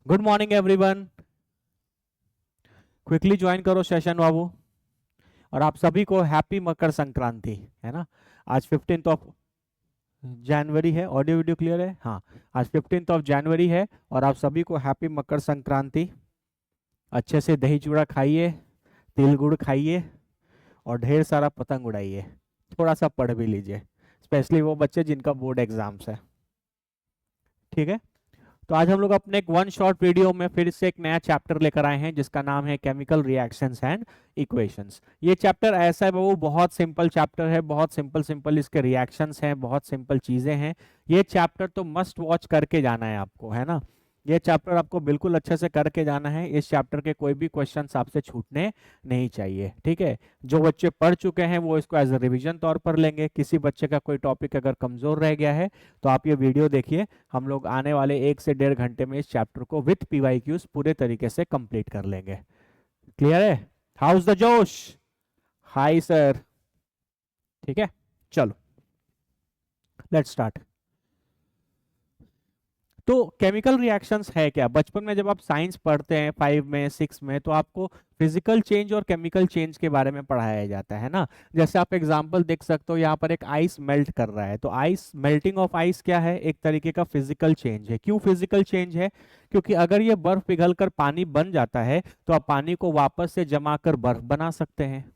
Good morning everyone. Quickly join करो session बाबू। और आप सभी को हैप्पी मकर संक्रांति, है ना। आज 15th ऑफ जनवरी है। ऑडियो वीडियो क्लियर है? हाँ। आज 15th ऑफ जनवरी है और आप सभी को हैप्पी मकर संक्रांति। अच्छे से दही चूड़ा खाइए, तिल गुड़ खाइए और ढेर सारा पतंग उड़ाइए। थोड़ा सा पढ़ भी लीजिए, स्पेशली वो बच्चे जिनका बोर्ड एग्जाम्स है। ठीक है। तो आज हम लोग अपने एक वन शॉर्ट वीडियो में फिर से एक नया चैप्टर लेकर आए हैं जिसका नाम है केमिकल रिएक्शंस एंड इक्वेशंस। ये चैप्टर ऐसा है बाबू, बहुत सिंपल चैप्टर है, बहुत सिंपल सिंपल इसके रिएक्शंस हैं, बहुत सिंपल चीजें हैं। ये चैप्टर तो मस्ट वॉच करके जाना है आपको, है ना। ये चैप्टर आपको बिल्कुल अच्छे से करके जाना है। इस चैप्टर के कोई भी क्वेश्चंस आपसे छूटने नहीं चाहिए, ठीक है। जो बच्चे पढ़ चुके हैं वो इसको एज अ रिविजन तौर पर लेंगे। किसी बच्चे का कोई टॉपिक अगर कमजोर रह गया है तो आप ये वीडियो देखिए। हम लोग आने वाले 1 से 1.5 घंटे में इस चैप्टर को विथ पीवाईक्यूज पूरे तरीके से कंप्लीट कर लेंगे। क्लियर है? हाउस द जोश? Hi sir. ठीक है, चलो लेट्स स्टार्ट। तो केमिकल रिएक्शंस है क्या? बचपन में जब आप साइंस पढ़ते हैं 5 में 6 में तो आपको फिजिकल चेंज और केमिकल चेंज के बारे में पढ़ाया जाता है ना। जैसे आप एग्जांपल देख सकते हो, यहाँ पर एक आइस मेल्ट कर रहा है तो आइस, मेल्टिंग ऑफ आइस क्या है? एक तरीके का फिजिकल चेंज है। क्यों फिजिकल चेंज है? क्योंकि अगर ये बर्फ पिघलकर पानी बन जाता है तो आप पानी को वापस से जमा कर बर्फ बना सकते हैं,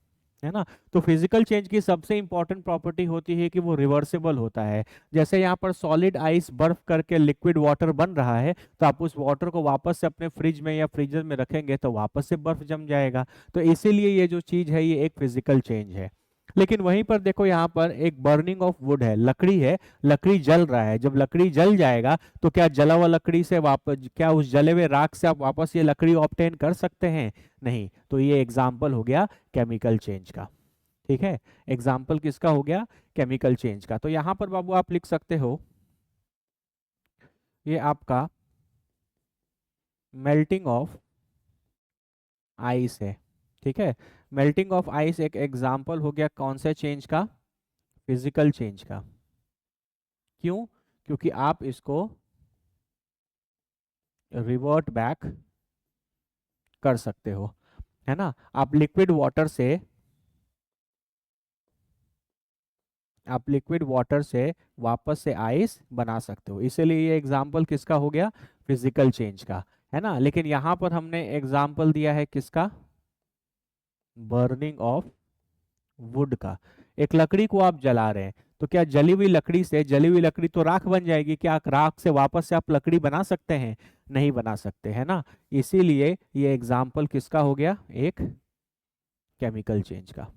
है ना। तो फिजिकल चेंज की सबसे इंपॉर्टेंट प्रॉपर्टी होती है कि वो रिवर्सिबल होता है। जैसे यहाँ पर सॉलिड आइस बर्फ करके लिक्विड वाटर बन रहा है तो आप उस वाटर को वापस से अपने फ्रिज में या फ्रीजर में रखेंगे तो वापस से बर्फ जम जाएगा। तो इसीलिए ये जो चीज है ये एक फिजिकल चेंज है। लेकिन वहीं पर देखो, यहाँ पर एक बर्निंग ऑफ वुड है, लकड़ी है, लकड़ी जल रहा है। जब लकड़ी जल जाएगा तो क्या जला हुआ लकड़ी से वापस, क्या उस जले हुए राख से आप वापस ये लकड़ी ऑब्टेन कर सकते हैं? नहीं। तो ये एग्जाम्पल हो गया केमिकल चेंज का। ठीक है, एग्जाम्पल किसका हो गया? केमिकल चेंज का। तो यहां पर बाबू आप लिख सकते हो, ये आपका मेल्टिंग ऑफ आइस है। ठीक है, मेल्टिंग ऑफ आइस एक एग्जाम्पल हो गया कौन से चेंज का? फिजिकल चेंज का। क्यों? क्योंकि आप इसको रिवर्ट बैक कर सकते हो, है ना। आप लिक्विड वाटर से, आप लिक्विड वाटर से वापस से आइस बना सकते हो। इसीलिए ये एग्जाम्पल किसका हो गया? फिजिकल चेंज का, है ना। लेकिन यहां पर हमने एग्जाम्पल दिया है किसका? बर्निंग ऑफ वुड का। एक लकड़ी को आप जला रहे हैं तो क्या जली हुई लकड़ी से, जली हुई लकड़ी तो राख बन जाएगी, क्या राख से वापस से आप लकड़ी बना सकते हैं? नहीं बना सकते, है ना। इसीलिए ये एग्जाम्पल किसका हो गया? एक केमिकल चेंज का।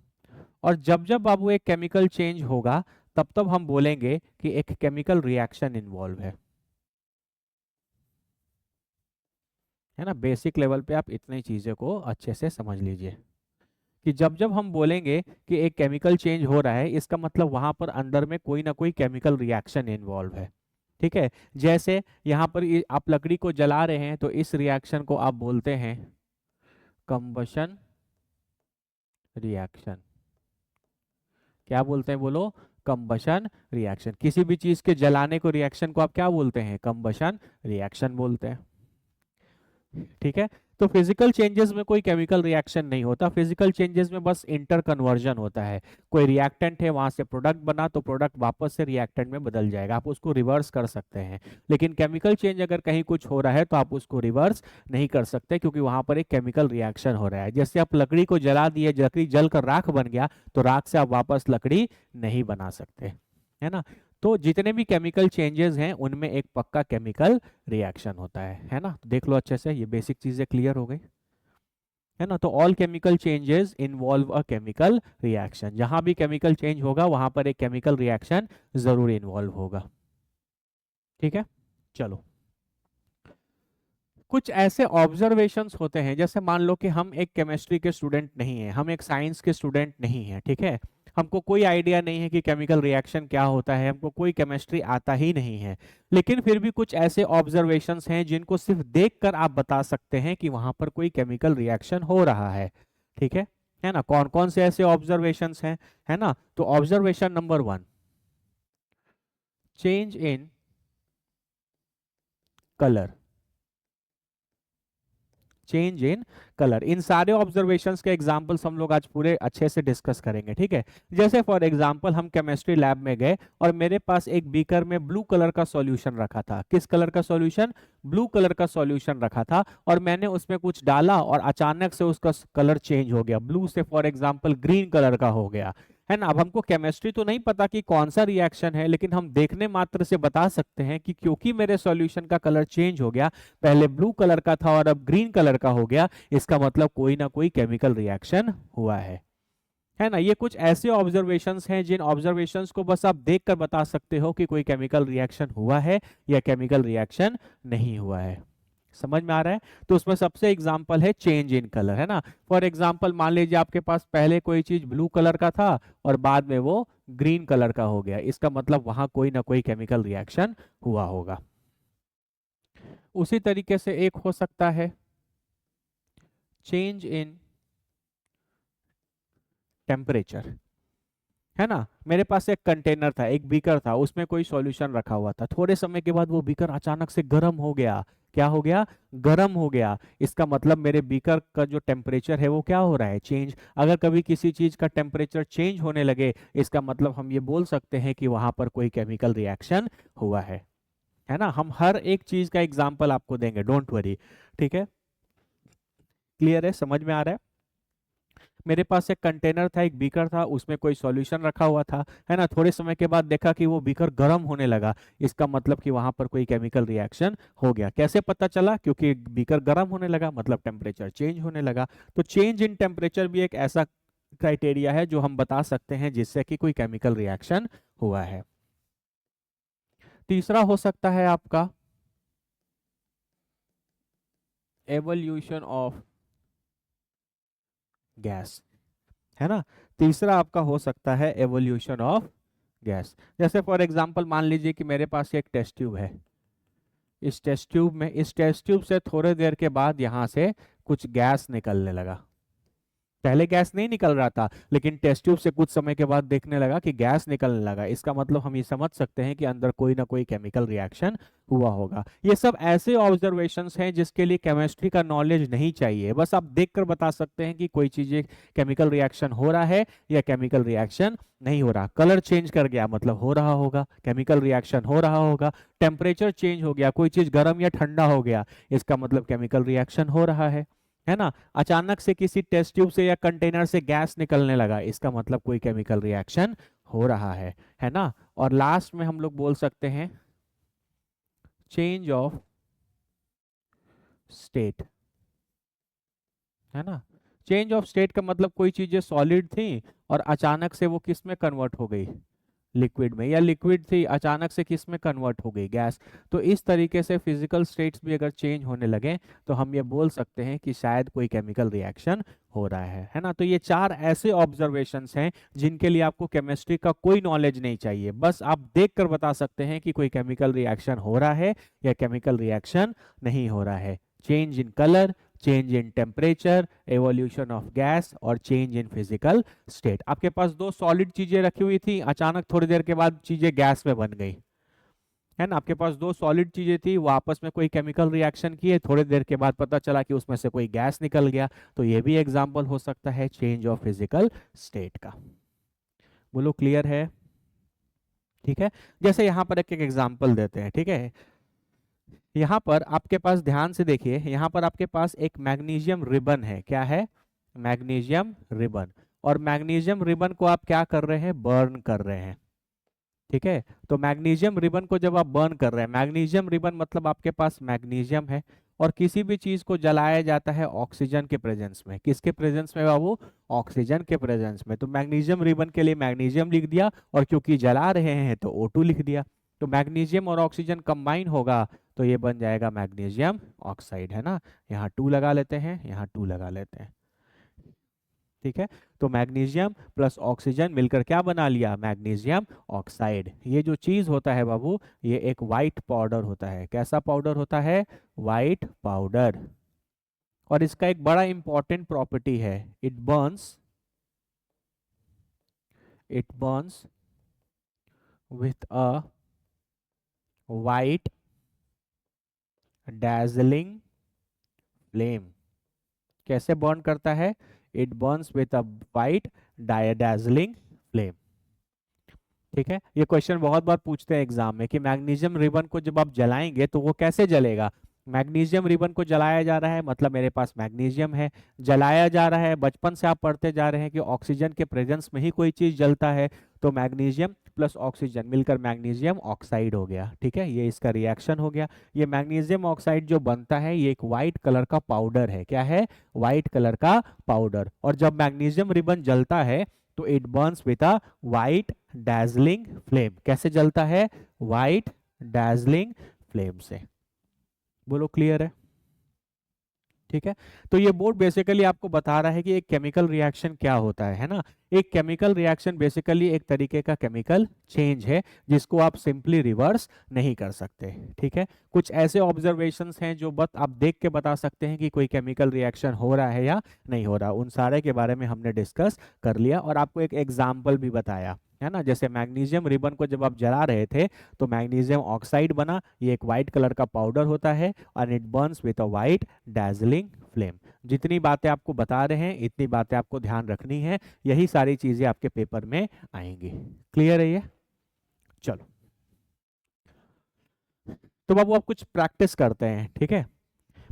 और जब जब बाबू एक केमिकल चेंज होगा तब तब हम बोलेंगे कि एक केमिकल रिएक्शन इन्वॉल्व है ना। बेसिक लेवल पे आप इतनी चीजें को अच्छे से समझ लीजिए कि जब जब हम बोलेंगे कि एक केमिकल चेंज हो रहा है इसका मतलब वहां पर अंदर में कोई ना कोई केमिकल रिएक्शन इन्वॉल्व है। ठीक है। जैसे यहाँ पर आप लकड़ी को जला रहे हैं तो इस रिएक्शन को आप बोलते हैं कंबशन रिएक्शन। क्या बोलते हैं बोलो? Combustion reaction. किसी भी चीज के जलाने को, रिएक्शन को आप क्या बोलते हैं? कंबशन रिएक्शन बोलते हैं। ठीक है। तो फिजिकल चेंजेस में कोई केमिकल रिएक्शन नहीं होता, फिजिकल चेंजेस में बस इंटर कन्वर्जन होता है। कोई रिएक्टेंट है, वहां से प्रोडक्ट बना तो प्रोडक्ट वापस से रिएक्टेंट में बदल जाएगा, आप उसको रिवर्स कर सकते हैं। लेकिन केमिकल चेंज अगर कहीं कुछ हो रहा है तो आप उसको रिवर्स नहीं कर सकते क्योंकि वहां पर एक केमिकल रिएक्शन हो रहा है। जैसे आप लकड़ी को जला दिए, लकड़ी जलकर राख बन गया तो राख से आप वापस लकड़ी नहीं बना सकते, है ना। तो जितने भी केमिकल चेंजेस हैं उनमें एक पक्का केमिकल रिएक्शन होता है ना। तो देख लो अच्छे से, ये बेसिक चीजें क्लियर हो गई, है ना। तो all chemical changes involve a chemical reaction. जहां भी केमिकल चेंज होगा वहां पर एक केमिकल रिएक्शन जरूर इन्वॉल्व होगा। ठीक है, चलो। कुछ ऐसे ऑब्जर्वेशंस होते हैं, जैसे मान लो कि हम एक केमिस्ट्री के स्टूडेंट नहीं हैं, हम एक साइंस के स्टूडेंट नहीं हैं, ठीक है। हमको कोई आइडिया नहीं है कि केमिकल रिएक्शन क्या होता है, हमको कोई केमिस्ट्री आता ही नहीं है। लेकिन फिर भी कुछ ऐसे ऑब्जर्वेशंस हैं जिनको सिर्फ देखकर आप बता सकते हैं कि वहां पर कोई केमिकल रिएक्शन हो रहा है। ठीक है ना। कौन कौन से ऐसे ऑब्जर्वेशंस हैं? है ना। तो observation number 1, change in colour. Change in colour. इन सारे ऑब्जर्वेशंस के एग्जांपल्स हम लोग आज पूरे अच्छे से डिस्कस करेंगे, ठीक है। जैसे फॉर एग्जांपल हम केमिस्ट्री लैब में गए और मेरे पास एक बीकर में ब्लू कलर का सॉल्यूशन रखा था। किस कलर का सॉल्यूशन? ब्लू कलर का सॉल्यूशन रखा था, और मैंने उसमें कुछ डाला और अचानक से उसका कलर चेंज हो गया, ब्लू से फॉर एग्जांपल ग्रीन कलर का हो गया, है ना। अब हमको केमिस्ट्री तो नहीं पता कि कौन सा रिएक्शन है, लेकिन हम देखने मात्र से बता सकते हैं कि क्योंकि मेरे सॉल्यूशन का कलर चेंज हो गया, पहले ब्लू कलर का था और अब ग्रीन कलर का हो गया, इसका मतलब कोई ना कोई केमिकल रिएक्शन हुआ है ना। ये कुछ ऐसे ऑब्जर्वेशंस हैं जिन ऑब्जर्वेशंस को बस आप देखकर बता सकते हो कि कोई केमिकल रिएक्शन हुआ है या केमिकल रिएक्शन नहीं हुआ है। समझ में आ रहा है? तो उसमें सबसे एग्जांपल है चेंज इन कलर, है ना। फॉर एग्जांपल मान लीजिए आपके पास पहले कोई चीज ब्लू कलर का था और बाद में वो ग्रीन कलर का हो गया, इसका मतलब वहां कोई ना कोई केमिकल रिएक्शन हुआ होगा। उसी तरीके से एक हो सकता है चेंज इन टेम्परेचर, है ना। मेरे पास एक कंटेनर था, एक बीकर था, उसमें कोई सॉल्यूशन रखा हुआ था, थोड़े समय के बाद वो बीकर अचानक से गर्म हो गया। क्या हो गया? गर्म हो गया। इसका मतलब मेरे बीकर का जो टेम्परेचर है वो क्या हो रहा है? चेंज। अगर कभी किसी चीज का टेम्परेचर चेंज होने लगे, इसका मतलब हम ये बोल सकते हैं कि वहां पर कोई केमिकल रिएक्शन हुआ है ना। हम हर एक चीज का एग्जाम्पल आपको देंगे, डोंट वरी, ठीक है। क्लियर है? समझ में आ रहा है? मेरे पास एक कंटेनर था, एक बीकर था, उसमें कोई सॉल्यूशन रखा हुआ था, है ना। थोड़े समय के बाद देखा कि वो बीकर गर्म होने लगा, इसका मतलब कि वहां पर कोई केमिकल रिएक्शन हो गया। कैसे पता चला? क्योंकि बीकर गर्म होने लगा, मतलब टेम्परेचर चेंज होने लगा। तो चेंज इन टेम्परेचर भी एक ऐसा क्राइटेरिया है जो हम बता सकते हैं जिससे कि कोई केमिकल रिएक्शन हुआ है। तीसरा हो सकता है आपका एवोल्यूशन ऑफ गैस, है ना। तीसरा आपका हो सकता है एवोल्यूशन ऑफ गैस। जैसे फॉर एग्जांपल मान लीजिए कि मेरे पास एक टेस्ट ट्यूब है। इस टेस्ट ट्यूब से थोड़ी देर के बाद यहां से कुछ गैस निकलने लगा। पहले गैस नहीं निकल रहा था, लेकिन टेस्ट ट्यूब से कुछ समय के बाद देखने लगा कि गैस निकलने लगा, इसका मतलब हम ये समझ सकते हैं कि अंदर कोई ना कोई केमिकल रिएक्शन हुआ होगा। ये सब ऐसे ऑब्जर्वेशंस हैं जिसके लिए केमिस्ट्री का नॉलेज नहीं चाहिए, बस आप देखकर बता सकते हैं कि कोई चीज केमिकल रिएक्शन हो रहा है या केमिकल रिएक्शन नहीं हो रहा। कलर चेंज कर गया मतलब हो रहा होगा, केमिकल रिएक्शन हो रहा होगा। टेम्परेचर चेंज हो गया, कोई चीज गर्म या ठंडा हो गया, इसका मतलब केमिकल रिएक्शन हो रहा है ना। अचानक से किसी टेस्ट ट्यूब से या कंटेनर से गैस निकलने लगा, इसका मतलब कोई केमिकल रिएक्शन हो रहा है ना। और लास्ट में हम लोग बोल सकते हैं चेंज ऑफ स्टेट, है ना। चेंज ऑफ स्टेट का मतलब कोई चीजें सॉलिड थी और अचानक से वो किस में कन्वर्ट हो गई? लिक्विड में। या लिक्विड थी अचानक से किस में कन्वर्ट हो गई? गैस। तो इस तरीके से फिजिकल स्टेट्स भी अगर चेंज होने लगे तो हम ये बोल सकते हैं कि शायद कोई केमिकल रिएक्शन हो रहा है ना। तो ये चार ऐसे ऑब्जर्वेशंस हैं जिनके लिए आपको केमिस्ट्री का कोई नॉलेज नहीं चाहिए, बस आप देखकर बता सकते हैं कि कोई केमिकल रिएक्शन हो रहा है या केमिकल रिएक्शन नहीं हो रहा है। Change in colour, change in temperature, evolution of gas और चेंज इन फिजिकल स्टेट। आपके पास दो सॉलिड चीजें रखी हुई थी, अचानक थोड़ी देर के बाद चीजें गैस में बन गई, है ना। आपके पास दो सॉलिड चीजें थी, वो आपस में कोई केमिकल रिएक्शन किए, थोड़ी देर के बाद पता चला कि उसमें से कोई गैस निकल गया। तो ये भी एग्जांपल हो सकता है चेंज ऑफ फिजिकल स्टेट का। बोलो क्लियर है? ठीक है। जैसे यहाँ पर एक एक एग्जांपल देते हैं, ठीक है। यहाँ पर आपके पास ध्यान से देखिए, यहाँ पर आपके पास एक मैग्नीशियम रिबन है। क्या है? Magnesium ribbon. और मैग्नीशियम रिबन को आप क्या कर रहे हैं? बर्न कर रहे हैं, ठीक है। तो मैग्नीशियम रिबन को जब आप बर्न कर रहे हैं, मैग्नीशियम रिबन मतलब आपके पास मैग्नीशियम है, और किसी भी चीज को जलाया जाता है ऑक्सीजन के प्रेजेंस में। किसके प्रेजेंस में बाबू? ऑक्सीजन के प्रेजेंस में। तो मैग्नीशियम रिबन के लिए मैग्नीशियम लिख दिया, और क्योंकि जला रहे हैं तो O2 लिख दिया। तो मैग्नीशियम और ऑक्सीजन कंबाइन होगा तो ये बन जाएगा मैग्नीशियम ऑक्साइड, है ना। यहाँ 2 लगा लेते हैं, यहाँ 2 लगा लेते हैं, ठीक है। तो मैग्नीशियम प्लस ऑक्सीजन मिलकर क्या बना लिया? Magnesium oxide. ये जो चीज होता है बाबू, ये एक वाइट पाउडर होता है। कैसा पाउडर होता है? White powder. और इसका एक बड़ा इंपॉर्टेंट प्रॉपर्टी है, it burns with a white dazzling flame. कैसे बर्न करता है? It burns with a white dazzling flame. ठीक है, ये क्वेश्चन बहुत बार पूछते हैं एग्जाम में कि मैग्नीशियम रिबन को जब आप जलाएंगे तो वो कैसे जलेगा। मैग्नीशियम रिबन को जलाया जा रहा है, मतलब मेरे पास मैग्नीशियम है, जलाया जा रहा है। बचपन से आप पढ़ते जा रहे हैं कि ऑक्सीजन के प्रेजेंस में ही कोई चीज जलता है, तो मैग्नीशियम प्लस ऑक्सीजन मिलकर मैग्नीशियम ऑक्साइड हो गया। ठीक है, ये इसका रिएक्शन हो गया। ये मैग्नीशियम ऑक्साइड जो बनता है ये एक वाइट कलर का पाउडर है। क्या है? वाइट कलर का पाउडर। और जब मैग्नीशियम रिबन जलता है तो it Burns with a white dazzling flame. कैसे जलता है? वाइट डैजलिंग फ्लेम से। बोलो क्लियर है? ठीक है, तो ये बोर्ड बेसिकली आपको बता रहा है कि एक केमिकल रिएक्शन क्या होता है ना। एक केमिकल रिएक्शन बेसिकली एक तरीके का केमिकल चेंज है जिसको आप सिंपली रिवर्स नहीं कर सकते। ठीक है, कुछ ऐसे ऑब्जर्वेशंस हैं जो बस आप देख के बता सकते हैं कि कोई केमिकल रिएक्शन हो रहा है या नहीं हो रहा। उन सारे के बारे में हमने डिस्कस कर लिया और आपको एक एग्जाम्पल भी बताया है ना। जैसे मैग्नीशियम रिबन को जब आप जला रहे थे तो मैग्नीशियम ऑक्साइड बना, ये एक वाइट कलर का पाउडर होता है और it Burns with a white dazzling flame. जितनी बातें आपको बता रहे हैं इतनी बातें आपको ध्यान रखनी है, यही सारी चीजें आपके पेपर में आएंगी। क्लियर है ये? चलो, तो बाबू आप कुछ प्रैक्टिस करते हैं। ठीक है,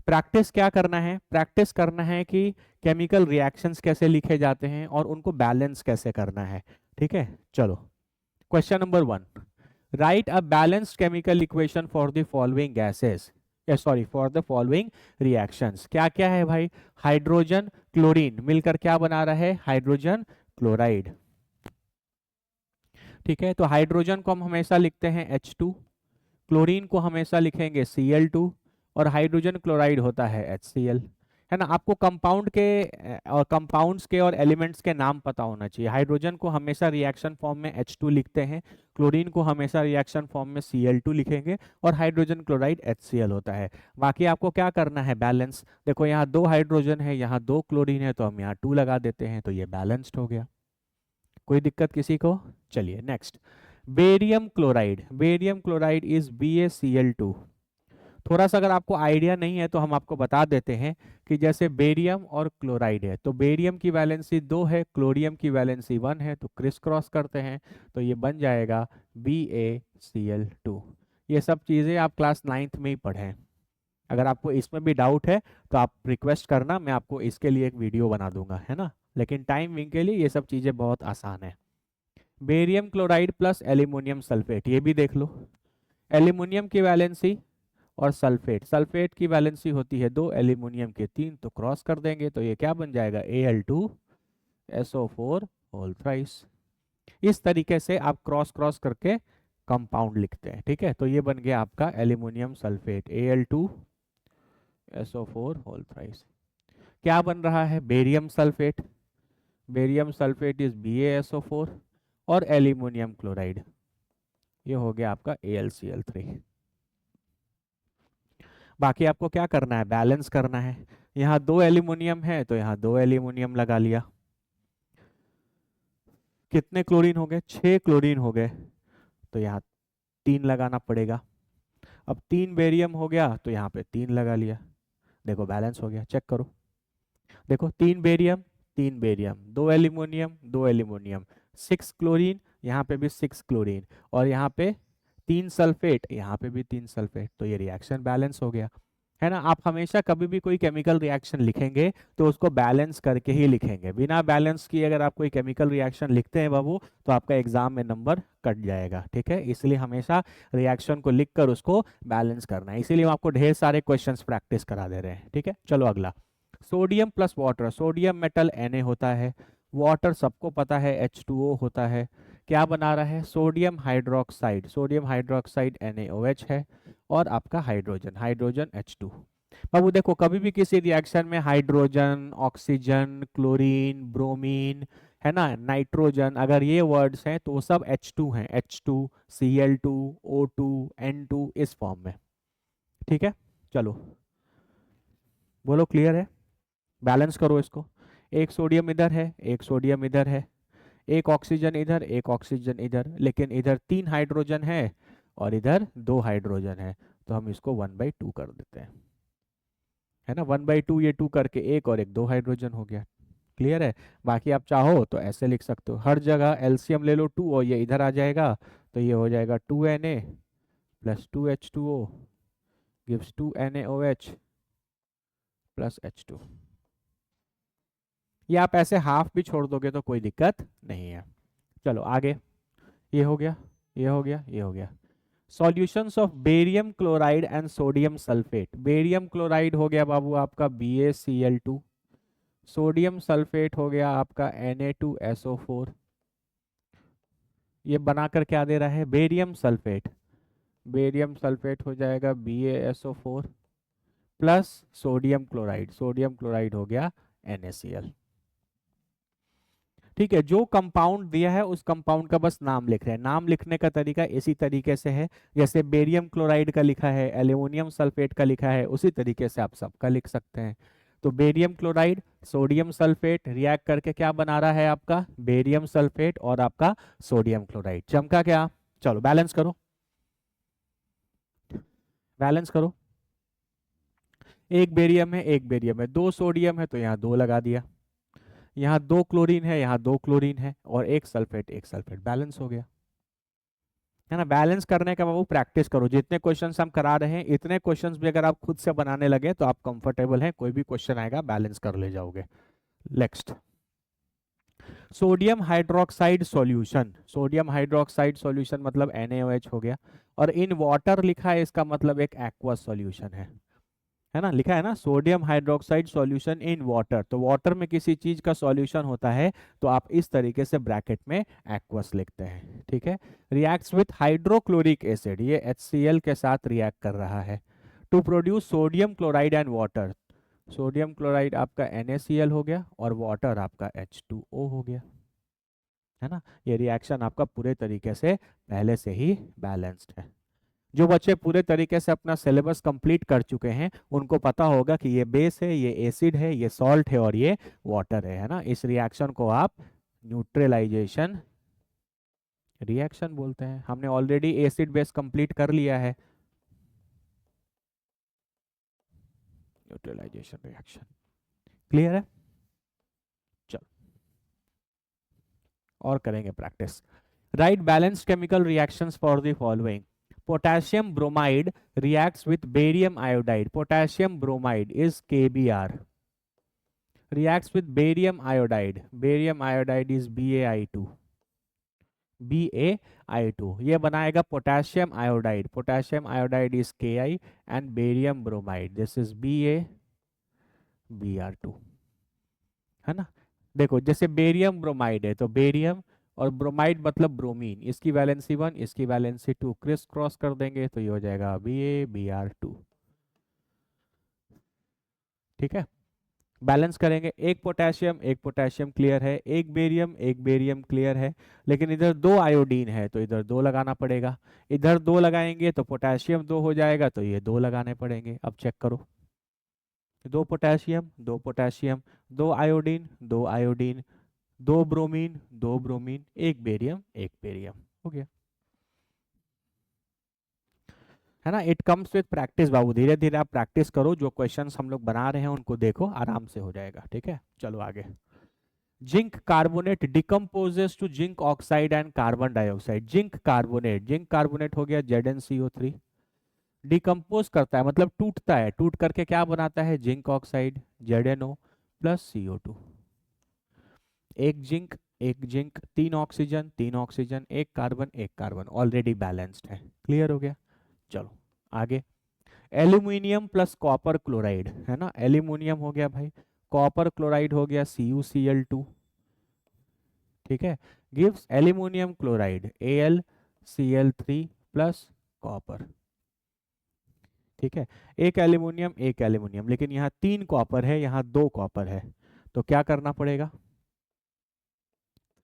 प्रैक्टिस क्या करना है? प्रैक्टिस करना है कि केमिकल रिएक्शंस कैसे लिखे जाते हैं और उनको बैलेंस कैसे करना है। ठीक है, चलो question number 1, right a balanced chemical equation for the following gases, sorry for the following reactions. क्या क्या है भाई? हाइड्रोजन क्लोरीन मिलकर क्या बना रहा है? Hydrogen chloride. ठीक है, तो हाइड्रोजन को हम हमेशा लिखते हैं H2, क्लोरीन को हमेशा लिखेंगे Cl2 और हाइड्रोजन क्लोराइड होता है HCl। है ना, आपको कंपाउंड के और कंपाउंड्स के और एलिमेंट्स के नाम पता होना चाहिए। हाइड्रोजन को हमेशा रिएक्शन फॉर्म में H2 लिखते हैं, क्लोरीन को हमेशा रिएक्शन फॉर्म में Cl2 लिखेंगे और हाइड्रोजन क्लोराइड HCl होता है। बाकी आपको क्या करना है? बैलेंस। देखो यहाँ 2 हाइड्रोजन है, यहाँ 2 क्लोरीन है, तो हम यहाँ 2 लगा देते हैं, तो ये बैलेंस्ड हो गया। कोई दिक्कत किसी को? चलिए next, barium chloride. Barium chloride is BaCl2। थोड़ा सा अगर आपको आइडिया नहीं है तो हम आपको बता देते हैं कि जैसे बेरियम और क्लोराइड है तो बेरियम की वैलेंसी 2 है, क्लोरियम की वैलेंसी 1 है, तो क्रिस क्रॉस करते हैं तो ये बन जाएगा BaCl2। ये सब चीज़ें आप क्लास 9th में ही पढ़ें। अगर आपको इसमें भी डाउट है तो आप रिक्वेस्ट करना, मैं आपको इसके लिए एक वीडियो बना दूंगा, है ना। लेकिन टाइम विंग के लिए ये सब चीज़ें बहुत आसान है। Barium chloride plus aluminium sulphate, ये भी देख लो। एल्यूमिनियम की वैलेंसी और सल्फेट, सल्फेट की वैलेंसी होती है 2, एल्यूमिनियम के 3, तो क्रॉस कर देंगे तो ये क्या बन जाएगा? Al2SO4 whole thrice. इस तरीके से आप क्रॉस क्रॉस करके कंपाउंड लिखते हैं। ठीक है, तो ये बन गया आपका aluminium sulphate Al2SO4 whole thrice. क्या बन रहा है? Barium sulphate. Barium sulphate is BaSO4 और एल्यूमिनियम क्लोराइड, ये हो गया आपका AlCl3। बाकी आपको क्या करना है? बैलेंस करना है। यहाँ 2 एल्यूमिनियम है तो यहाँ 2 एल्यूमिनियम लगा लिया। कितने क्लोरीन हो गए? 6 क्लोरीन हो गए, तो यहाँ 3 लगाना पड़ेगा। अब 3 बेरियम हो गया तो यहाँ पे 3 लगा लिया। देखो बैलेंस हो गया, चेक करो। देखो 3 barium 3 barium, 2 aluminium 2 aluminium, 6 chlorine, यहाँ पे भी 6 क्लोरीन, और यहाँ पे 3 सल्फेट, यहाँ पे भी 3 सल्फेट, तो ये रिएक्शन बैलेंस हो गया। है ना, आप हमेशा कभी भी कोई केमिकल रिएक्शन लिखेंगे तो उसको बैलेंस करके ही लिखेंगे। बिना बैलेंस किए अगर आप कोई केमिकल रिएक्शन लिखते हैं बाबू तो आपका एग्जाम में नंबर कट जाएगा। ठीक है, इसलिए हमेशा रिएक्शन को लिखकर उसको बैलेंस करना है। इसीलिए हम आपको ढेर सारे क्वेश्चंस प्रैक्टिस करा दे रहे हैं। ठीक है, चलो अगला, sodium plus water. Sodium metal Na होता है, वाटर सबको पता है H2O होता है। क्या बना रहा है? Sodium hydroxide. Sodium hydroxide NaOH है और आपका हाइड्रोजन, हाइड्रोजन H2। बाबू देखो कभी भी किसी रिएक्शन में हाइड्रोजन, ऑक्सीजन, क्लोरीन, ब्रोमीन, है ना, नाइट्रोजन, अगर ये वर्ड्स हैं तो वो सब H2 हैं, H2, Cl2, O2, N2, इस फॉर्म में। ठीक है, चलो बोलो क्लियर है? बैलेंस करो इसको। एक सोडियम इधर है, एक सोडियम इधर है, एक ऑक्सीजन इधर, एक ऑक्सीजन इधर, लेकिन इधर 3 हाइड्रोजन है और इधर 2 हाइड्रोजन है, तो हम इसको 1/2 कर देते हैं। है ना, 1/2 ये 2 करके एक और एक 2 हाइड्रोजन हो गया। क्लियर है। बाकी आप चाहो तो ऐसे लिख सकते हो, हर जगह एलसीएम ले लो 2 और ये इधर आ जाएगा, तो ये हो जाएगा 2Na plus 2H2O gives 2NaOH plus H2। ये आप ऐसे हाफ भी छोड़ दोगे तो कोई दिक्कत नहीं है। चलो आगे, ये हो गया, ये हो गया, ये हो गया। Solutions of barium chloride and sodium sulphate. Barium chloride हो गया बाबू आपका BaCl2, सोडियम सल्फेट हो गया आपका Na2SO4। ये बनाकर क्या दे रहा है, बेरियम सल्फेट। बेरियम सल्फेट हो जाएगा BaSO4 plus sodium chloride, sodium chloride हो गया NaCl। ठीक है, जो कंपाउंड दिया है उस कंपाउंड का बस नाम लिख रहे हैं। नाम लिखने का तरीका इसी तरीके से है, जैसे बेरियम क्लोराइड का लिखा है, एल्यूमिनियम सल्फेट का लिखा है, उसी तरीके से आप सबका लिख सकते हैं। तो barium chloride sodium sulphate react करके क्या बना रहा है आपका, बेरियम सल्फेट और आपका सोडियम क्लोराइड। चमका क्या? चलो बैलेंस करो, बैलेंस करो। एक बेरियम है, एक बेरियम है, 2 सोडियम है तो यहाँ 2 लगा दिया, यहाँ 2 क्लोरीन है, यहाँ 2 क्लोरीन है, और एक सल्फेट, एक सल्फेट, बैलेंस हो गया। है ना, बैलेंस करने का बाबू प्रैक्टिस करो। जितने क्वेश्चंस हम करा रहे हैं इतने क्वेश्चंस भी अगर आप खुद से बनाने लगे तो आप कंफर्टेबल हैं, कोई भी क्वेश्चन आएगा बैलेंस कर ले जाओगे। Next, sodium hydroxide solution. Sodium hydroxide solution मतलब NaOH हो गया, और इन वाटर लिखा है, इसका मतलब एक एक्वस सॉल्यूशन है ना, लिखा है ना sodium hydroxide solution in water, तो वाटर में किसी चीज का सॉल्यूशन होता है तो आप इस तरीके से ब्रैकेट में एक्वस लिखते हैं। ठीक है, रिएक्ट्स विथ हाइड्रोक्लोरिक एसिड, ये HCl के साथ रिएक्ट कर रहा है to produce sodium chloride and water. Sodium chloride आपका NaCl हो गया और वाटर आपका H2O हो गया। है ना, ये रिएक्शन आपका पूरे तरीके से पहले से ही बैलेंस्ड है। जो बच्चे पूरे तरीके से अपना सिलेबस कंप्लीट कर चुके हैं उनको पता होगा कि ये बेस है, ये एसिड है, ये सॉल्ट है और ये वाटर है ना। इस रिएक्शन को आप न्यूट्रलाइजेशन रिएक्शन बोलते हैं। हमने ऑलरेडी एसिड बेस कंप्लीट कर लिया है, न्यूट्रलाइजेशन रिएक्शन। क्लियर है? चलो और करेंगे practice. Right balanced chemical reactions for the following. Potassium bromide reacts with barium iodide. Potassium bromide is KBr. Reacts with barium iodide. Barium iodide is BaI2. BaI2. ये बनाएगा potassium iodide. Potassium iodide is Ki and barium bromide. This is Br2. है ना, देखो जैसे barium bromide है तो barium और bromide मतलब ब्रोमीन, इसकी वैलेंसी 1, इसकी वैलेंसी 2, क्रिस क्रॉस कर देंगे तो ये हो जाएगा BaBr2। ठीक है, बैलेंस करेंगे, एक पोटेशियम क्लियर है, एक बेरियम क्लियर है, लेकिन इधर 2 आयोडीन है तो इधर 2 लगाना पड़ेगा, इधर 2 लगाएंगे तो पोटेशियम 2 हो जाएगा तो ये 2 लगाने पड़ेंगे। अब चेक करो, 2 potassium 2 potassium, 2 iodine 2 iodine, 2 bromine 2 bromine, एक बेरियम हो गया। है ना, इट कम्स विथ प्रैक्टिस बाबू, धीरे धीरे आप प्रैक्टिस करो, जो क्वेश्चंस हम लोग बना रहे हैं उनको देखो, आराम से हो जाएगा। ठीक है, चलो आगे। Zinc carbonate decomposes to zinc oxide and carbon dioxide. Zinc carbonate हो गया ZnCO3, डिकम्पोज करता है मतलब टूटता है, टूट करके क्या बनाता है, zinc oxide ZnO plus CO2। एक जिंक 3 ऑक्सीजन 3 ऑक्सीजन, एक कार्बन, ऑलरेडी बैलेंस्ड है। क्लियर हो गया? चलो आगे, एल्यूमिनियम प्लस कॉपर क्लोराइड, है ना, एल्यूमिनियम हो गया भाई, कॉपर क्लोराइड हो गया CuCl2। ठीक है, gives aluminium chloride AlCl3 plus copper. ठीक है, एक एल्यूमिनियम, लेकिन यहाँ 3 कॉपर है, यहाँ 2 कॉपर है, तो क्या करना पड़ेगा,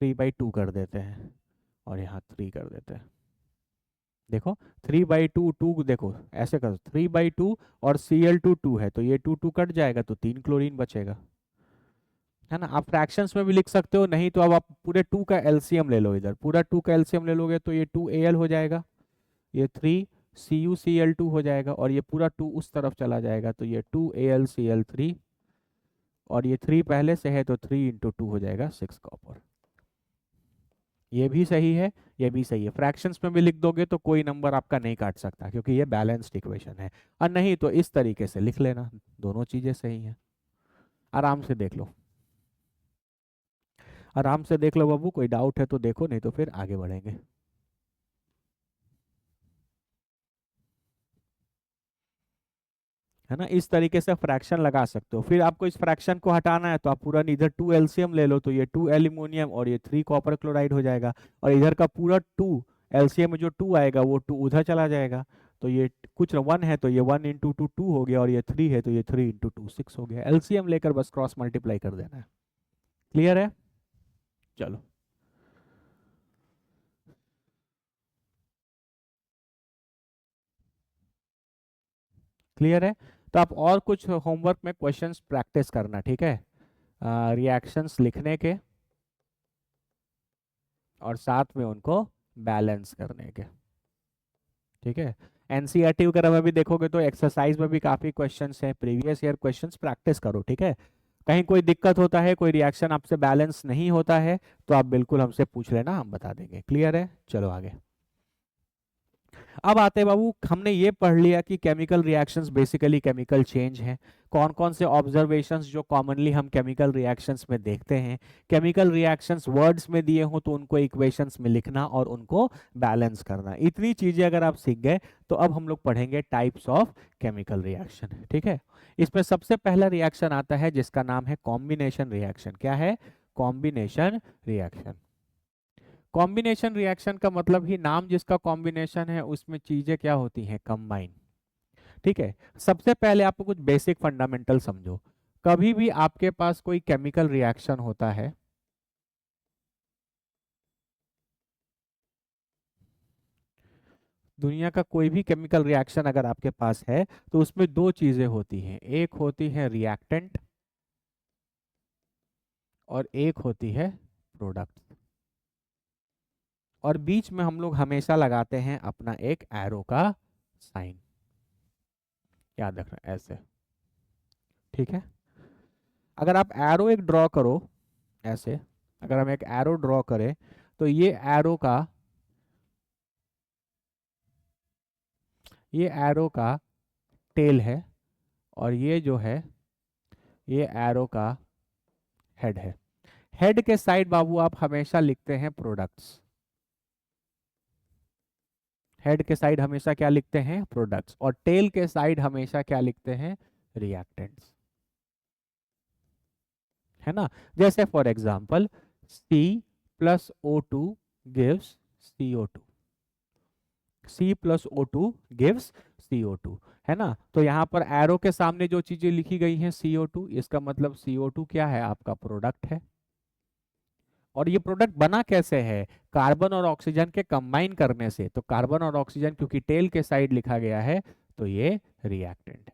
3/2 कर देते हैं और यहाँ 3 कर देते हैं। देखो 3/2, 2 देखो ऐसे करो, 3/2 और Cl2 2 है तो ये 2 कट जाएगा तो 3 क्लोरीन बचेगा। है ना, आप फ्रैक्शंस में भी लिख सकते हो, नहीं तो अब आप पूरे 2 का एलसीएम ले लो, इधर पूरा 2 का एलसीएम ले लोगे तो ये 2Al हो जाएगा, ये 3 CuCl2 हो जाएगा और ये पूरा 2 उस तरफ चला जाएगा, तो ये 2AlCl3 और ये 3 पहले से है तो 3 इंटू 2 हो जाएगा 6 कॉपर। ये भी सही है, ये भी सही है। फ्रैक्शंस में भी लिख दोगे तो कोई नंबर आपका नहीं काट सकता क्योंकि ये बैलेंस्ड इक्वेशन है, और नहीं तो इस तरीके से लिख लेना, दोनों चीजें सही हैं। आराम से देख लो, आराम से देख लो बाबू, कोई डाउट है तो देखो, नहीं तो फिर आगे बढ़ेंगे। है ना, इस तरीके से फ्रैक्शन लगा सकते हो। फिर आपको इस फ्रैक्शन को हटाना है तो आप पूरा इधर 2 एलसीएम ले लो, तो ये 2 एल्यूमिनियम और ये 3 कॉपर क्लोराइड हो जाएगा, और इधर का पूरा 2 एलसीएम में जो 2 आएगा वो 2 उधर चला जाएगा, तो ये कुछ 1 है तो ये 1 इंटू 2 2 हो गया, और ये 3 है तो ये 3 इंटू 2 6 हो गया। एलसीएम लेकर बस क्रॉस मल्टीप्लाई कर देना है। क्लियर है? चलो, क्लियर है? तो आप और कुछ होमवर्क में क्वेश्चंस प्रैक्टिस करना, ठीक है, रिएक्शंस लिखने के और साथ में उनको बैलेंस करने के, ठीक है। एनसीईआरटी वगैरह में भी देखोगे तो एक्सरसाइज में भी काफी क्वेश्चंस हैं, प्रीवियस ईयर क्वेश्चंस प्रैक्टिस करो, ठीक है। कहीं कोई दिक्कत होता है, कोई रिएक्शन आपसे बैलेंस नहीं होता है, तो आप बिल्कुल हमसे पूछ लेना, हम बता देंगे। क्लियर है? चलो आगे। अब आते हैं बाबू, हमने ये पढ़ लिया कि chemical reactions basically chemical change हैं। कौन कौन से ऑब्जर्वेशंस जो कॉमनली हम केमिकल रिएक्शंस में देखते हैं। केमिकल रिएक्शंस वर्ड्स में दिए हो तो उनको इक्वेशंस में लिखना और उनको बैलेंस करना। इतनी चीजें अगर आप सीख गए तो अब हम लोग पढ़ेंगे टाइप्स ऑफ केमिकल रिएक्शन, ठीक है। इसमें सबसे पहला रिएक्शन आता है जिसका नाम है कॉम्बिनेशन रिएक्शन। क्या है? Combination reaction. कॉम्बिनेशन रिएक्शन का मतलब ही नाम जिसका कॉम्बिनेशन है उसमें चीजें क्या होती हैं? कंबाइन, ठीक है। सबसे पहले आपको कुछ बेसिक फंडामेंटल समझो। कभी भी आपके पास कोई केमिकल रिएक्शन होता है, दुनिया का कोई भी केमिकल रिएक्शन अगर आपके पास है तो उसमें दो चीजें होती हैं, एक होती है रिएक्टेंट और एक होती है प्रोडक्ट। और बीच में हम लोग हमेशा लगाते हैं अपना एक एरो का साइन, याद रखना ऐसे, ठीक है। अगर आप एरो एक ड्रॉ करो ऐसे, अगर हम एक एरो ड्रॉ करें तो ये एरो का टेल है और ये जो है ये एरो का हेड है। हेड के साइड बाबू आप हमेशा लिखते हैं प्रोडक्ट्स, हेड के साइड हमेशा क्या लिखते हैं? प्रोडक्ट्स। और टेल के साइड हमेशा क्या लिखते हैं? रिएक्टेंट्स, है ना। जैसे for example C plus O2 gives CO2, C plus O2 gives CO2, है ना। तो यहाँ पर एरो के सामने जो चीजें लिखी गई हैं CO2, इसका मतलब CO2 क्या है? आपका प्रोडक्ट है। और ये प्रोडक्ट बना कैसे है? कार्बन और ऑक्सीजन के कंबाइन करने से। तो कार्बन और ऑक्सीजन क्योंकि टेल के साइड लिखा गया है तो ये रिएक्टेंट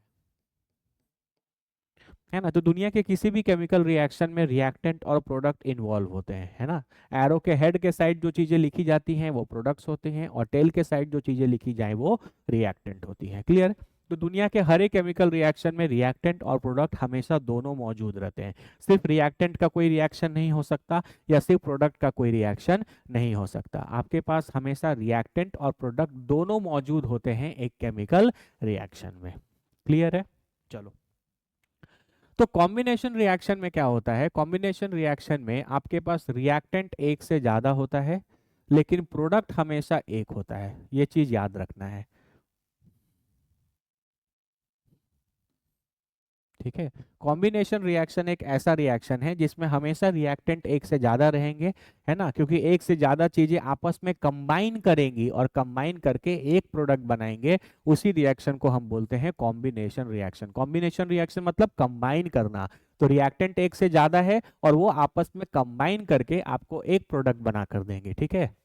है ना। तो दुनिया के किसी भी केमिकल रिएक्शन में रिएक्टेंट और प्रोडक्ट इन्वॉल्व होते हैं, है ना। एरो के हेड के साइड जो चीजें लिखी जाती हैं वो प्रोडक्ट्स होते हैं और टेल के साइड जो चीजें लिखी जाए वो रिएक्टेंट होती हैं। क्लियर? तो दुनिया के हर एक केमिकल रिएक्शन में रिएक्टेंट और प्रोडक्ट हमेशा दोनों मौजूद रहते हैं। सिर्फ रिएक्टेंट का कोई रिएक्शन नहीं हो सकता या सिर्फ प्रोडक्ट का कोई रिएक्शन नहीं हो सकता। आपके पास हमेशा रिएक्टेंट और प्रोडक्ट दोनों मौजूद होते हैं एक केमिकल रिएक्शन में। क्लियर है? चलो, तो कॉम्बिनेशन रिएक्शन में क्या होता है? कॉम्बिनेशन रिएक्शन में आपके पास रिएक्टेंट एक से ज्यादा होता है लेकिन प्रोडक्ट हमेशा एक होता है, ये चीज याद रखना है, ठीक है। कॉम्बिनेशन रिएक्शन एक ऐसा रिएक्शन है जिसमें हमेशा रिएक्टेंट एक से ज्यादा रहेंगे, है ना, क्योंकि एक से ज्यादा चीजें आपस में कंबाइन करेंगी और कंबाइन करके एक प्रोडक्ट बनाएंगे। उसी रिएक्शन को हम बोलते हैं कॉम्बिनेशन रिएक्शन। कॉम्बिनेशन रिएक्शन मतलब कंबाइन करना। तो रिएक्टेंट एक से ज्यादा है और वो आपस में कंबाइन करके आपको एक प्रोडक्ट बना कर देंगे, ठीक है।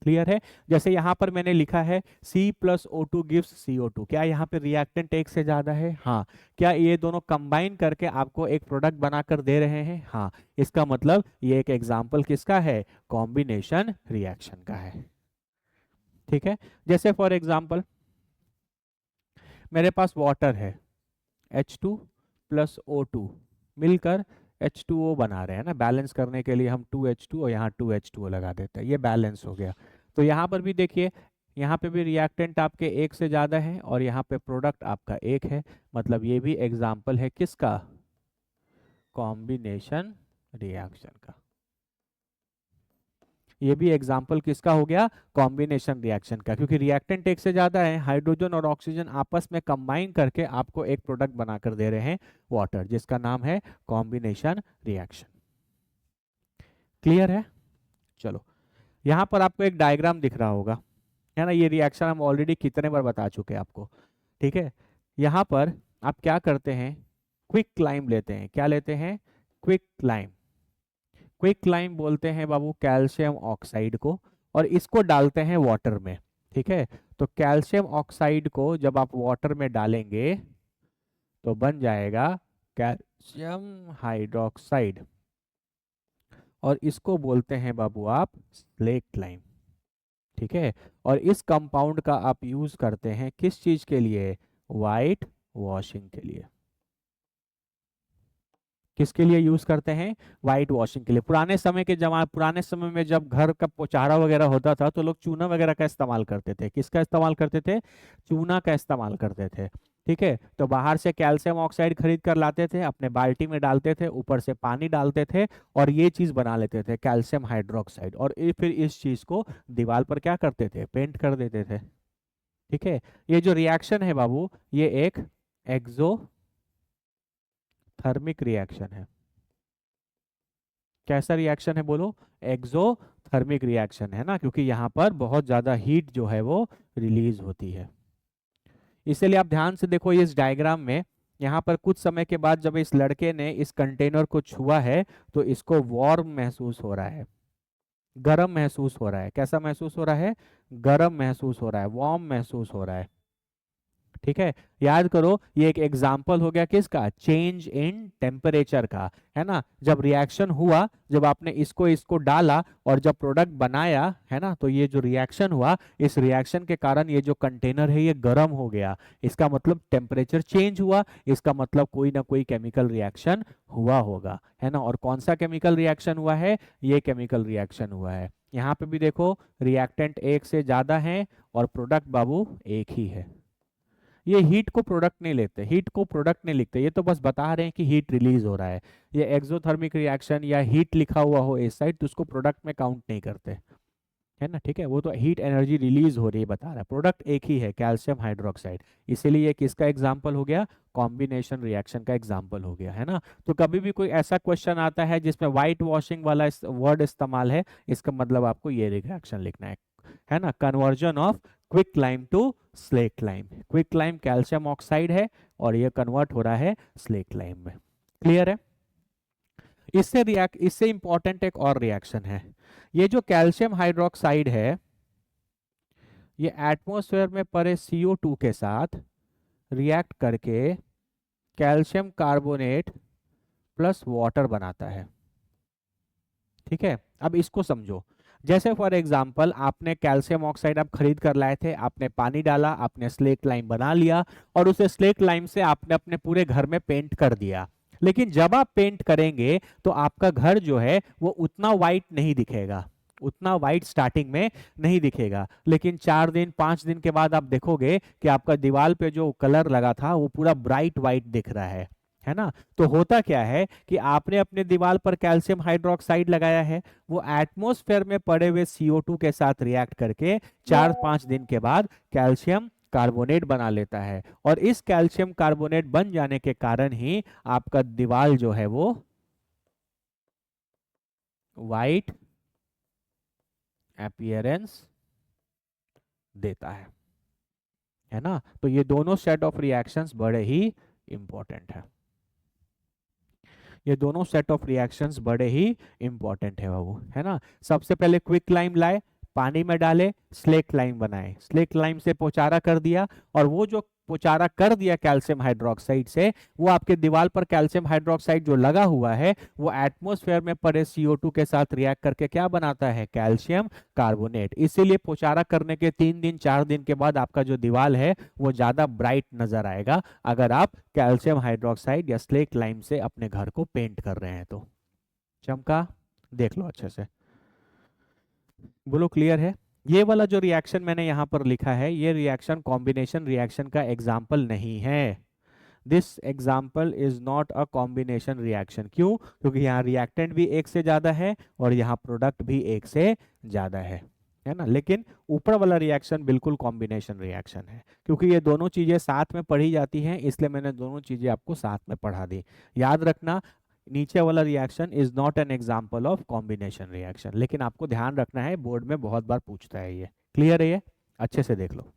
क्लियर है? जैसे यहाँ पर मैंने लिखा है C plus O2 gives CO2, क्या यहाँ पे रिएक्टेंट एक से ज्यादा है? हाँ। क्या ये दोनों कंबाइन करके आपको एक प्रोडक्ट बनाकर दे रहे हैं? हाँ। इसका मतलब ये एक एग्जांपल किसका है? कॉम्बिनेशन रिएक्शन का है, ठीक है। जैसे फॉर एग्जांपल मेरे पास वाटर है, H2 प्लस O2 मिलकर H2O बना रहे हैं ना, बैलेंस करने के लिए हम 2H2 और यहाँ 2H2O लगा देते हैं, ये बैलेंस हो गया। तो यहाँ पर भी देखिए, यहाँ पे भी रिएक्टेंट आपके एक से ज़्यादा है और यहाँ पे प्रोडक्ट आपका एक है, मतलब ये भी एग्जाम्पल है किसका, कॉम्बिनेशन रिएक्शन का। ये भी एग्जाम्पल किसका हो गया, कॉम्बिनेशन रिएक्शन का, क्योंकि रिएक्टेंट एक से ज्यादा है, हाइड्रोजन और ऑक्सीजन आपस में कंबाइन करके आपको एक प्रोडक्ट बनाकर दे रहे हैं वाटर, जिसका नाम है कॉम्बिनेशन रिएक्शन। क्लियर है? चलो, यहाँ पर आपको एक डायग्राम दिख रहा होगा, है ना, ये रिएक्शन हम ऑलरेडी कितने बार बता चुके हैं आपको, ठीक है। यहाँ पर आप क्या करते हैं, क्विक लाइम लेते हैं, क्या लेते हैं, क्विक लाइम। क्विक लाइम बोलते हैं बाबू कैल्शियम ऑक्साइड को, और इसको डालते हैं वाटर में, ठीक है। तो कैल्शियम ऑक्साइड को जब आप वाटर में डालेंगे तो बन जाएगा कैल्शियम हाइड्रोक्साइड, और इसको बोलते हैं बाबू आप स्लेट लाइम, ठीक है। और इस कंपाउंड का आप यूज करते हैं किस चीज के लिए, वाइट वॉशिंग के लिए। किसके लिए यूज करते हैं, वाइट वॉशिंग के लिए। पुराने समय में जब घर का पोचारा वगैरह होता था तो लोग चूना वगैरह का इस्तेमाल करते थे, किसका इस्तेमाल करते थे, चूना का इस्तेमाल करते थे, ठीक है। तो बाहर से कैल्शियम ऑक्साइड खरीद कर लाते थे, अपने बाल्टी में डालते थे, ऊपर से पानी डालते थे और ये चीज बना लेते थे कैल्शियम हाइड्रोक्साइड, और फिर इस चीज को दीवार पर क्या करते थे, पेंट कर देते थे, ठीक है। ये जो रिएक्शन है बाबू, ये एक एक्सोथर्मिक रिएक्शन है। कैसा रिएक्शन है बोलो, एक्सोथर्मिक रिएक्शन है ना, क्योंकि यहाँ पर बहुत ज्यादा हीट जो है वो रिलीज होती है। इसलिए आप ध्यान से देखो इस डायग्राम में, यहाँ पर कुछ समय के बाद जब इस लड़के ने इस कंटेनर को छुआ है तो इसको वार्म महसूस हो रहा है, गर्म महसूस हो रहा है। कैसा महसूस हो रहा है, गर्म महसूस हो रहा है, वार्म महसूस हो रहा है, ठीक है। याद करो, ये एक एग्जाम्पल हो गया किसका, चेंज इन टेम्परेचर का, है ना। जब रिएक्शन हुआ, जब आपने इसको इसको डाला और जब प्रोडक्ट बनाया, है ना, तो ये जो रिएक्शन हुआ, इस रिएक्शन के कारण ये जो कंटेनर है ये गर्म हो गया, इसका मतलब टेम्परेचर चेंज हुआ, इसका मतलब कोई ना कोई केमिकल रिएक्शन हुआ होगा, है ना। और कौन सा केमिकल रिएक्शन हुआ है, ये केमिकल रिएक्शन हुआ है। यहाँ पे भी देखो, रिएक्टेंट एक से ज्यादा है और प्रोडक्ट बाबू एक ही है। ये हीट को प्रोडक्ट नहीं लेते, हीट को प्रोडक्ट नहीं लिखते, ये तो बस बता रहे हैं कि हीट रिलीज हो रहा है। ये एक्सोथर्मिक रिएक्शन या हीट लिखा हुआ हो इस साइड तो उसको प्रोडक्ट में काउंट नहीं करते, है ना, ठीक है। वो तो हीट एनर्जी रिलीज हो रही है बता रहा है, प्रोडक्ट एक ही है कैल्शियम हाइड्रोक्साइड। इसीलिए ये किसका एग्जाम्पल हो गया, कॉम्बिनेशन रिएक्शन का एग्जाम्पल हो गया, है ना। तो कभी भी कोई ऐसा क्वेश्चन आता है जिसमें व्हाइट वॉशिंग वाला वर्ड इस्तेमाल है, इसका मतलब आपको ये रिएक्शन लिखना है ना, conversion of quick lime to slate lime. Quick lime calcium oxide है और ये कन्वर्ट हो रहा है स्लेट लाइम में। क्लियर है? इससे इंपॉर्टेंट एक और रिएक्शन है, ये जो कैल्शियम हाइड्रोक्साइड है ये एटमॉस्फेयर में पड़े CO2 के साथ रिएक्ट करके कैल्शियम कार्बोनेट प्लस वाटर बनाता है, ठीक है। अब इसको समझो, जैसे फॉर एग्जांपल आपने कैल्शियम ऑक्साइड आप खरीद कर लाए थे, आपने पानी डाला, आपने स्लेट लाइम बना लिया और उसे स्लेट लाइम से आपने अपने पूरे घर में पेंट कर दिया। लेकिन जब आप पेंट करेंगे तो आपका घर जो है वो उतना वाइट नहीं दिखेगा, उतना वाइट स्टार्टिंग में नहीं दिखेगा, लेकिन 4 दिन 5 दिन के बाद आप देखोगे कि आपका दीवार पे जो कलर लगा था वो पूरा ब्राइट वाइट दिख रहा है ना। तो होता क्या है कि आपने अपने दीवार पर कैल्शियम हाइड्रोक्साइड लगाया है, वो एटमॉस्फेयर में पड़े हुए CO2 के साथ रिएक्ट करके 4-5 दिन के बाद कैल्शियम कार्बोनेट बना लेता है, और इस कैल्शियम कार्बोनेट बन जाने के कारण ही आपका दीवार जो है वो वाइट अपीयरेंस देता है ना। तो ये दोनों सेट ऑफ रिएक्शंस बड़े ही इंपॉर्टेंट है, ये दोनों सेट ऑफ रिएक्शंस बड़े ही इंपॉर्टेंट है बाबू, है ना। सबसे पहले क्विक लाइम लाए, पानी में डाले, स्लेक लाइम बनाए, स्लेक लाइम से पोचारा कर दिया, और वो जो पोचारा कर दिया कैल्शियम हाइड्रोक्साइड से, वो आपके दीवार पर कैल्शियम हाइड्रोक्साइड जो लगा हुआ है वो एटमॉस्फेयर में पड़े CO2 के साथ रिएक्ट करके क्या बनाता है, कैल्शियम कार्बोनेट। इसीलिए पोचारा करने के 3 दिन 4 दिन के बाद आपका जो दीवार है वो ज्यादा ब्राइट नजर आएगा, अगर आप कैल्शियम हाइड्रोक्साइड या स्लेक लाइम से अपने घर को पेंट कर रहे हैं तो। चमका? देख लो अच्छे से, बोलो क्लियर है? ये वाला जो रिएक्शन मैंने यहाँ पर लिखा है, ये रिएक्शन कॉम्बिनेशन रिएक्शन का एग्जाम्पल नहीं है। This example is not a combination reaction. क्यों? क्योंकि यहाँ रिएक्टेंट भी एक से ज्यादा है और यहाँ प्रोडक्ट भी एक से ज्यादा है ना। लेकिन ऊपर वाला रिएक्शन बिल्कुल कॉम्बिनेशन रिएक्शन है, क्योंकि ये दोनों चीजें साथ में पढ़ी जाती हैं, इसलिए मैंने दोनों चीजें आपको साथ में पढ़ा दी। याद रखना, नीचे वाला reaction is not an example of combination reaction, लेकिन आपको ध्यान रखना है, बोर्ड में बहुत बार पूछता है ये। क्लियर है? ये अच्छे से देख लो।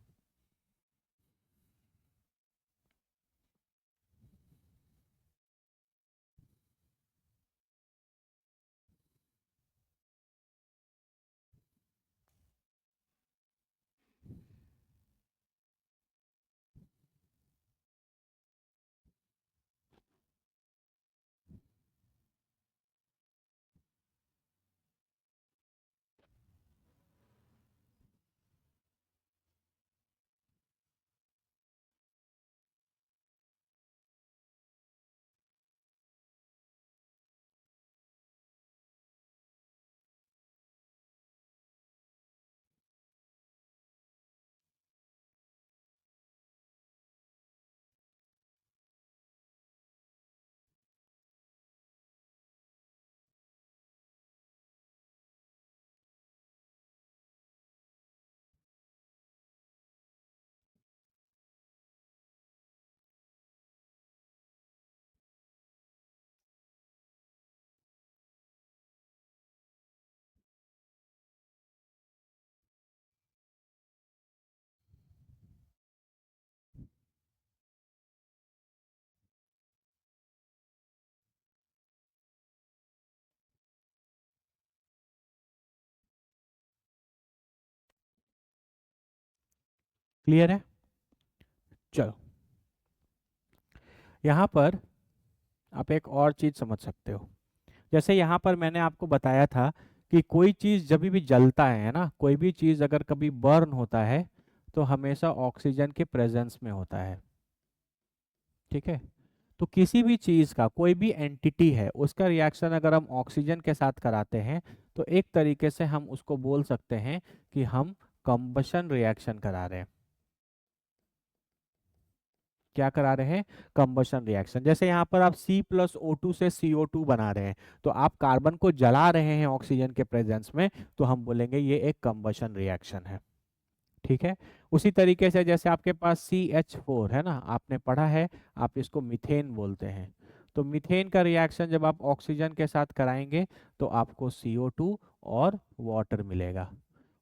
क्लियर है? चलो, यहाँ पर आप एक और चीज समझ सकते हो। जैसे यहाँ पर मैंने आपको बताया था कि कोई चीज जब भी जलता है ना, कोई भी चीज अगर कभी बर्न होता है तो हमेशा ऑक्सीजन के प्रेजेंस में होता है। ठीक है? तो किसी भी चीज का, कोई भी एंटिटी है, उसका रिएक्शन अगर हम ऑक्सीजन के साथ कराते हैं तो एक तरीके से हम उसको बोल सकते हैं कि हम कंबशन रिएक्शन करा रहे हैं। क्या करा रहे हैं? Combustion reaction. जैसे यहाँ पर आप C+O2 से CO2 बना रहे हैं, तो आप कार्बन को जला रहे हैं ऑक्सीजन के प्रेजेंस में, तो हम बोलेंगे ये एक कंबशन रिएक्शन है। ठीक है? उसी तरीके से जैसे आपके पास CH4 है ना, आपने पढ़ा है, आप इसको मीथेन बोलते हैं। तो मीथेन का रिएक्शन जब आप ऑक्सीजन के साथ कराएंगे तो आपको CO2 और वाटर मिलेगा,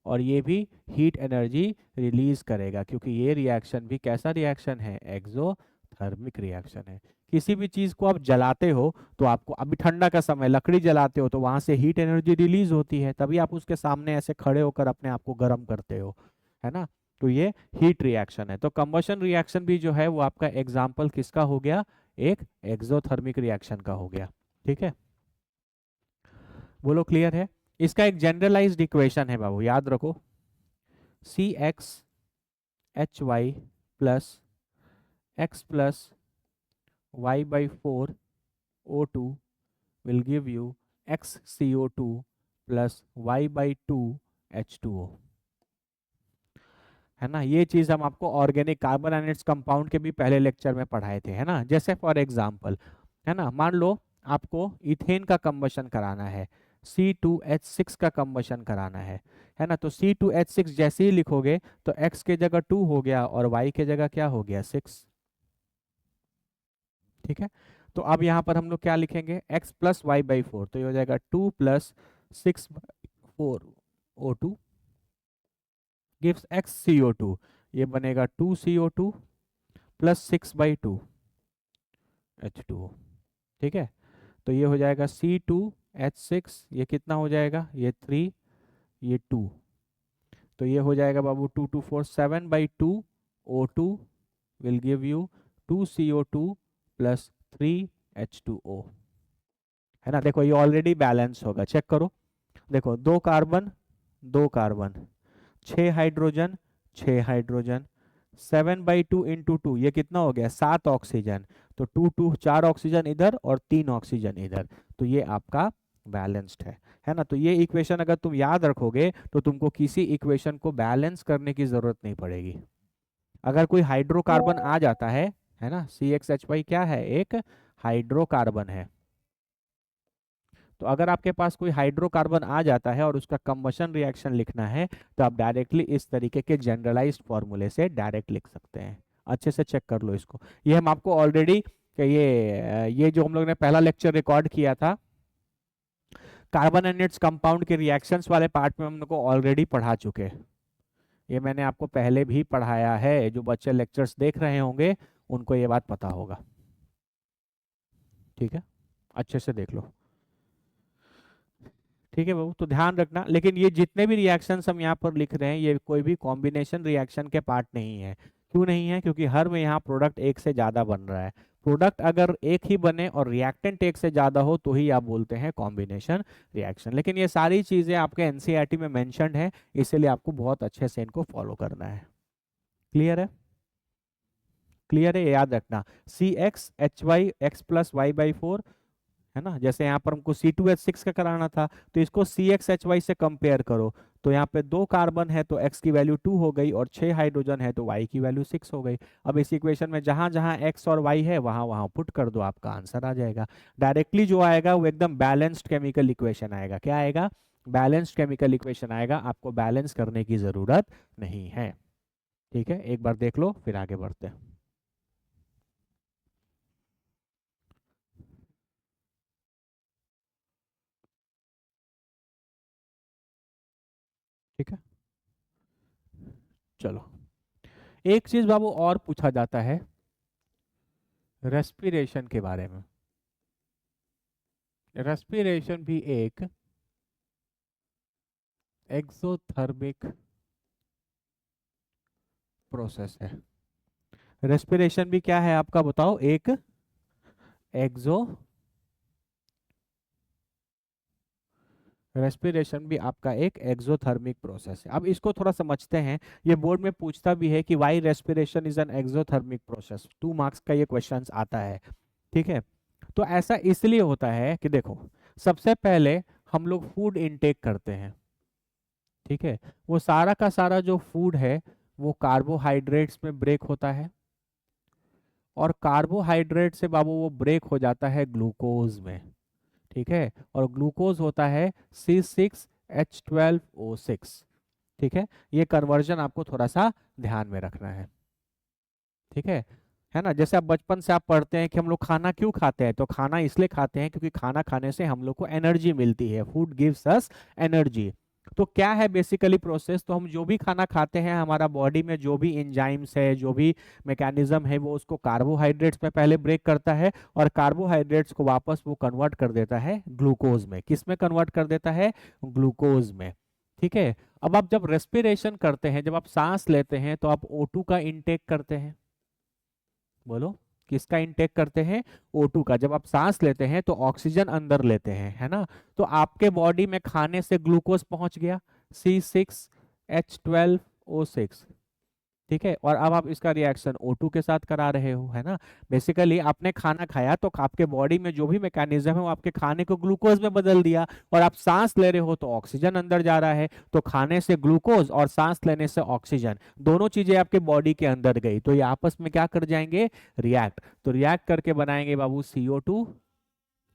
और ये भी हीट एनर्जी रिलीज करेगा, क्योंकि ये रिएक्शन भी कैसा रिएक्शन है? एक्सोथर्मिक रिएक्शन है। किसी भी चीज को आप जलाते हो तो आपको, अभी ठंडा का समय, लकड़ी जलाते हो तो वहां से हीट एनर्जी रिलीज होती है, तभी आप उसके सामने ऐसे खड़े होकर अपने आप को गर्म करते हो, है ना। तो ये हीट रिएक्शन है। तो कंबशन रिएक्शन भी जो है वो आपका एग्जाम्पल किसका हो गया? एक एक्सोथर्मिक रिएक्शन का हो गया। ठीक है? बोलो क्लियर है? इसका एक जनरलाइज्ड इक्वेशन है बाबू, याद रखो। CxHy plus x plus y/4 O2 will give you xCO2 plus y/2 H2O, है ना। ये चीज हम आपको ऑर्गेनिक कार्बन एनाइड्स कंपाउंड के भी पहले लेक्चर में पढ़ाए थे, है ना। जैसे फॉर एग्जांपल, है ना, मान लो आपको इथेन का कंबशन कराना है, C2H6 का कंबशन कराना है ना। तो C2H6 जैसे ही लिखोगे तो x के जगह 2 हो गया और y के जगह क्या हो गया? 6। ठीक है? तो अब यहाँ पर हम लोग क्या लिखेंगे? x प्लस y/4, तो ये हो जाएगा 2 प्लस 6/4 O2 गिव्स xCO2, ये बनेगा 2CO2 प्लस 6/2 H2O। ठीक है? तो ये हो जाएगा C2H6, ये कितना हो जाएगा? ये 3, ये 2, तो ये हो जाएगा बाबू 2 2 4 7/2 O2 will give you 2 CO2 plus 3 H2O, है ना। देखो ये ऑलरेडी बैलेंस होगा, चेक करो। देखो 2 carbon 2 carbon, 6 hydrogen 6 hydrogen, 7/2 into 2 ये कितना हो गया 7 ऑक्सीजन। तो 2 4 ऑक्सीजन इधर और 3 ऑक्सीजन इधर, तो ये आपका बैलेंस्ड है ना। तो ये इक्वेशन अगर तुम याद रखोगे तो तुमको किसी इक्वेशन को बैलेंस करने की जरूरत नहीं पड़ेगी। अगर कोई हाइड्रोकार्बन आ जाता है ना, CXH5 क्या है, एक हाइड्रोकार्बन है। तो अगर आपके पास कोई हाइड्रोकार्बन आ जाता है और उसका कंबशन रिएक्शन लिखना है तो आप डायरेक्टली इस तरीके के जनरलाइज्ड फॉर्मूले से डायरेक्ट लिख सकते हैं। अच्छे से चेक कर लो इसको। ये हम आपको ऑलरेडी ये जो हम लोग ने पहला लेक्चर रिकॉर्ड किया था कार्बन एंड इट्स कंपाउंड के रिएक्शंस वाले पार्ट में हम लोग को ऑलरेडी पढ़ा चुके हैं। ये मैंने आपको पहले भी पढ़ाया है, जो बच्चे लेक्चर्स देख रहे होंगे उनको ये बात पता होगा। ठीक है, अच्छे से देख लो। ठीक है बाबू, तो ध्यान रखना। लेकिन ये जितने भी रिएक्शंस हम यहाँ पर लिख रहे हैं ये कोई भी कॉम्बिनेशन रिएक्शन के पार्ट नहीं है। क्यों नहीं है? क्योंकि हर में यहाँ प्रोडक्ट एक से ज़्यादा बन रहा है। प्रोडक्ट अगर एक ही बने और रिएक्टेंट एक से ज़्यादा हो तो ही आप बोलते हैं कॉम्बिनेशन रिएक्शन। लेकिन ये सारी चीज़ें आपके एनसीईआरटी में मेंशन्ड है, इसलिए आपको बहुत अच्छे से इनको फॉलो करना है। क्लियर है? क्लियर है, याद रखना। CXHY x प्लस y/4 है ना। जैसे यहाँ पर हमको C2H6 का कराना था तो इसको CXHY से कंपेयर करो। तो यहाँ पे 2 कार्बन है तो x की वैल्यू 2 हो गई और 6 हाइड्रोजन है तो y की वैल्यू 6 हो गई। अब इस इक्वेशन में जहां जहां x और y है वहां वहां पुट कर दो, आपका आंसर आ जाएगा। डायरेक्टली जो आएगा वो एकदम बैलेंस्ड केमिकल इक्वेशन आएगा। क्या आएगा? बैलेंस्ड केमिकल इक्वेशन आएगा। आपको बैलेंस करने की जरूरत नहीं है। ठीक है, एक बार देख लो फिर आगे बढ़ते हैं। ठीक है, चलो एक चीज बाबू और पूछा जाता है रेस्पिरेशन के बारे में। रेस्पिरेशन भी एक एक्सोथर्मिक प्रोसेस है। रेस्पिरेशन भी क्या है आपका बताओ? एक एक्सो रेस्पिरेशन भी आपका एक एक्सोथर्मिक प्रोसेस है। अब इसको थोड़ा समझते हैं। ये बोर्ड में पूछता भी है कि why respiration is an exothermic process. 2 marks का ये क्वेश्चन आता है। ठीक है, तो ऐसा इसलिए होता है कि देखो सबसे पहले हम लोग फूड इनटेक करते हैं। ठीक है, वो सारा का सारा जो फूड है वो कार्बोहाइड्रेट्स में ब्रेक होता है और कार्बोहाइड्रेट से बाबू वो ब्रेक हो जाता है ग्लूकोज में। ठीक है, और ग्लूकोज होता है C6H12O6। ठीक है, ये कन्वर्जन आपको थोड़ा सा ध्यान में रखना है। ठीक है ना। जैसे आप बचपन से आप पढ़ते हैं कि हम लोग खाना क्यों खाते हैं, तो खाना इसलिए खाते हैं क्योंकि खाना खाने से हम लोग को एनर्जी मिलती है। Food gives us energy. तो क्या है बेसिकली प्रोसेस? तो हम जो भी खाना खाते हैं हमारा बॉडी में जो भी एंजाइम्स है, जो भी मैकेनिज्म है, वो उसको कार्बोहाइड्रेट्स में पहले ब्रेक करता है और कार्बोहाइड्रेट्स को वापस वो कन्वर्ट कर देता है ग्लूकोज में। किस में कन्वर्ट कर देता है? ग्लूकोज में। ठीक है, अब आप जब रेस्पिरेशन करते हैं, जब आप सांस लेते हैं तो आप O2 का इंटेक करते हैं। बोलो, किसका इंटेक करते हैं? O2 का। जब आप सांस लेते हैं तो ऑक्सीजन अंदर लेते हैं, है ना। तो आपके बॉडी में खाने से ग्लूकोज पहुंच गया C6H12O6। ठीक है, और अब आप इसका रिएक्शन O2 के साथ करा रहे हो, है ना। बेसिकली आपने खाना खाया तो आपके बॉडी में जो भी मैकेनिज्म है वो आपके खाने को ग्लूकोज में बदल दिया, और आप सांस ले रहे हो तो ऑक्सीजन अंदर जा रहा है। तो खाने से ग्लूकोज और सांस लेने से ऑक्सीजन, दोनों चीजें आपके बॉडी के अंदर गई तो ये आपस में क्या कर जाएंगे? रिएक्ट। तो रिएक्ट करके बनाएंगे बाबू CO2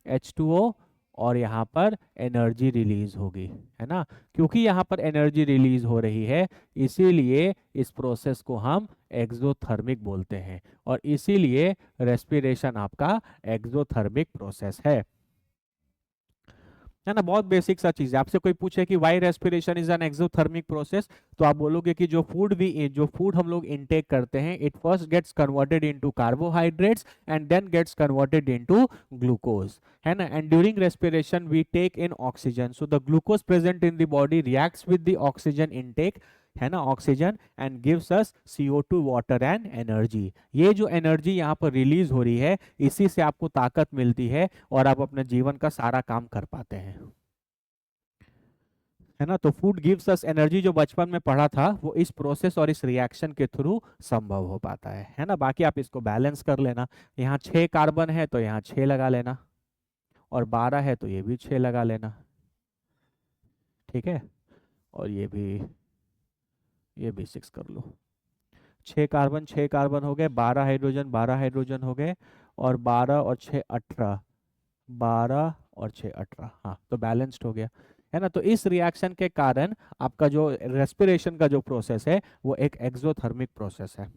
H2O और यहाँ पर एनर्जी रिलीज होगी, है ना। क्योंकि यहाँ पर एनर्जी रिलीज हो रही है इसीलिए इस प्रोसेस को हम एक्सोथर्मिक बोलते हैं और इसीलिए रेस्पिरेशन आपका एक्सोथर्मिक प्रोसेस है ना। बहुत बेसिक सा चीज है। आपसे कोई पूछे कि why respiration is an exothermic process, तो आप बोलोगे कि जो फूड हम लोग इनटेक करते हैं it first gets converted into carbohydrates and then gets converted into glucose, है ना। And during respiration we take in oxygen, so the glucose present in the body reacts with the oxygen intake. है ना, oxygen, and gives us CO2 water and energy. ये जो energy यहाँ पर release हो रही है, इसी से आपको ताकत मिलती है और आप अपने जीवन का सारा काम कर पाते हैं, है ना। तो फूड गिव्स अस एनर्जी जो बचपन में पढ़ा था, वो इस प्रोसेस और इस रिएक्शन के थ्रू संभव हो पाता है ना। बाकी आप इसको बैलेंस कर लेना। यहाँ 6 कार्बन है तो यहाँ 6 लगा लेना, और 12 है तो ये भी 6 लगा लेना, ठीक है। और ये भी 6 कर लो। 6 कार्बन हो गए, 12 हाइड्रोजन हो गए, और 12 और 6 18, 12 और 6 18, हाँ, तो बैलेंस्ड हो गया, है ना। तो इस रिएक्शन के कारण आपका जो रेस्पिरेशन का जो प्रोसेस है वो एक एक्सोथर्मिक प्रोसेस है।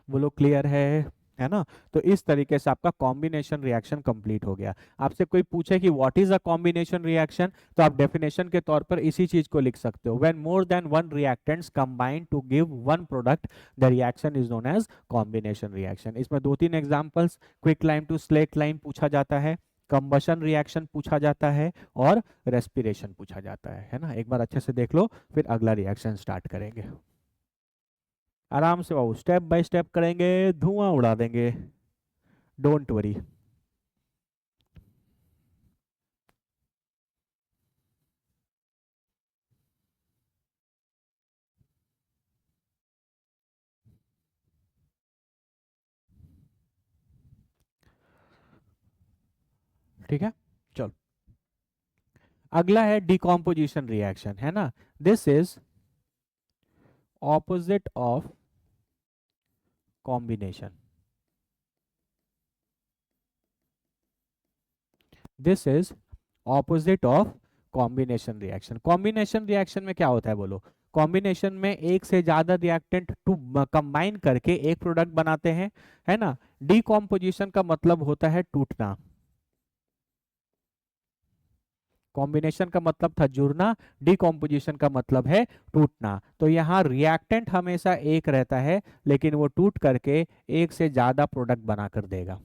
वो लोग क्लियर है ना। तो इस तरीके से आपका कॉम्बिनेशन रिएक्शन कंप्लीट हो गया। आपसे कोई पूछे कि what is a combination reaction, तो आप डेफिनेशन के तौर पर इसी चीज को लिख सकते हो, when more than one reactants combine to give one product, the reaction is known as combination reaction. इसमें 2-3 examples, quick lime to slate lime पूछा जाता है, कंबशन रिएक्शन पूछा जाता है, और रेस्पिरेशन पूछा जाता है ना। एक बार अच्छे से देख लो, फिर अगला रिएक्शन स्टार्ट करेंगे। आराम से बाबू, स्टेप बाय स्टेप करेंगे, धुआं उड़ा देंगे, डोंट वरी। ठीक है, चलो अगला है डिकॉम्पोजिशन रिएक्शन, है ना। This is opposite of combination. This is opposite of combination reaction. Combination reaction में क्या होता है बोलो। कॉम्बिनेशन में एक से ज्यादा रिएक्टेंट टू कंबाइन करके एक प्रोडक्ट बनाते हैं, है ना। डिकॉम्पोजिशन का मतलब होता है टूटना। कॉम्बिनेशन का मतलब था जुड़ना, डिकॉम्पोजिशन का मतलब है टूटना। तो यहाँ रिएक्टेंट हमेशा एक रहता है, लेकिन वो टूट करके एक से ज्यादा प्रोडक्ट बनाकर देगा।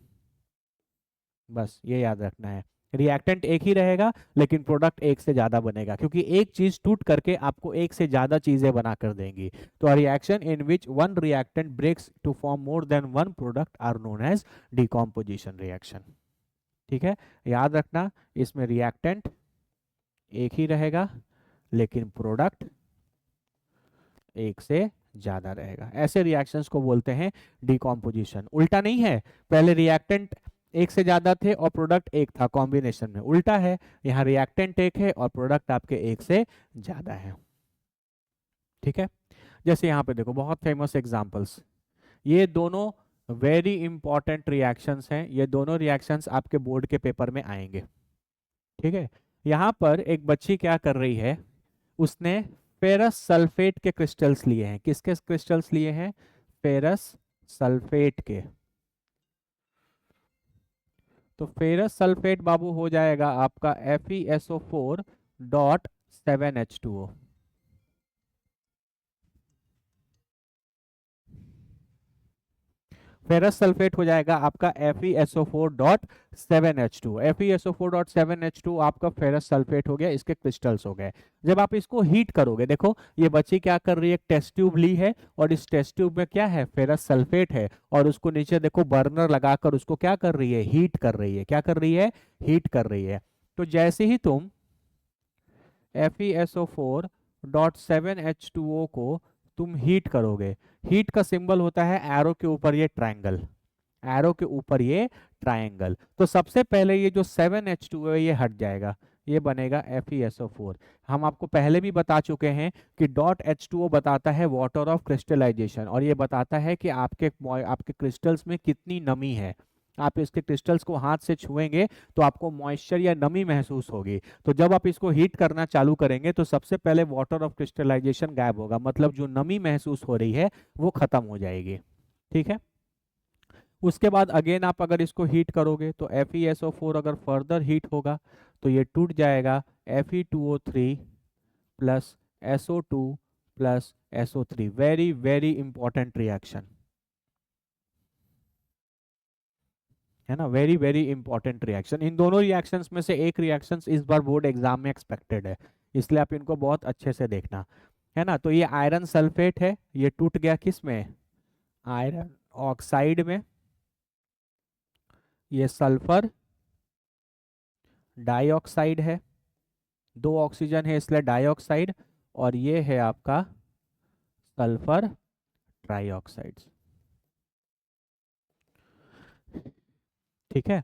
बस ये याद रखना है, रिएक्टेंट एक ही रहेगा लेकिन प्रोडक्ट एक से ज्यादा बनेगा, क्योंकि एक चीज टूट करके आपको एक से ज्यादा चीजें बनाकर देंगी। तो reaction in which one reactant breaks to form more than one product are known as decomposition reaction. ठीक है, याद रखना, इसमें रिएक्टेंट एक ही रहेगा लेकिन प्रोडक्ट एक से ज्यादा रहेगा। ऐसे रिएक्शंस को बोलते हैं डिकॉम्पोजिशन। उल्टा नहीं है, पहले रिएक्टेंट एक से ज्यादा थे और प्रोडक्ट एक था, कॉम्बिनेशन में उल्टा है, यहाँ रिएक्टेंट एक है और प्रोडक्ट आपके एक से ज्यादा है। ठीक है, जैसे यहाँ पे देखो बहुत फेमस एग्जांपल्स, ये दोनों वेरी इंपॉर्टेंट रिएक्शंस हैं, ये दोनों रिएक्शंस आपके बोर्ड के पेपर में आएंगे। ठीक है, यहाँ पर एक बच्ची क्या कर रही है, उसने फेरस सल्फेट के क्रिस्टल्स लिए हैं। किसके क्रिस्टल्स लिए हैं, फेरस सल्फेट के। तो फेरस सल्फेट बाबू हो जाएगा आपका FeSO4.7H2O। फेरस सल्फेट हो जाएगा आपका FeSO4.7H2। FeSO4.7H2 आपका फेरस सल्फेट हो गया, इसके क्रिस्टल्स हो गए। जब आप इसको हीट करोगे, देखो ये बच्ची क्या कर रही है, एक टेस्ट ट्यूब ली है और इस टेस्ट ट्यूब में क्या है, फेरस सल्फेट है, और उसको नीचे देखो बर्नर लगाकर उसको क्या कर रही है, हीट कर रही है। क्या कर रही है, हीट कर रही है। तो जैसे ही तुम FeSO4.7H2O को तुम हीट करोगे, हीट का सिंबल होता है एरो के ऊपर ये ट्रायंगल, एरो के ऊपर ये ट्रायंगल। तो सबसे पहले ये जो 7H2O है ये हट जाएगा, ये बनेगा FeSO4। हम आपको पहले भी बता चुके हैं कि .H2O बताता है वाटर ऑफ क्रिस्टलाइजेशन, और ये बताता है कि आपके क्रिस्टल्स में कितनी नमी है। आप इसके क्रिस्टल्स को हाथ से छुएंगे तो आपको मॉइस्चर या नमी महसूस होगी। तो जब आप इसको हीट करना चालू करेंगे तो सबसे पहले वाटर ऑफ क्रिस्टलाइजेशन गायब होगा, मतलब जो नमी महसूस हो रही है वो खत्म हो जाएगी। ठीक है, उसके बाद अगेन आप अगर इसको हीट करोगे तो FeSO4 अगर फर्दर हीट होगा तो ये टूट जाएगा, Fe2O3 plus SO2 plus SO3। Very very important reaction, है ना, वेरी वेरी इंपॉर्टेंट रिएक्शन। इन दोनों रिएक्शंस में से एक रिएक्शन इस बार बोर्ड एग्जाम में एक्सपेक्टेड है, इसलिए आप इनको बहुत अच्छे से देखना, है ना। तो ये आयरन सल्फेट है, ये टूट गया किस में, आयरन ऑक्साइड में। ये सल्फर डाइऑक्साइड है, दो ऑक्सीजन है इसलिए डाइऑक्साइड, और ये है आपका सल्फर ट्राइऑक्साइड। ठीक है।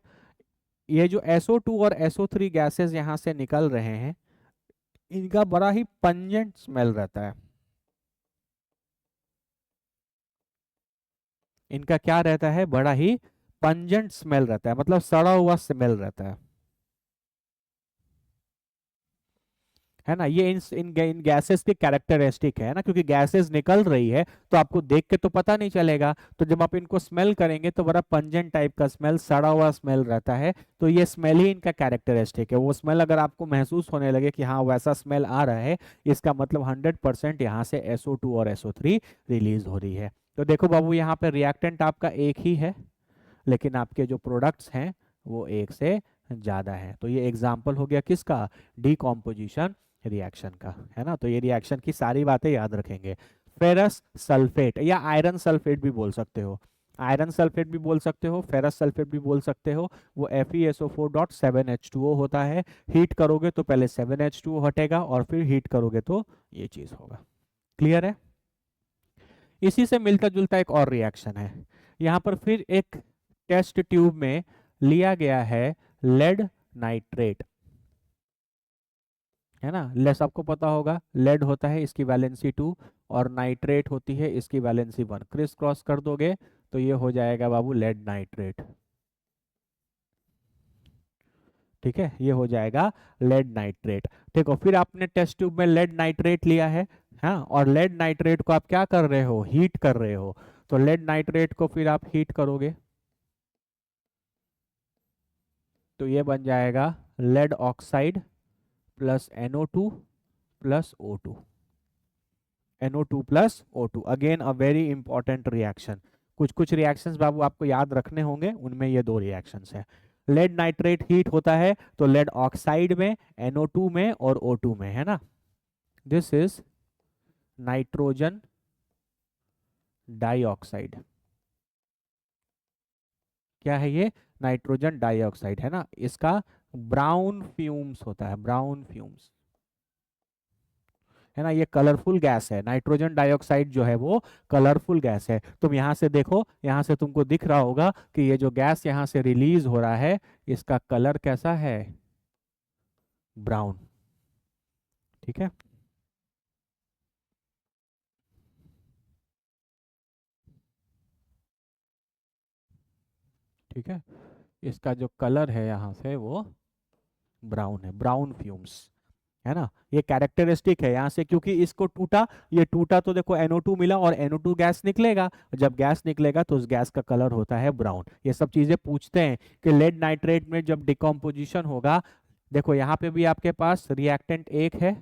ये जो SO2 और SO3 गैसेस यहाँ से निकल रहे हैं, इनका बड़ा ही पंजेंट स्मेल रहता है। इनका क्या रहता है, बड़ा ही पंजेंट स्मेल रहता है, मतलब सड़ा हुआ स्मेल रहता है ना। ये इन गैसेस की कैरेक्टरिस्टिक है ना, क्योंकि गैसेस निकल रही है तो आपको देख के तो पता नहीं चलेगा, तो जब आप इनको स्मेल करेंगे तो बड़ा पंजेंट टाइप का स्मेल, सड़ा हुआ स्मेल रहता है। तो ये स्मेल ही इनका कैरेक्टरिस्टिक है। वो स्मेल अगर आपको महसूस होने लगे कि हाँ वैसा स्मेल आ रहा है, इसका मतलब 100% यहाँ से SO2 और SO3 रिलीज हो रही है। तो देखो बाबू, यहाँ पे रिएक्टेंट आपका एक ही है, लेकिन आपके जो प्रोडक्ट्स हैं वो एक से ज़्यादा है। तो ये एग्जाम्पल हो गया किसका, डीकॉम्पोजिशन रिएक्शन का, है ना। तो ये रिएक्शन की सारी बातें याद रखेंगे। फेरस सल्फेट या आयरन सल्फेट भी बोल सकते हो, आयरन सल्फेट भी बोल सकते हो, फेरस सल्फेट भी बोल सकते हो। वो FeSO4.7H2O होता है। हीट करोगे तो पहले 7H2O हटेगा और फिर हीट करोगे तो ये चीज़ होगा। क्लियर है। इसी से मिलता जुलता एक और रिएक्शन है, यहाँ पर फिर एक टेस्ट ट्यूब में लिया गया है लेड नाइट्रेट, है ना। लेस आपको पता होगा, लेड होता है इसकी वैलेंसी 2 और नाइट्रेट होती है इसकी वैलेंसी 1, क्रिस क्रॉस कर दोगे तो ये हो जाएगा बाबू लेड नाइट्रेट। ठीक है, ये हो जाएगा लेड नाइट्रेट। देखो फिर आपने टेस्ट ट्यूब में लेड नाइट्रेट लिया है, हाँ, और लेड नाइट्रेट को आप क्या कर रहे हो, हीट कर रहे हो। तो लेड नाइट्रेट को फिर आप हीट करोगे तो ये बन जाएगा lead oxide plus NO2 plus O2, NO2 plus O2। Again a very important reaction. कुछ कुछ रिएक्शंस बाबू आपको याद रखने होंगे, उनमें ये दो रिएक्शंस हैं। लेड नाइट्रेट हीट होता है तो लेड ऑक्साइड में, NO2 में और O2 में, है ना। This is nitrogen dioxide. क्या है ये, नाइट्रोजन डाइऑक्साइड, है ना। इसका ब्राउन फ्यूम्स होता है, ब्राउन फ्यूम्स, है ना। ये कलरफुल गैस है, नाइट्रोजन डाइऑक्साइड जो है वो कलरफुल गैस है। तुम यहाँ से देखो, यहाँ से तुमको दिख रहा होगा कि ये जो गैस यहाँ से रिलीज हो रहा है इसका कलर कैसा है, ब्राउन। ठीक है, ठीक है, इसका जो कलर है यहाँ से वो ब्राउन है, ब्राउन फ्यूम्स, है ना। ये कैरेक्टरिस्टिक है यहाँ से, क्योंकि इसको टूटा, ये टूटा तो देखो NO2 मिला और NO2 गैस निकलेगा, जब गैस निकलेगा तो उस गैस का कलर होता है ब्राउन। ये सब चीजें पूछते हैं कि लेड नाइट्रेट में जब डिकम्पोजिशन होगा, देखो यहाँ पे भी आपके पास रिएक्टेंट एक है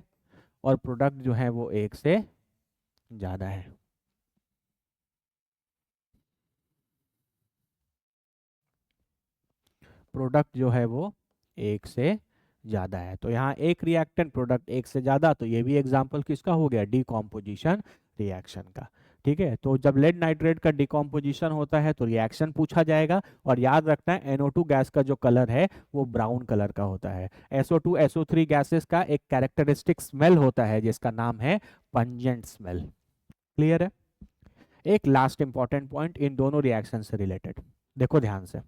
और प्रोडक्ट जो है वो एक से ज्यादा है। प्रोडक्ट जो है वो एक से ज्यादा है, तो यहाँ एक रिएक्टेंट प्रोडक्ट एक से ज्यादा, तो ये भी एग्जांपल किसका हो गया, डिकम्पोजिशन रिएक्शन का। ठीक है, तो जब लेड नाइट्रेट का डिकम्पोजिशन होता है तो रिएक्शन पूछा जाएगा, और याद रखना है NO2 गैस का जो कलर है वो ब्राउन कलर का होता है। SO2 SO3 गैसेस का एक कैरेक्टरिस्टिक स्मेल होता है जिसका नाम है पंजेंट स्मेल। क्लियर है। एक लास्ट इंपॉर्टेंट पॉइंट इन दोनों रिएक्शन से रिलेटेड, देखो ध्यान से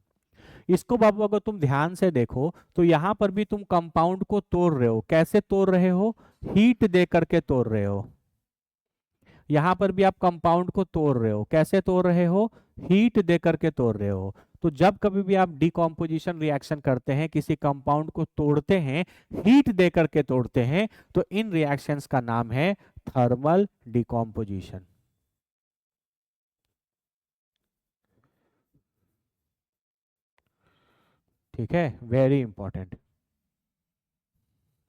इसको बाबू, अगर तुम ध्यान से देखो तो यहाँ पर भी तुम कंपाउंड को तोड़ रहे हो, कैसे तोड़ रहे हो, हीट दे करके तोड़ रहे हो। यहाँ पर भी आप कंपाउंड को तोड़ रहे हो, कैसे तोड़ रहे हो, हीट दे करके तोड़ रहे हो। तो जब कभी भी आप डिकम्पोजिशन रिएक्शन करते हैं, किसी कंपाउंड को तोड़ते हैं, हीट दे करके तोड़ते हैं, तो इन रिएक्शंस का नाम है थर्मल डिकम्पोजिशन। ठीक है, वेरी इंपॉर्टेंट।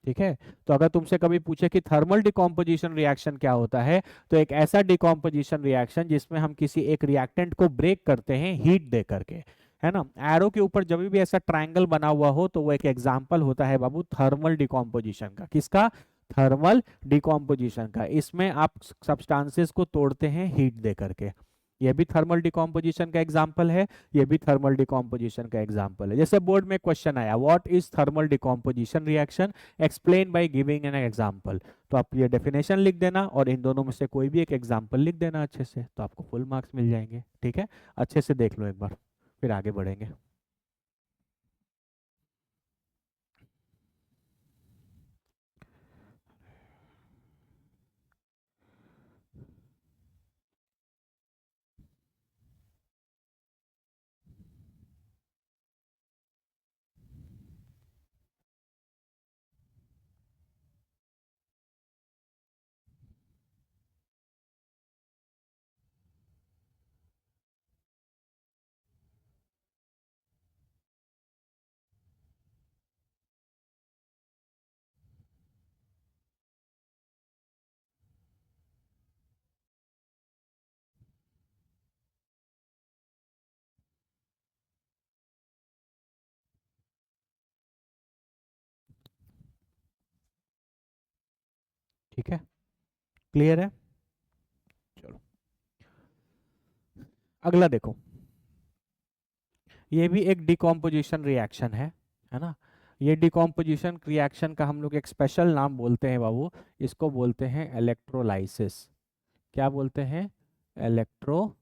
ठीक है, तो अगर तुमसे कभी पूछे कि थर्मल डिकम्पोजिशन रिएक्शन क्या होता है, तो एक ऐसा डिकम्पोजिशन रिएक्शन जिसमें हम किसी एक रिएक्टेंट को ब्रेक करते हैं हीट दे करके, है ना। एरो के ऊपर जब भी ऐसा ट्रायंगल बना हुआ हो तो वो एक एग्जांपल होता है बाबू थर्मल डिकम्पोजिशन का। किसका, थर्मल डिकम्पोजिशन का। इसमें आप सब्सटेंसेस को तोड़ते हैं हीट दे करके। ये भी थर्मल डिकम्पोजिशन का एग्जांपल है, ये भी थर्मल डिकम्पोजिशन का एग्जांपल है। जैसे बोर्ड में क्वेश्चन आया, what is thermal decomposition reaction, explain by giving an example. तो आप ये डेफिनेशन लिख देना और इन दोनों में से कोई भी एक एग्जांपल लिख देना अच्छे से, तो आपको फुल मार्क्स मिल जाएंगे। ठीक है, अच्छे से देख लो एक बार, फिर आगे बढ़ेंगे। ठीक है, क्लियर है। चलो अगला देखो, ये भी एक डिकम्पोजिशन रिएक्शन है ना। ये डिकम्पोजिशन रिएक्शन का हम लोग एक स्पेशल नाम बोलते हैं बाबू, इसको बोलते हैं इलेक्ट्रोलाइसिस। क्या बोलते हैं? इलेक्ट्रोलाइसिस।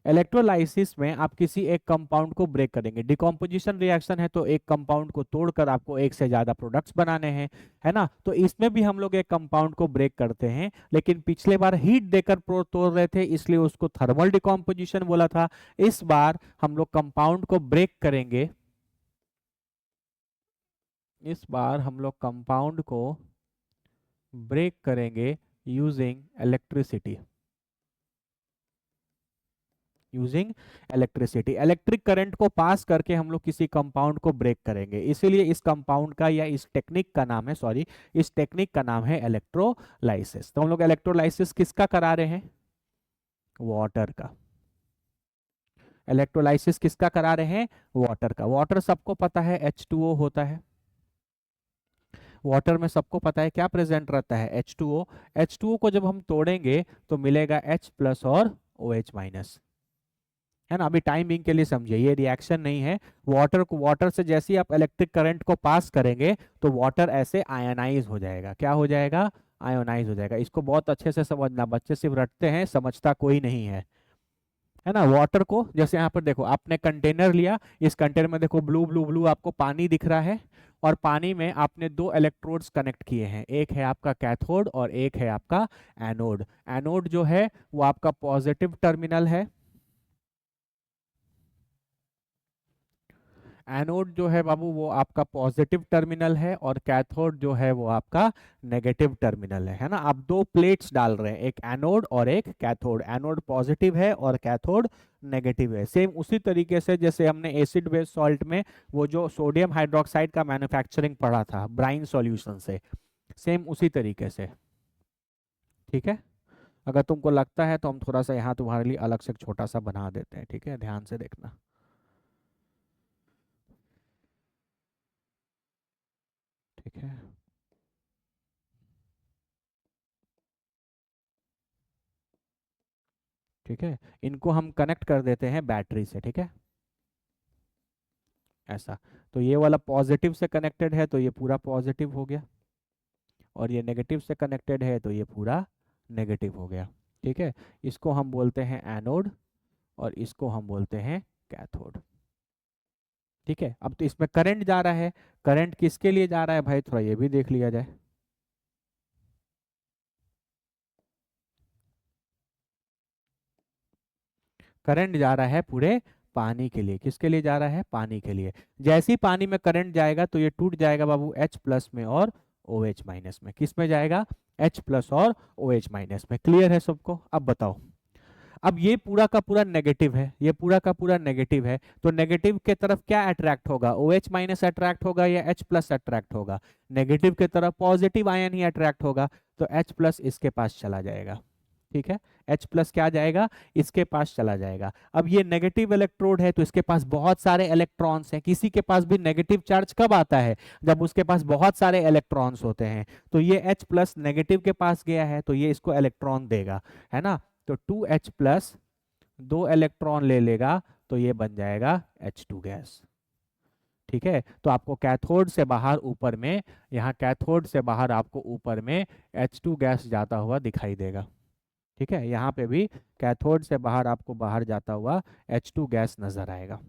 इलेक्ट्रोलाइसिस में आप किसी एक कंपाउंड को ब्रेक करेंगे। डिकम्पोजिशन रिएक्शन है तो एक कंपाउंड को तोड़कर आपको एक से ज्यादा प्रोडक्ट्स बनाने हैं, है ना। तो इसमें भी हम लोग एक कंपाउंड को ब्रेक करते हैं, लेकिन पिछले बार हीट देकर तोड़ रहे थे इसलिए उसको थर्मल डिकम्पोजिशन बोला था। इस बार हम लोग कंपाउंड को ब्रेक करेंगे, इस बार हम लोग कंपाउंड को ब्रेक करेंगे using electricity, using electricity. Electric current को पास करके हम लोग किसी कंपाउंड को ब्रेक करेंगे, इसीलिए इस कंपाउंड का या इस टेक्निक का नाम है, सॉरी, इस टेक्निक का नाम है इलेक्ट्रोलाइसिस। तो हम लोग इलेक्ट्रोलाइसिस किसका करा रहे हैं? वाटर का। इलेक्ट्रोलाइसिस किसका करा रहे हैं? वाटर का। वाटर सबको पता है H2O होता है, वाटर में सबको पता है क्या प्रेजेंट रहता है? H2O। H2O को जब हम तोड़ेंगे तो मिलेगा H प्लस और OH माइनस, है ना। अभी टाइमिंग के लिए समझिए, ये रिएक्शन नहीं है। वाटर को, वाटर से जैसे ही आप इलेक्ट्रिक करंट को पास करेंगे तो वाटर ऐसे आयनाइज हो जाएगा। क्या हो जाएगा? आयोनाइज हो जाएगा। इसको बहुत अच्छे से समझना, बच्चे सिर्फ रटते हैं, समझता कोई नहीं है ना। वाटर को जैसे यहाँ पर देखो, आपने कंटेनर लिया, इस कंटेनर में देखो ब्लू ब्लू ब्लू आपको पानी दिख रहा है, और पानी में आपने दो इलेक्ट्रोड्स कनेक्ट किए हैं, एक है आपका कैथोड और एक है आपका एनोड। एनोड जो है वो आपका पॉजिटिव टर्मिनल है, एनोड जो है बाबू वो आपका पॉजिटिव टर्मिनल है, और कैथोड जो है वो आपका नेगेटिव टर्मिनल है ना। आप दो प्लेट्स डाल रहे हैं, एक एनोड और एक कैथोड। एनोड पॉजिटिव है और कैथोड नेगेटिव है। सेम उसी तरीके से जैसे हमने एसिड बेस सॉल्ट में वो जो सोडियम हाइड्रोक्साइड का मैन्युफैक्चरिंग पढ़ा था ब्राइन सॉल्यूशन से, सेम उसी तरीके से। ठीक है, अगर तुमको लगता है तो हम थोड़ा सा यहाँ तुम्हारे लिए अलग से एक छोटा सा बना देते हैं, ठीक है, ध्यान से देखना। ठीक है, ठीक है, इनको हम कनेक्ट कर देते हैं बैटरी से। ठीक है, ऐसा। तो ये वाला पॉजिटिव से कनेक्टेड है तो ये पूरा पॉजिटिव हो गया, और ये नेगेटिव से कनेक्टेड है तो ये पूरा नेगेटिव हो गया। ठीक है, इसको हम बोलते हैं एनोड और इसको हम बोलते हैं कैथोड। ठीक है, अब तो इसमें करंट जा रहा है, करंट किसके लिए जा रहा है भाई, थोड़ा ये भी देख लिया जाए। करंट जा रहा है पूरे पानी के लिए। किसके लिए जा रहा है? पानी के लिए। जैसे ही पानी में करंट जाएगा तो ये टूट जाएगा बाबू H प्लस में और OH माइनस में। किस में जाएगा? H प्लस और OH माइनस में। क्लियर है सबको? अब बताओ, अब ये पूरा का पूरा नेगेटिव है, ये पूरा का पूरा नेगेटिव है, तो नेगेटिव के तरफ क्या अट्रैक्ट होगा? OH माइनस अट्रैक्ट होगा या H प्लस अट्रैक्ट होगा? नेगेटिव के तरफ पॉजिटिव आयन ही अट्रैक्ट होगा, तो H प्लस इसके पास चला जाएगा। ठीक है, H प्लस क्या जाएगा, इसके पास चला जाएगा। अब ये नेगेटिव इलेक्ट्रोड है तो इसके पास बहुत सारे इलेक्ट्रॉन्स हैं। किसी के पास भी नेगेटिव चार्ज कब आता है, जब उसके पास बहुत सारे इलेक्ट्रॉन्स होते हैं। तो ये H प्लस नेगेटिव के पास गया है तो ये इसको इलेक्ट्रॉन देगा, है ना। तो 2H प्लस 2 इलेक्ट्रॉन ले लेगा तो ये बन जाएगा H2 गैस। ठीक है, तो आपको कैथोड से बाहर ऊपर में, यहाँ कैथोड से बाहर आपको ऊपर में H2 गैस जाता हुआ दिखाई देगा। ठीक है, यहाँ पे भी कैथोड से बाहर आपको बाहर जाता हुआ H2 गैस नजर आएगा।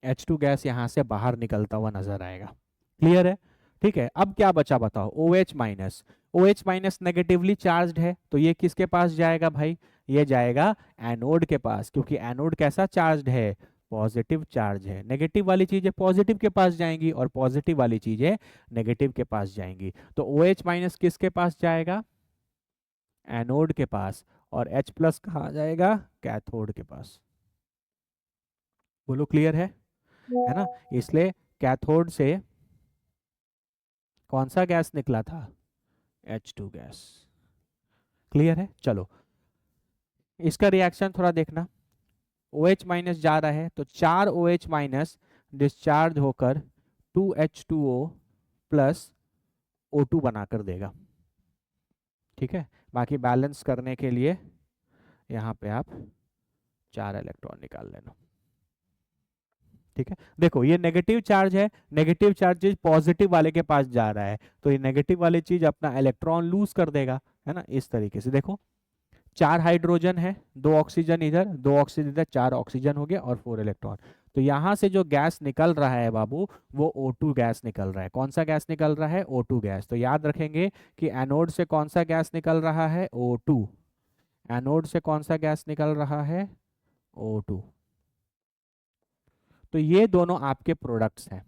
H2 गैस यहाँ से बाहर निकलता हुआ नजर आएगा। क्लियर है। ठीक है, अब क्या बचा बताओ, OH minus. OH minus negatively charged है तो ये किसके पास जाएगा भाई, ये जाएगा एनोड के पास, क्योंकि एनोड कैसा चार्ज्ड है, पॉजिटिव चार्ज है। नेगेटिव वाली चीजें पॉजिटिव के पास जाएंगी और पॉजिटिव वाली चीजें नेगेटिव के पास जाएंगी। तो OH माइनस किसके पास जाएगा, एनोड के पास, और H प्लस कहाँ जाएगा, कैथोड के पास। बोलो क्लियर है ना। इसलिए कैथोड से कौन सा गैस निकला था, H2 गैस। क्लियर है। चलो इसका रिएक्शन थोड़ा देखना। OH माइनस जा रहा है तो 4 OH माइनस डिस्चार्ज होकर 2H2O प्लस O2 बनाकर देगा। ठीक है, बाकी बैलेंस करने के लिए यहाँ पे आप 4 इलेक्ट्रॉन निकाल लेना। ठीक है, देखो ये नेगेटिव चार्ज है, नेगेटिव चार्ज पॉजिटिव वाले के पास जा रहा है तो ये नेगेटिव वाली चीज अपना इलेक्ट्रॉन लूज कर देगा, है ना। इस तरीके से देखो 4 हाइड्रोजन है, 2 ऑक्सीजन इधर, 2 ऑक्सीजन इधर, 4 ऑक्सीजन हो गया और 4 इलेक्ट्रॉन। तो यहाँ से जो गैस निकल रहा है बाबू, वो O2 गैस निकल रहा है। कौन सा गैस निकल रहा है, O2 गैस। तो याद रखेंगे कि एनोड से कौन सा गैस निकल रहा है, O2। एनोड से कौन सा गैस निकल रहा है, O2। तो ये दोनों आपके प्रोडक्ट्स हैं।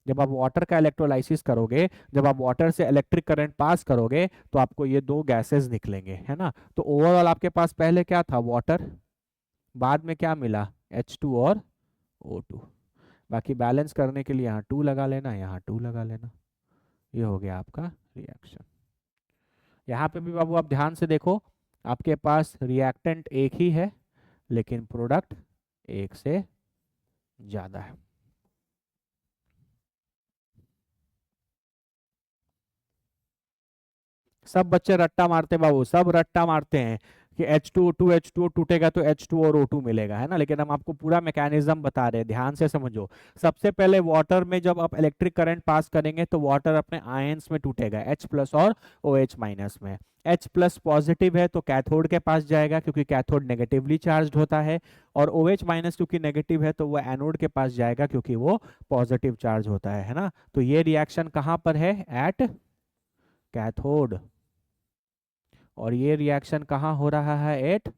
जब आप वाटर का इलेक्ट्रोलाइसिस करोगे, जब आप वाटर से इलेक्ट्रिक करंट पास करोगे तो आपको ये दो गैसेस निकलेंगे, है ना। तो ओवरऑल आपके पास पहले क्या था, वाटर, बाद में क्या मिला, H2 और O2। बाकी बैलेंस करने के लिए यहाँ 2 लगा लेना, यहाँ 2 लगा लेना। ये हो गया आपका रिएक्शन। यहाँ पे भी बाबू आप ध्यान से देखो, आपके पास रिएक्टेंट एक ही है लेकिन प्रोडक्ट एक से ज्यादा है। सब बच्चे रट्टा मारते बाबू, सब रट्टा मारते हैं कि H2O टूटेगा तो H2 और O2 मिलेगा, है ना। लेकिन हम आपको पूरा मैकेनिज्म बता रहे हैं, ध्यान से समझो। सबसे पहले वाटर में जब आप इलेक्ट्रिक करंट पास करेंगे तो वाटर अपने आयंस में टूटेगा, H प्लस और OH माइनस में। H प्लस पॉजिटिव है तो कैथोड के पास जाएगा क्योंकि कैथोड नेगेटिवली चार्ज होता है, और OH माइनस क्योंकि नेगेटिव है तो वो एनोड के पास जाएगा क्योंकि वो पॉजिटिव चार्ज होता है ना। तो ये रिएक्शन कहाँ पर है, एट कैथोड, और ये रिएक्शन कहाँ हो रहा है, at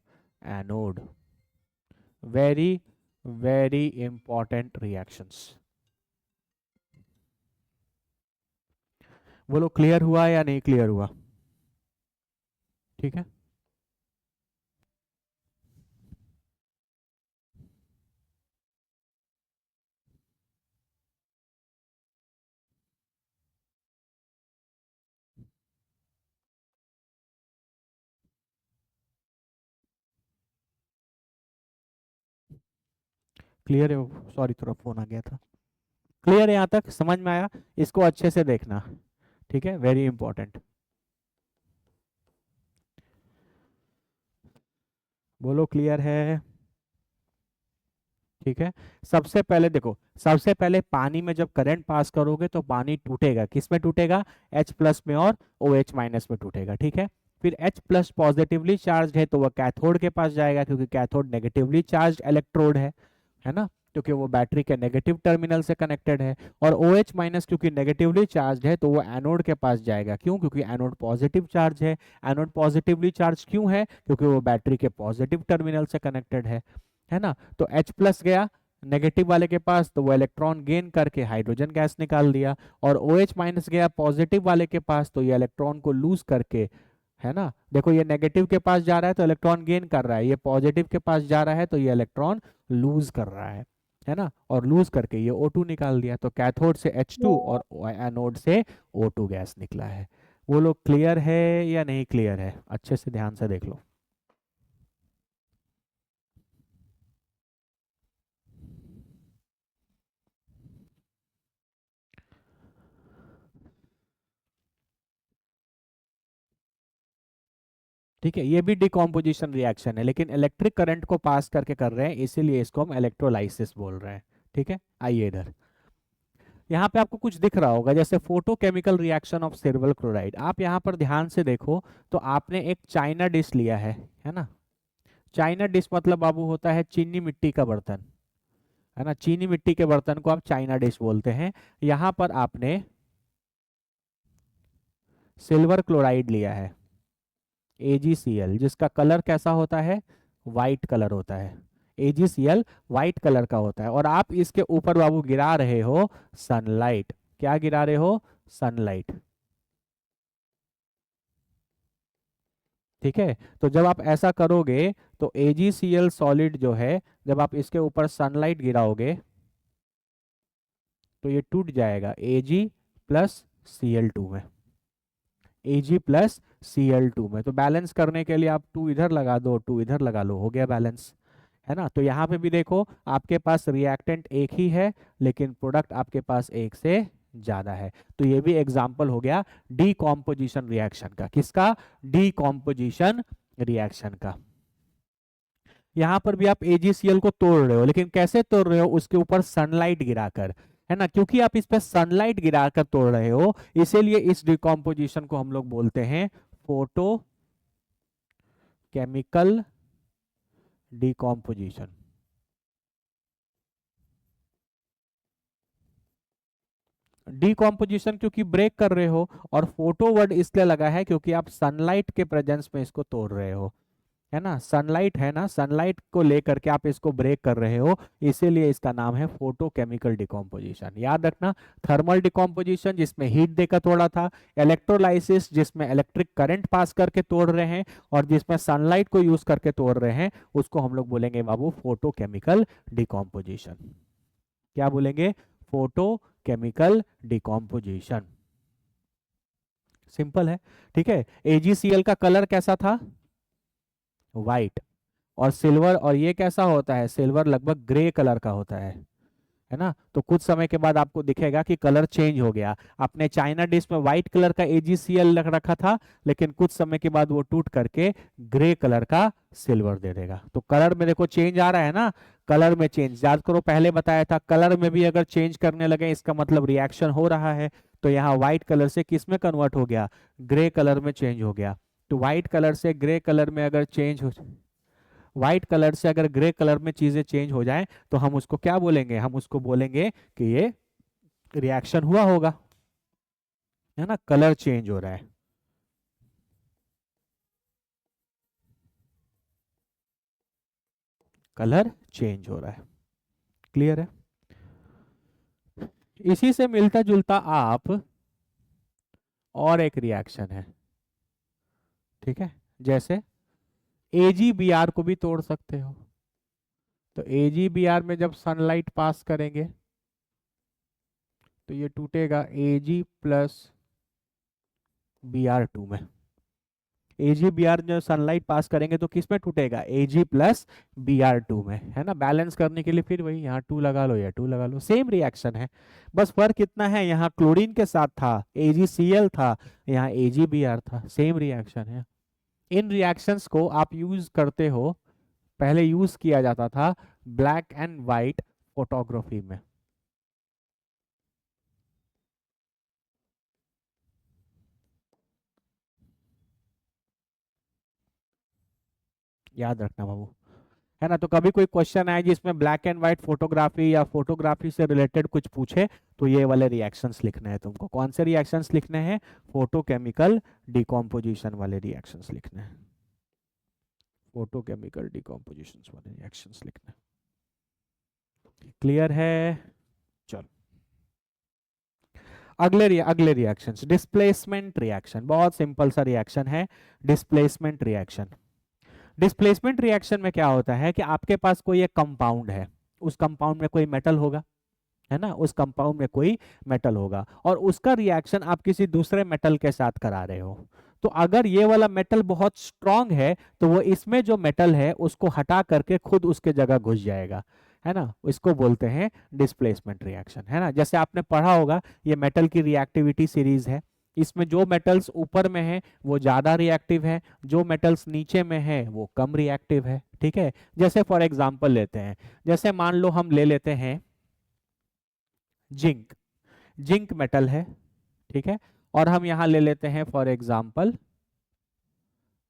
anode. Very very important reactions. बोलो क्लियर हुआ या नहीं क्लियर हुआ, ठीक है। क्लियर है, सॉरी थोड़ा फोन आ गया था। क्लियर है, यहाँ तक समझ में आया, इसको अच्छे से देखना, ठीक है, वेरी इंपॉर्टेंट। बोलो क्लियर है, ठीक है। सबसे पहले देखो, सबसे पहले पानी में जब करंट पास करोगे तो पानी टूटेगा, किस में टूटेगा, H प्लस में और OH माइनस में टूटेगा, ठीक है। फिर H प्लस पॉजिटिवली चार्ज है तो वह कैथोड के पास जाएगा क्योंकि कैथोड नेगेटिवली चार्ज इलेक्ट्रोड है ना, क्योंकि वो बैटरी के नेगेटिव टर्मिनल से कनेक्टेड है। और OH माइनस क्योंकि नेगेटिवली चार्ज है तो वो एनोड के पास जाएगा, क्यों, क्योंकि एनोड पॉजिटिव चार्ज है। एनोड पॉजिटिवली चार्ज क्यों है, क्योंकि वो बैटरी के पॉजिटिव टर्मिनल से कनेक्टेड है ना। तो H प्लस गया नेगेटिव वाले के पास तो वो इलेक्ट्रॉन गेन करके हाइड्रोजन गैस निकाल दिया, और OH माइनस गया पॉजिटिव वाले के पास तो ये इलेक्ट्रॉन को लूज करके, है ना। देखो ये नेगेटिव के पास जा रहा है तो इलेक्ट्रॉन गेन कर रहा है, ये पॉजिटिव के पास जा रहा है तो ये इलेक्ट्रॉन लूज कर रहा है। है ना, और लूज करके ये O2 निकाल दिया, तो कैथोड से H2 और एनोड से O2 गैस निकला है। वो लोग क्लियर है या नहीं क्लियर है, अच्छे से ध्यान से देख लो। ठीक है, ये भी डिकम्पोजिशन रिएक्शन है, लेकिन इलेक्ट्रिक करंट को पास करके कर रहे हैं, इसीलिए इसको हम इलेक्ट्रोलाइसिस बोल रहे हैं। ठीक है, आइए इधर। यहाँ पे आपको कुछ दिख रहा होगा जैसे photochemical reaction of silver chloride. आप यहाँ पर ध्यान से देखो तो आपने एक चाइना डिश लिया है ना। चाइना डिश मतलब बाबू होता है चीनी मिट्टी का बर्तन, है ना। चीनी मिट्टी के बर्तन को आप चाइना डिश बोलते हैं। यहाँ पर आपने सिल्वर क्लोराइड लिया है AgCl, जिसका कलर कैसा होता है, वाइट कलर होता है। AgCl वाइट कलर का होता है, और आप इसके ऊपर बाबू गिरा रहे हो सनलाइट। क्या गिरा रहे हो, सनलाइट। ठीक है, तो जब आप ऐसा करोगे तो AgCl सॉलिड जो है, जब आप इसके ऊपर सनलाइट गिराओगे तो ये टूट जाएगा Ag+Cl2 में। Ag+Cl2 में, तो बैलेंस करने के लिए आप 2 इधर लगा दो, 2 इधर लगा लो, हो गया बैलेंस, है ना। तो यहाँ पे भी देखो आपके पास रिएक्टेंट एक ही है, लेकिन प्रोडक्ट आपके पास एक से ज्यादा है। तो ये भी एग्जाम्पल हो गया डीकॉम्पोजिशन रिएक्शन का। किसका, डीकॉम्पोजिशन रिएक्शन का। यहाँ पर भी आप AgCl को तोड़ रहे हो, लेकिन कैसे तोड़ रहे हो, उसके ऊपर सनलाइट गिराकर, है ना। क्योंकि आप इस पे सनलाइट गिराकर तोड़ रहे हो, इसीलिए इस डिकम्पोजिशन को हम लोग बोलते हैं फोटो केमिकल डिकम्पोजिशन। डिकम्पोजिशन क्योंकि ब्रेक कर रहे हो, और फोटो वर्ड इसलिए लगा है क्योंकि आप सनलाइट के प्रेजेंस में इसको तोड़ रहे हो, है ना। सनलाइट है ना, सनलाइट को लेकर के आप इसको ब्रेक कर रहे हो, इसीलिए इसका नाम है फोटोकेमिकल डिकम्पोजिशन। याद रखना, थर्मल डिकम्पोजिशन जिसमें हीट देकर तोड़ा था, इलेक्ट्रोलाइसिस जिसमें इलेक्ट्रिक करंट पास करके तोड़ रहे हैं, और जिसमें सनलाइट को यूज करके तोड़ रहे हैं, उसको हम लोग बोलेंगे बाबू फोटोकेमिकल डिकम्पोजिशन। क्या बोलेंगे, फोटोकेमिकल डिकम्पोजिशन। सिंपल है। ठीक है, AgCl का कलर कैसा था, वाइट, और सिल्वर, और ये कैसा होता है, सिल्वर लगभग ग्रे कलर का होता है ना। तो कुछ समय के बाद आपको दिखेगा कि कलर चेंज हो गया। आपने चाइना डिश में व्हाइट कलर का AgCl रख रखा था, लेकिन कुछ समय के बाद वो टूट करके ग्रे कलर का सिल्वर दे देगा। तो कलर में देखो चेंज आ रहा है ना, कलर में चेंज। याद करो पहले बताया था, कलर में भी अगर चेंज करने लगे इसका मतलब रिएक्शन हो रहा है। तो यहाँ व्हाइट कलर से किस में कन्वर्ट हो गया, ग्रे कलर में चेंज हो गया। तो व्हाइट कलर से ग्रे कलर में अगर चेंज हो, व्हाइट कलर से अगर ग्रे कलर में चीजें चेंज हो जाएं, तो हम उसको क्या बोलेंगे, हम उसको बोलेंगे कि ये रिएक्शन हुआ होगा, है ना, कलर चेंज हो रहा है। कलर चेंज हो रहा है, क्लियर है। इसी से मिलता जुलता आप और एक रिएक्शन है, ठीक है, जैसे AgBr को भी तोड़ सकते हो। तो AgBr में जब सनलाइट पास करेंगे तो ये टूटेगा Ag+Br2 में। AgBr जो सनलाइट पास करेंगे तो किस में टूटेगा, Ag+Br2 में, है ना। बैलेंस करने के लिए फिर वही यहाँ 2 लगा लो या 2 लगा लो, सेम रिएक्शन है। बस फर्क इतना है, यहाँ क्लोरीन के साथ था AgCl था, यहाँ AgBr था, सेम रिएक्शन है। इन रिएक्शंस को आप यूज करते हो, पहले यूज किया जाता था ब्लैक एंड व्हाइट फोटोग्राफी में। याद रखना बाबू, है ना। तो कभी कोई क्वेश्चन आए जिसमें ब्लैक एंड व्हाइट फोटोग्राफी या फोटोग्राफी से रिलेटेड कुछ पूछे, तो ये वाले रिएक्शंस लिखने हैं तुमको। कौन से रिएक्शंस लिखने हैं, फोटोकेमिकल डिकम्पोजिशन वाले रिएक्शंस लिखने हैं, फोटोकेमिकल डिकम्पोजिशन वाले रिएक्शंस लिखने हैं। क्लियर है, चलो अगले रिएक्शंस। डिस्प्लेसमेंट रिएक्शन, बहुत सिंपल सा रिएक्शन है, डिस्प्लेसमेंट रिएक्शन। डिस्प्लेसमेंट रिएक्शन में क्या होता है कि आपके पास कोई एक कंपाउंड है, उस कंपाउंड में कोई मेटल होगा, है ना, उस कंपाउंड में कोई मेटल होगा और उसका रिएक्शन आप किसी दूसरे मेटल के साथ करा रहे हो। तो अगर ये वाला मेटल बहुत स्ट्रांग है तो वो इसमें जो मेटल है उसको हटा करके खुद उसके जगह घुस जाएगा, है ना, इसको बोलते हैं डिस्प्लेसमेंट रिएक्शन, है ना। जैसे आपने पढ़ा होगा ये मेटल की रिएक्टिविटी सीरीज है, इसमें जो मेटल्स ऊपर में है वो ज्यादा रिएक्टिव है, जो मेटल्स नीचे में है वो कम रिएक्टिव है, ठीक है। जैसे फॉर एग्जांपल लेते हैं, जैसे मान लो हम ले लेते हैं जिंक, जिंक मेटल है, ठीक है, और हम यहाँ ले लेते हैं फॉर एग्जांपल,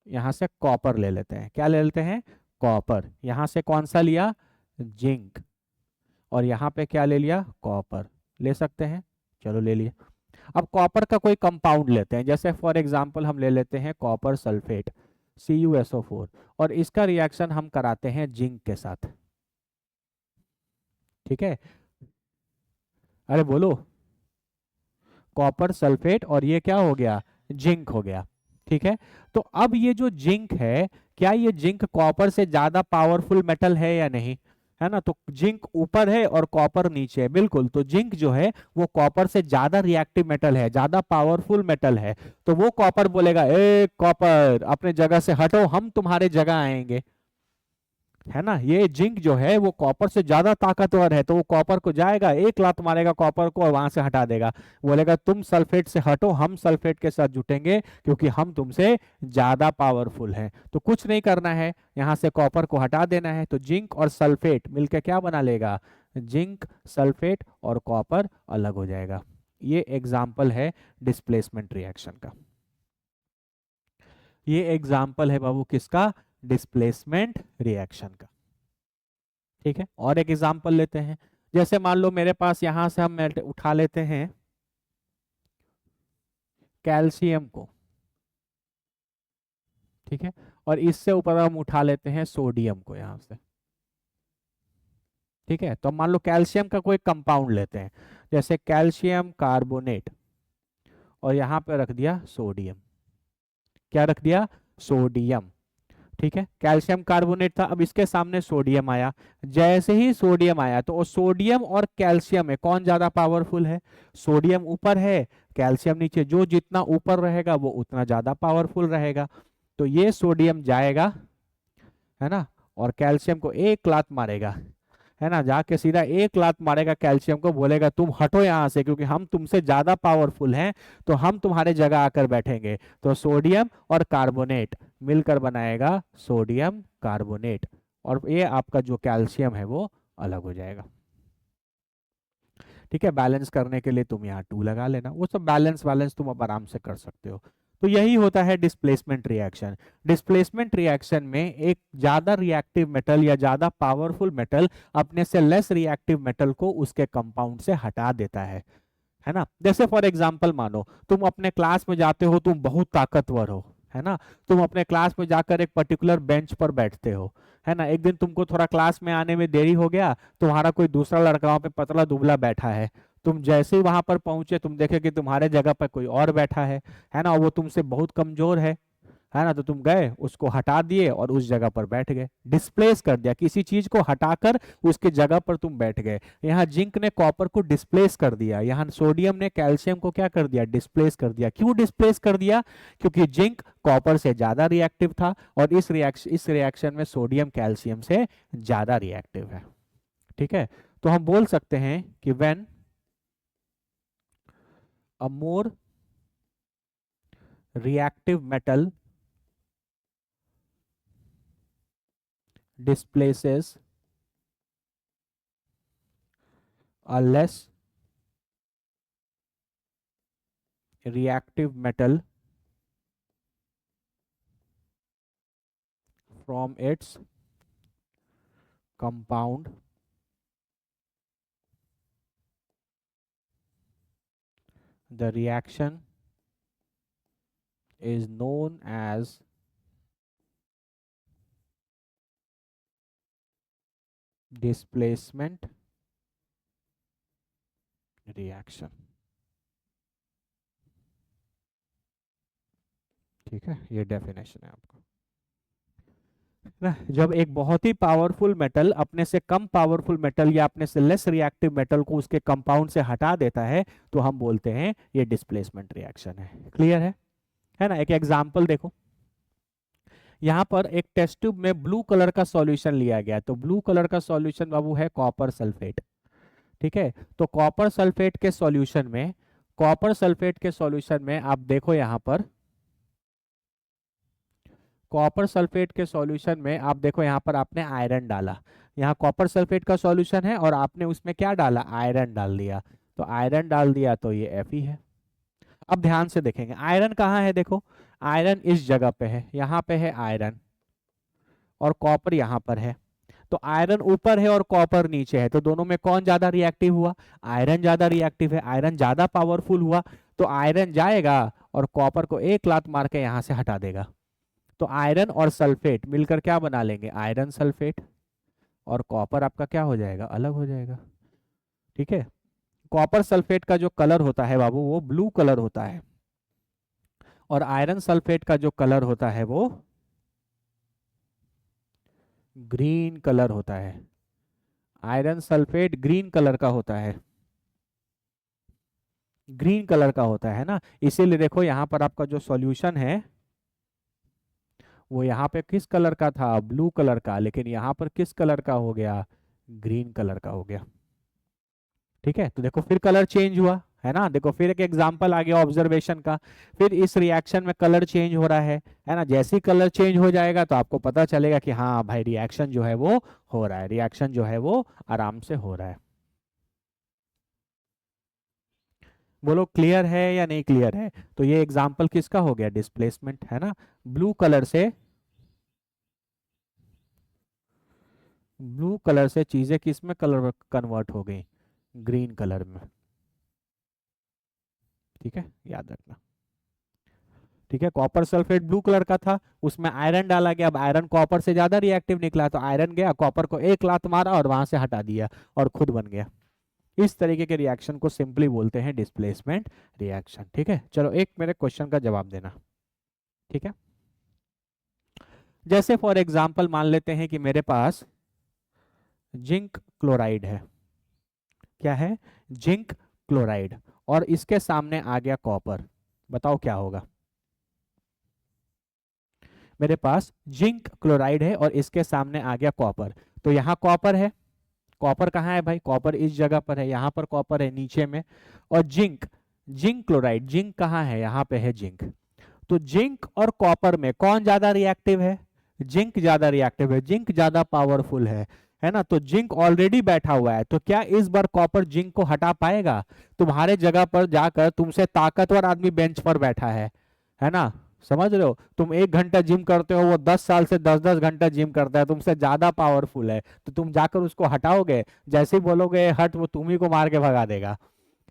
यहाँ से कॉपर ले लेते हैं, क्या ले लेते हैं, कॉपर, यहाँ से कौन सा लिया, जिंक, और यहाँ पे क्या ले लिया, कॉपर, ले सकते हैं, चलो ले लिया। अब कॉपर का कोई कंपाउंड लेते हैं, जैसे फॉर एग्जांपल हम ले लेते हैं कॉपर सल्फेट CuSO4 और इसका रिएक्शन हम कराते हैं जिंक के साथ, ठीक है, अरे बोलो, कॉपर सल्फेट और ये क्या हो गया, जिंक हो गया, ठीक है। तो अब ये जो जिंक है, क्या ये जिंक कॉपर से ज्यादा पावरफुल मेटल है या नहीं, है ना। तो जिंक ऊपर है और कॉपर नीचे है, बिल्कुल, तो जिंक जो है वो कॉपर से ज्यादा रिएक्टिव मेटल है, ज्यादा पावरफुल मेटल है। तो वो कॉपर बोलेगा ए कॉपर अपने जगह से हटो, हम तुम्हारे जगह आएंगे, है ना। ये जिंक जो है वो कॉपर से ज्यादा ताकतवर है, तो वो कॉपर को जाएगा, एक लात मारेगा कॉपर को और वहां से हटा देगा, बोलेगा तुम सल्फेट से हटो, हम सल्फेट के साथ जुटेंगे क्योंकि हम तुमसे ज्यादा पावरफुल हैं। तो कुछ नहीं करना है, यहाँ से कॉपर को हटा देना है, तो जिंक और सल्फेट मिलकर क्या बना लेगा, जिंक सल्फेट और कॉपर अलग हो जाएगा। ये एग्जाम्पल है डिस्प्लेसमेंट रिएक्शन का, ये एग्जाम्पल है बाबू किसका, डिस्प्लेसमेंट रिएक्शन का, ठीक है। और एक एग्जांपल लेते हैं, जैसे मान लो मेरे पास यहां से हम उठा लेते हैं कैल्शियम को, ठीक है, और इससे ऊपर हम उठा लेते हैं सोडियम को यहां से, ठीक है। तो मान लो कैल्शियम का कोई कंपाउंड लेते हैं, जैसे कैल्शियम कार्बोनेट, और यहाँ पे रख दिया सोडियम, क्या रख दिया, सोडियम, ठीक है। कैल्शियम कार्बोनेट था, अब इसके सामने सोडियम आया, जैसे ही सोडियम आया तो सोडियम और कैल्शियम में कौन ज्यादा पावरफुल है, सोडियम ऊपर है कैल्शियम नीचे, जो जितना ऊपर रहेगा वो उतना ज्यादा पावरफुल रहेगा। तो ये सोडियम जाएगा, है ना, और कैल्शियम को एक लात मारेगा, है ना, जाके सीधा एक लात मारेगा कैल्शियम को, बोलेगा तुम हटो यहाँ से क्योंकि हम तुमसे ज्यादा पावरफुल हैं, तो हम तुम्हारे जगह आकर बैठेंगे। तो सोडियम और कार्बोनेट मिलकर बनाएगा सोडियम कार्बोनेट, और ये आपका जो कैल्शियम है वो अलग हो जाएगा, ठीक है। बैलेंस करने के लिए तुम यहाँ 2 लगा लेना, वो सब बैलेंस बैलेंस तुम अब आराम से कर सकते हो। तो यही होता है डिस्प्लेसमेंट रिएक्शन। डिस्प्लेसमेंट रिएक्शन में एक ज्यादा रिएक्टिव मेटल या ज्यादा पावरफुल मेटल अपने से लेस रिएक्टिव मेटल को उसके कंपाउंड से हटा देता है ना। जैसे फॉर एग्जांपल मानो तुम अपने क्लास में जाते हो, तुम बहुत ताकतवर हो, है ना, तुम अपने क्लास में जाकर एक पर्टिकुलर बेंच पर बैठते हो, है ना। एक दिन तुमको थोड़ा क्लास में आने में देरी हो गया, तुम्हारा कोई दूसरा लड़का वहां पे पतला दुबला बैठा है, तुम जैसे ही वहां पर पहुंचे तुम देखे कि तुम्हारे जगह पर कोई और बैठा है ना, वो तुमसे बहुत कमजोर है ना, तो तुम गए उसको हटा दिए और उस जगह पर बैठ गए, डिस्प्लेस कर दिया, किसी चीज को हटाकर उसके जगह पर तुम बैठ गए। यहाँ जिंक ने कॉपर को डिस्प्लेस कर दिया, यहाँ सोडियम ने कैल्शियम को क्या कर दिया, डिस्प्लेस कर दिया। क्यों डिस्प्लेस कर दिया, क्योंकि जिंक कॉपर से ज्यादा रिएक्टिव था और इस रिएक्शन में सोडियम कैल्शियम से ज्यादा रिएक्टिव है, ठीक है। तो हम बोल सकते हैं कि when a more reactive metal displaces a less reactive metal from its compound, the reaction is known as displacement reaction, ठीक है। ये डेफिनेशन है आपका। ना, जब एक बहुत ही पावरफुल मेटल अपने से कम पावरफुल मेटल या अपने से लेस रिएक्टिव मेटल को उसके कंपाउंड से हटा देता है तो हम बोलते हैं ये डिस्प्लेसमेंट रिएक्शन है। क्लियर है ना। एक एग्जांपल देखो, यहाँ पर एक टेस्ट ट्यूब में ब्लू कलर का सॉल्यूशन लिया गया है। तो ब्लू कलर का सॉल्यूशन बाबू है कॉपर सल्फेट। ठीक है, तो कॉपर सल्फेट के सॉल्यूशन में, कॉपर सल्फेट के सॉल्यूशन में आप देखो यहाँ पर, कॉपर सल्फेट के सॉल्यूशन में आप देखो यहाँ पर आपने आयरन डाला। यहाँ कॉपर सल्फेट का सॉल्यूशन है और आपने उसमें क्या डाला, आयरन डाल दिया। तो आयरन डाल दिया तो ये Fe है। अब ध्यान से देखेंगे आयरन कहाँ है, देखो आयरन इस जगह पे है, यहाँ पे है आयरन, और कॉपर यहाँ पर है। तो आयरन ऊपर है और कॉपर नीचे है, तो दोनों में कौन ज्यादा रिएक्टिव हुआ, आयरन ज्यादा रिएक्टिव है, आयरन ज्यादा पावरफुल हुआ। तो आयरन जाएगा और कॉपर को एक लात मार के यहाँ से हटा देगा। तो आयरन और सल्फेट मिलकर क्या बना लेंगे, आयरन सल्फेट, और कॉपर आपका क्या हो जाएगा, अलग हो जाएगा। ठीक है, कॉपर सल्फेट का जो कलर होता है बाबू वो ब्लू कलर होता है, और आयरन सल्फेट का जो कलर होता है वो ग्रीन कलर होता है। आयरन सल्फेट ग्रीन कलर का होता है, ग्रीन कलर का होता है ना। इसीलिए देखो यहाँ पर आपका जो सॉल्यूशन है वो यहाँ पे किस कलर का था, ब्लू कलर का, लेकिन यहाँ पर किस कलर का हो गया, ग्रीन कलर का हो गया। ठीक है, तो देखो फिर कलर चेंज हुआ है ना। देखो फिर एक एग्जांपल आ गया ऑब्जर्वेशन का। फिर इस रिएक्शन में कलर चेंज हो रहा है ना। जैसे ही कलर चेंज हो जाएगा तो आपको पता चलेगा कि हाँ भाई रिएक्शन जो है वो हो रहा है, रिएक्शन जो है वो आराम से हो रहा है। बोलो क्लियर है या नहीं क्लियर है। तो ये एग्जांपल किसका हो गया, डिस्प्लेसमेंट, है ना। ब्लू कलर से, ब्लू कलर से चीजें किस में कलर कन्वर्ट हो गई, ग्रीन कलर में। ठीक है, याद रखना। ठीक है, कॉपर सल्फेट ब्लू कलर का था, उसमें आयरन डाला गया। अब आयरन कॉपर से ज्यादा रिएक्टिव निकला, तो आयरन गया कॉपर को एक लात मारा और वहां से हटा दिया और खुद बन गया। इस तरीके के रिएक्शन को सिंपली बोलते हैं डिस्प्लेसमेंट रिएक्शन। ठीक है, चलो एक मेरे क्वेश्चन का जवाब देना। ठीक है, जैसे फॉर एग्जांपल मान लेते हैं कि मेरे पास जिंक क्लोराइड है। क्या है, जिंक क्लोराइड, और इसके सामने आ गया कॉपर। बताओ क्या होगा। मेरे पास जिंक क्लोराइड है और इसके सामने आ गया कॉपर। तो यहाँ कॉपर है, कॉपर कहाँ है भाई, कॉपर इस जगह पर है, यहाँ पर कॉपर है नीचे में। और जिंक, जिंक क्लोराइड, जिंक कहाँ है, यहाँ पे है जिंक। तो जिंक और कॉपर में कौन ज्यादा रिएक्टिव है, जिंक ज्यादा रिएक्टिव है, जिंक ज्यादा पावरफुल है ना। तो जिंक ऑलरेडी बैठा हुआ है, तो क्या इस बार कॉपर जिंक को हटा पाएगा। तुम्हारे जगह पर जाकर तुमसे ताकतवर आदमी बेंच पर बैठा है ना। समझ रहे हो, तुम 1 घंटा जिम करते हो, वो 10 साल से 10-10 घंटा जिम करता है, तुमसे ज्यादा पावरफुल है, तो तुम जाकर उसको हटाओगे, जैसे ही बोलोगे हट वो तुम्ही को मार के भगा देगा,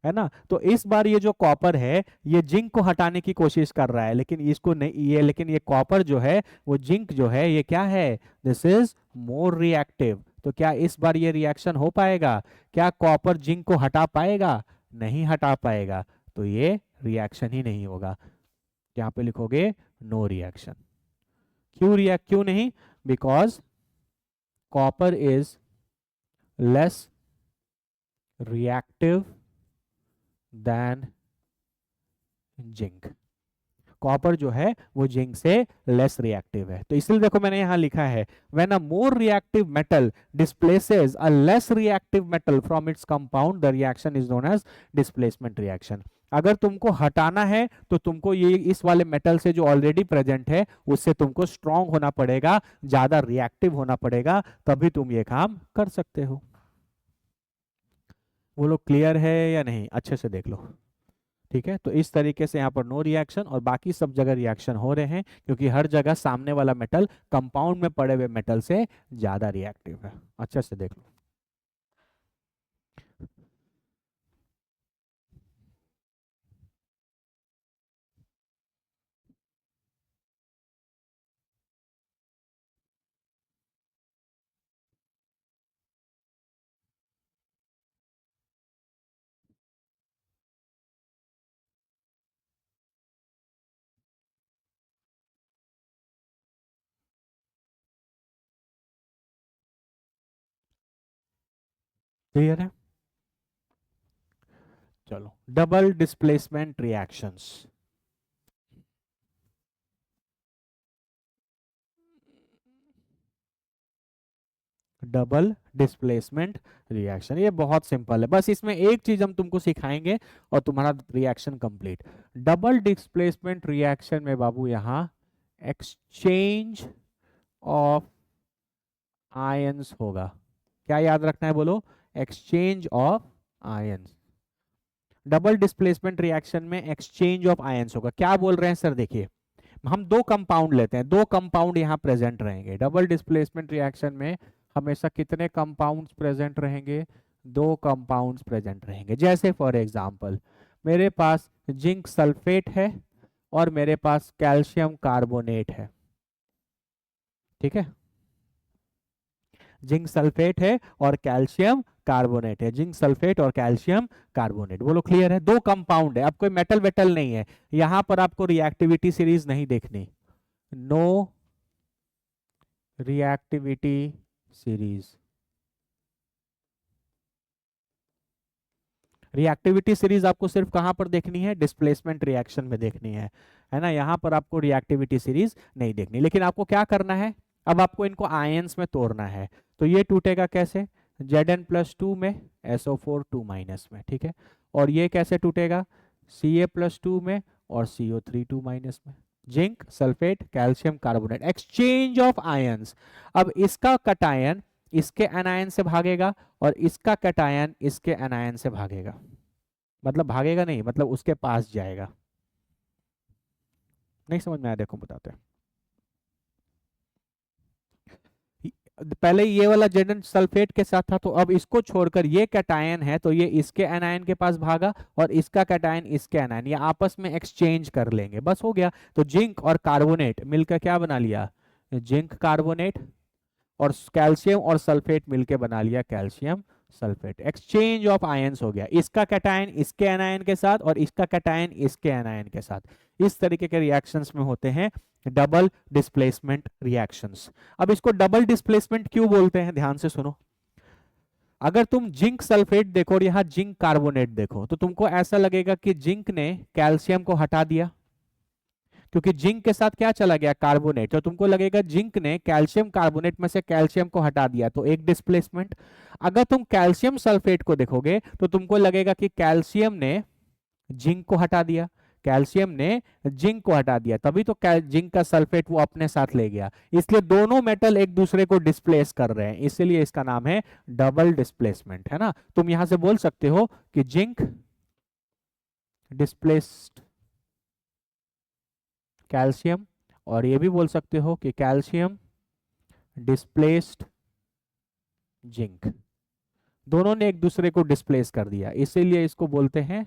है ना। तो इस बार ये जो कॉपर है ये जिंक को हटाने की कोशिश कर रहा है, लेकिन इसको नहीं, ये लेकिन ये कॉपर जो है वो जिंक जो है ये क्या है, दिस इज मोर रिएक्टिव। तो क्या इस बार ये रिएक्शन हो पाएगा, क्या कॉपर जिंक को हटा पाएगा, नहीं हटा पाएगा। तो ये रिएक्शन ही नहीं होगा। यहाँ पे लिखोगे नो रिएक्शन। क्यों रिएक्ट, क्यों नहीं, because copper is less reactive than zinc. Copper जो है वो जिंक से लेस रिएक्टिव है। तो इसलिए देखो मैंने यहां लिखा है when a more reactive metal displaces a less reactive metal from its compound the reaction is known as displacement reaction. अगर तुमको हटाना है तो तुमको ये इस वाले मेटल से जो ऑलरेडी प्रेजेंट है उससे तुमको स्ट्रांग होना पड़ेगा, ज्यादा रिएक्टिव होना पड़ेगा, तभी तुम ये काम कर सकते हो। वो लोग क्लियर है या नहीं, अच्छे से देख लो। ठीक है, तो इस तरीके से यहाँ पर नो रिएक्शन और बाकी सब जगह रिएक्शन हो रहे हैं, क्योंकि हर जगह सामने वाला मेटल कंपाउंड में पड़े हुए मेटल से ज्यादा रिएक्टिव है। अच्छे से देख लो। क्लियर है? चलो, double displacement reactions. Double displacement reaction, ये बहुत सिंपल है, बस इसमें एक चीज हम तुमको सिखाएंगे और तुम्हारा reaction complete. Double displacement reaction में बाबू यहां एक्सचेंज ऑफ आयंस होगा। क्या याद रखना है बोलो? Exchange of ions. Double displacement reaction में एक्सचेंज ऑफ आयंस होगा। क्या बोल रहे हैं सर? देखिए, हम दो कंपाउंड लेते हैं, दो कंपाउंड यहाँ प्रेजेंट रहेंगे। डबल डिस्प्लेसमेंट रिएक्शन में हमेशा कितने कंपाउंड्स प्रेजेंट रहेंगे? दो कंपाउंड्स प्रेजेंट रहेंगे। जैसे फॉर एग्जांपल मेरे पास जिंक सल्फेट है और मेरे पास कैल्शियम कार्बोनेट है। ठीक है, जिंक सल्फेट है और कैल्शियम कार्बोनेट है, जिंक सल्फेट और कैल्शियम कार्बोनेट। बोलो क्लियर है? दो कंपाउंड है, अब कोई मेटल वेटल नहीं है। यहां पर आपको रिएक्टिविटी सीरीज नहीं देखनी, no reactivity series. Reactivity series आपको सिर्फ कहां पर देखनी है? डिस्प्लेसमेंट रिएक्शन में देखनी है ना? यहां पर आपको रिएक्टिविटी सीरीज नहीं देखनी। लेकिन आपको क्या करना है, अब आपको इनको आयंस में तोड़ना है। तो ये टूटेगा कैसे? Zn+2 में, SO4 2 माइनस में। ठीक है, और ये कैसे टूटेगा? Ca+2 में और CO3 2 माइनस में। Zinc sulphate calcium carbonate, exchange of ions. अब इसका कटायन इसके एनायन से भागेगा और इसका कटायन इसके एनायन से भागेगा। मतलब भागेगा नहीं, मतलब उसके पास जाएगा। नहीं समझ में आया? देखो बताते हैं। पहले ये वाला जेडन सल्फेट के साथ था, तो अब इसको छोड़कर ये कैटायन है, तो ये इसके एनायन के पास भागा और इसका कैटायन इसके एनायन, ये आपस में एक्सचेंज कर लेंगे, बस हो गया। तो जिंक और कार्बोनेट मिलकर क्या बना लिया? Zinc carbonate. और कैल्शियम और सल्फेट मिलके बना लिया calcium sulphate. Exchange of ions हो गया, इसका कैटायन इसके एनायन के साथ और इसका कैटायन इसके एनायन के साथ। इस तरीके के रिएक्शंस में होते हैं डबल डिस्प्लेसमेंट रिएक्शंस। अब इसको डबल डिस्प्लेसमेंट क्यों बोलते हैं, ध्यान से सुनो। अगर तुम जिंक सल्फेट देखो और यहां जिंक कार्बोनेट देखो, तो तुमको ऐसा लगेगा कि जिंक ने कैल्शियम को हटा दिया, क्योंकि जिंक के साथ क्या चला गया? कार्बोनेट। तो तुमको लगेगा जिंक ने कैल्शियम कार्बोनेट में से कैल्शियम को हटा दिया, तो एक डिस्प्लेसमेंट। अगर तुम कैल्शियम सल्फेट को देखोगे तो तुमको लगेगा कि कैल्शियम ने जिंक को हटा दिया, कैल्शियम ने जिंक को हटा दिया, तभी तो जिंक का सल्फेट वो अपने साथ ले गया। इसलिए दोनों मेटल एक दूसरे को डिस्प्लेस कर रहे हैं, इसलिए इसका नाम है डबल डिस्प्लेसमेंट, है ना? तुम यहां से बोल सकते हो कि जिंक डिस्प्लेस्ड कैल्शियम, और ये भी बोल सकते हो कि कैल्शियम डिस्प्लेस्ड जिंक। दोनों ने एक दूसरे को डिस्प्लेस कर दिया, इसीलिए इसको बोलते हैं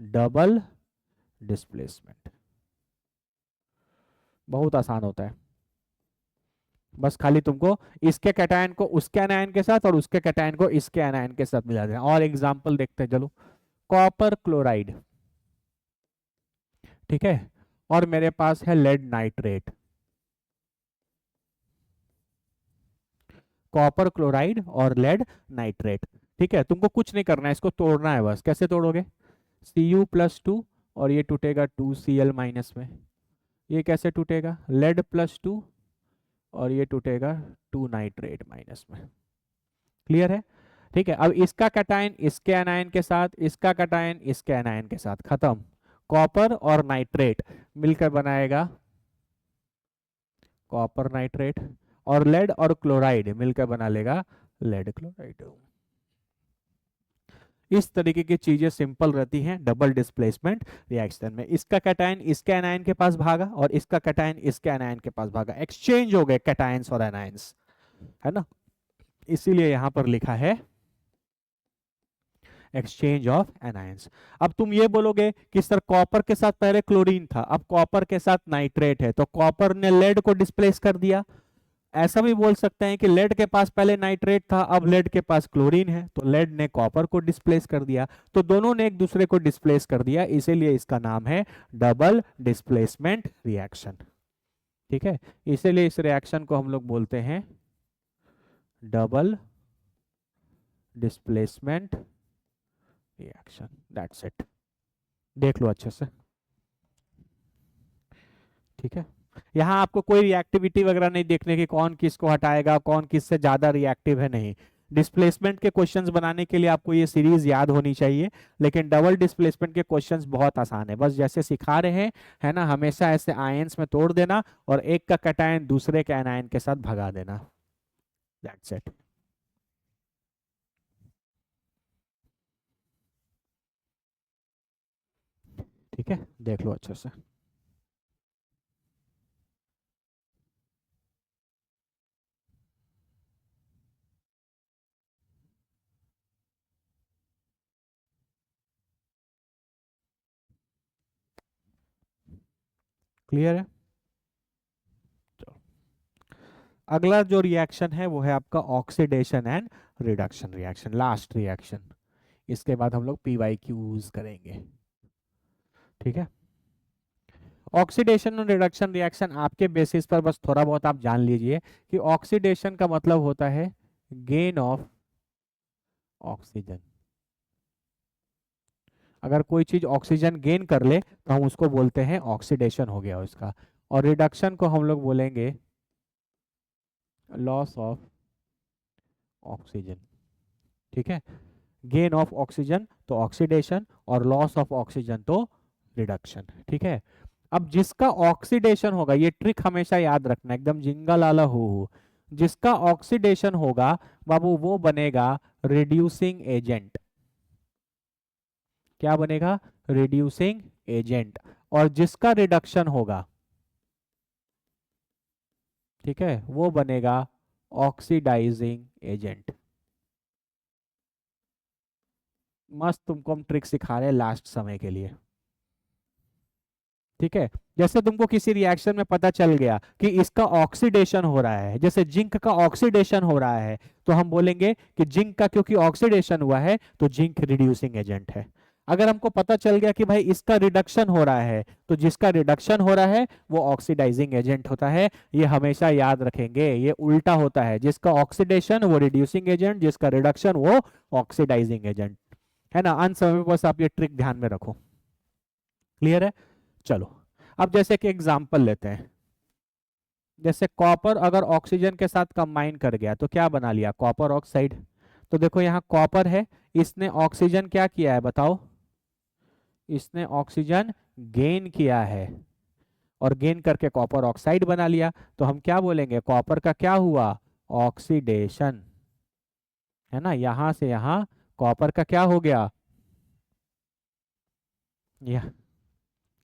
डबल डिस्प्लेसमेंट। बहुत आसान होता है, बस खाली तुमको इसके कैटायन को उसके एनायन के साथ और उसके कैटायन को इसके एनायन के साथ मिला देना। और एग्जांपल देखते हैं, चलो। कॉपर क्लोराइड, ठीक है, और मेरे पास है लेड नाइट्रेट। कॉपर क्लोराइड और लेड नाइट्रेट, ठीक है। तुमको कुछ नहीं करना है, इसको तोड़ना है बस। कैसे तोड़ोगे? Cu+2 और ये टूटेगा 2Cl माइनस में। ये कैसे टूटेगा? लेड+2 और ये टूटेगा 2 नाइट्रेट माइनस में। क्लियर है? ठीक है, अब इसका कैटायन इसके एनायन के साथ, इसका कैटायन इसके एनायन के साथ, खत्म। कॉपर और नाइट्रेट मिलकर बनाएगा कॉपर नाइट्रेट, और लेड और क्लोराइड मिलकर बना लेगा लेड क्लोराइड। इस तरीके की चीजें सिंपल रहती हैं डबल डिस्प्लेसमेंट रिएक्शन में। इसका कैटायन इसके एनायन के पास भागा और इसका कैटायन इसके एनायन के पास भागा, एक्सचेंज हो गए कैटायंस और एनायंस, है ना? इसीलिए यहां पर लिखा है एक्सचेंज ऑफ एनायंस। अब तुम ये बोलोगे कि सर कॉपर के साथ पहले क्लोरीन था, अब कॉपर के साथ नाइट्रेट है, तो कॉपर ने लेड को डिस्प्लेस कर दिया। ऐसा भी बोल सकते हैं कि लेड के पास पहले नाइट्रेट था, अब लेड के पास क्लोरीन है, तो लेड ने कॉपर को डिस्प्लेस कर दिया। तो दोनों ने एक दूसरे को डिस्प्लेस कर दिया, इसीलिए इसका नाम है डबल डिस्प्लेसमेंट रिएक्शन। ठीक है, इसीलिए इस रिएक्शन को हम लोग बोलते हैं double displacement reaction, that's it. देख लो अच्छे से, ठीक है। यहाँ आपको कोई रिएक्टिविटी वगैरह नहीं देखने की, कौन किसको हटाएगा, कौन किससे ज्यादा रिएक्टिव है, नहीं। डिस्प्लेसमेंट के क्वेश्चंस बनाने के लिए आपको ये सीरीज याद होनी चाहिए, लेकिन डबल डिस्प्लेसमेंट के क्वेश्चंस बहुत आसान है। बस जैसे सिखा रहे हैं, है ना, हमेशा ऐसे आयंस में तोड़ देना और एक का कैटायन दूसरे के एनायन के साथ भगा देना, दैट्स इट। ठीक है, देख लो अच्छे से। क्लियर है? चलो, अगला जो रिएक्शन है वो है आपका oxidation and reduction reaction, last reaction. इसके बाद हम लोग PYQs करेंगे, ठीक है। ऑक्सीडेशन और रिडक्शन रिएक्शन आपके बेसिस पर बस थोड़ा बहुत आप जान लीजिए कि ऑक्सीडेशन का मतलब होता है गेन ऑफ ऑक्सीजन। अगर कोई चीज ऑक्सीजन गेन कर ले तो हम उसको बोलते हैं ऑक्सीडेशन हो गया उसका। और रिडक्शन को हम लोग बोलेंगे लॉस ऑफ ऑक्सीजन, ठीक है। गेन ऑफ ऑक्सीजन तो ऑक्सीडेशन और लॉस ऑफ ऑक्सीजन तो रिडक्शन, ठीक है। अब जिसका ऑक्सीडेशन होगा, ये ट्रिक हमेशा याद रखना, एकदम जिंगल आला हो, जिसका ऑक्सीडेशन होगा बाबू वो बनेगा रिड्यूसिंग एजेंट। क्या बनेगा? Reducing agent. और जिसका रिडक्शन होगा, ठीक है, वो बनेगा ऑक्सीडाइजिंग एजेंट। मस्त तुमको हम ट्रिक सिखा रहे हैं लास्ट समय के लिए, ठीक है। जैसे तुमको किसी रिएक्शन में पता चल गया कि इसका ऑक्सीडेशन हो रहा है, जैसे जिंक का ऑक्सीडेशन हो रहा है, तो हम बोलेंगे कि जिंक का क्योंकि ऑक्सीडेशन हुआ है तो जिंक रिड्यूसिंग एजेंट है। अगर हमको पता चल गया कि भाई इसका रिडक्शन हो रहा है, तो जिसका रिडक्शन हो रहा है वो ऑक्सीडाइजिंग एजेंट होता है। ये हमेशा याद रखेंगे, ये उल्टा होता है, जिसका ऑक्सीडेशन वो रिड्यूसिंग एजेंट, जिसका रिडक्शन वो ऑक्सीडाइजिंग एजेंट, है ना। अंत समय में बस आप ये ट्रिक ध्यान में रखो, क्लियर है? चलो, अब जैसे कि एग्जांपल लेते हैं, जैसे कॉपर अगर ऑक्सीजन के साथ कंबाइन कर गया तो क्या बना लिया? Copper oxide. तो देखो यहाँ कॉपर है, इसने ऑक्सीजन क्या किया है बताओ? इसने ऑक्सीजन गेन किया है और गेन करके कॉपर ऑक्साइड बना लिया। तो हम क्या बोलेंगे? कॉपर का क्या हुआ? ऑक्सीडेशन, है ना। यहां से यहां कॉपर का क्या हो गया? यह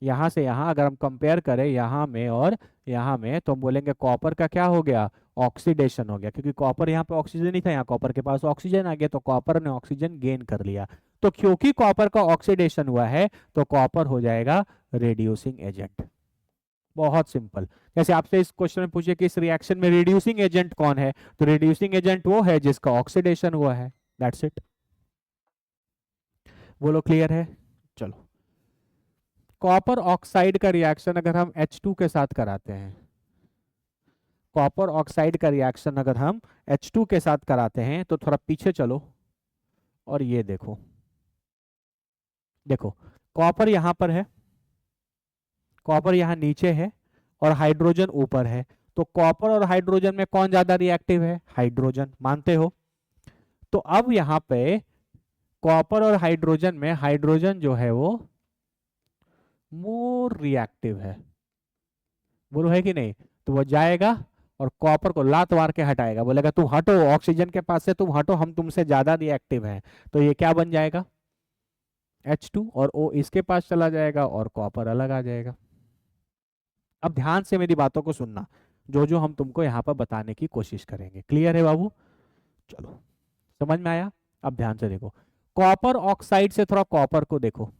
यहाँ से यहाँ अगर हम कंपेयर करें यहाँ में और यहाँ में, तो हम बोलेंगे कॉपर का क्या हो गया? ऑक्सीडेशन हो गया, क्योंकि कॉपर यहाँ पे ऑक्सीजन ही था, यहाँ कॉपर के पास ऑक्सीजन आ गया, तो कॉपर ने ऑक्सीजन गेन कर लिया। तो क्योंकि कॉपर का ऑक्सीडेशन हुआ है तो कॉपर हो जाएगा रिड्यूसिंग एजेंट। बहुत सिंपल। जैसे आपसे इस क्वेश्चन में पूछे कि इस रिएक्शन में रिड्यूसिंग एजेंट कौन है, तो रिड्यूसिंग एजेंट वो है जिसका ऑक्सीडेशन हुआ है, दैट्स इट। बोलो क्लियर है? चलो, कॉपर ऑक्साइड का रिएक्शन अगर हम H2 के साथ कराते हैं, कॉपर ऑक्साइड का रिएक्शन अगर हम H2 के साथ कराते हैं, तो थोड़ा पीछे चलो और ये देखो, देखो कॉपर यहां पर है, कॉपर यहां नीचे है और हाइड्रोजन ऊपर है। तो कॉपर और हाइड्रोजन में कौन ज्यादा रिएक्टिव है? हाइड्रोजन, मानते हो? तो अब यहां पे कॉपर और हाइड्रोजन में हाइड्रोजन जो है वो मोर रिएक्टिव है, बोलो है कि नहीं? तो वो जाएगा और कॉपर को लात मार के हटाएगा, बोलेगा तुम हटो, ऑक्सीजन के पास से तुम हटो, हम तुमसे ज्यादा रिएक्टिव हैं। तो ये क्या बन जाएगा? H2, और O इसके पास चला जाएगा और कॉपर अलग आ जाएगा। अब ध्यान से मेरी बातों को सुनना, जो जो हम तुमको यहाँ पर बताने की कोशिश करेंगे। क्लियर है बाबू? चलो, समझ में आया? अब ध्यान से देखो, कॉपर ऑक्साइड से थोड़ा कॉपर को देखो,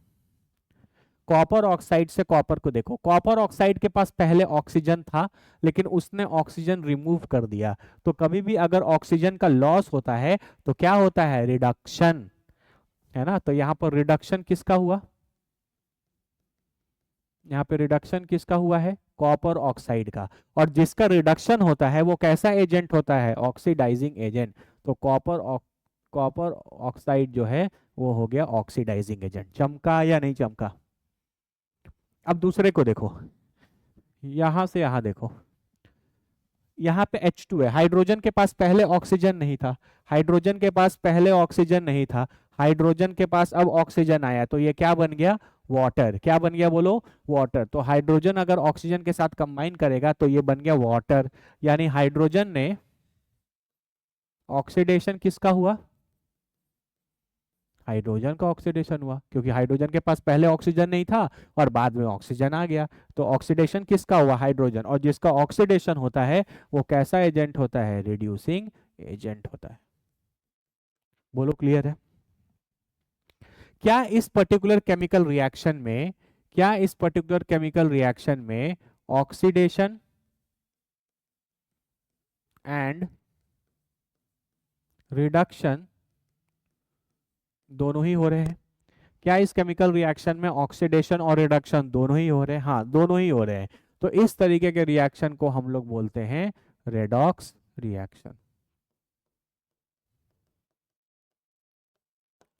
कॉपर ऑक्साइड से कॉपर को देखो। कॉपर ऑक्साइड के पास पहले ऑक्सीजन था, लेकिन उसने ऑक्सीजन रिमूव कर दिया। तो कभी भी अगर ऑक्सीजन का लॉस होता है तो क्या होता है? रिडक्शन, है ना। तो यहाँ पर रिडक्शन किसका हुआ? यहाँ पे रिडक्शन किसका हुआ है? कॉपर ऑक्साइड का। और जिसका रिडक्शन होता है वो कैसा एजेंट होता है? Oxidising agent. तो कॉपर कॉपर ऑक्साइड जो है वो हो गया ऑक्सीडाइजिंग एजेंट। चमका या नहीं चमका? अब दूसरे को देखो, यहां से यहां देखो, यहाँ पे H2 है, हाइड्रोजन के पास पहले ऑक्सीजन नहीं था, हाइड्रोजन के पास पहले ऑक्सीजन नहीं था, हाइड्रोजन के पास अब ऑक्सीजन आया, तो ये क्या बन गया? वाटर। क्या बन गया बोलो? वाटर। तो हाइड्रोजन अगर ऑक्सीजन के साथ कंबाइन करेगा तो ये बन गया वाटर। यानी हाइड्रोजन ने ऑक्सीडेशन किसका हुआ? हाइड्रोजन का ऑक्सीडेशन हुआ, क्योंकि हाइड्रोजन के पास पहले ऑक्सीजन नहीं था और बाद में ऑक्सीजन आ गया। तो ऑक्सीडेशन किसका हुआ? हाइड्रोजन। और जिसका ऑक्सीडेशन होता है वो कैसा एजेंट होता है? रिड्यूसिंग एजेंट होता है। बोलो क्लियर है? क्या इस पर्टिकुलर केमिकल रिएक्शन में, क्या इस पर्टिकुलर केमिकल रिएक्शन में ऑक्सीडेशन एंड रिडक्शन दोनों ही हो रहे हैं? क्या इस केमिकल रिएक्शन में ऑक्सीडेशन और रिडक्शन दोनों ही हो रहे हैं? हाँ, दोनों ही हो रहे हैं। तो इस तरीके के रिएक्शन को हम लोग बोलते हैं रेडॉक्स रिएक्शन।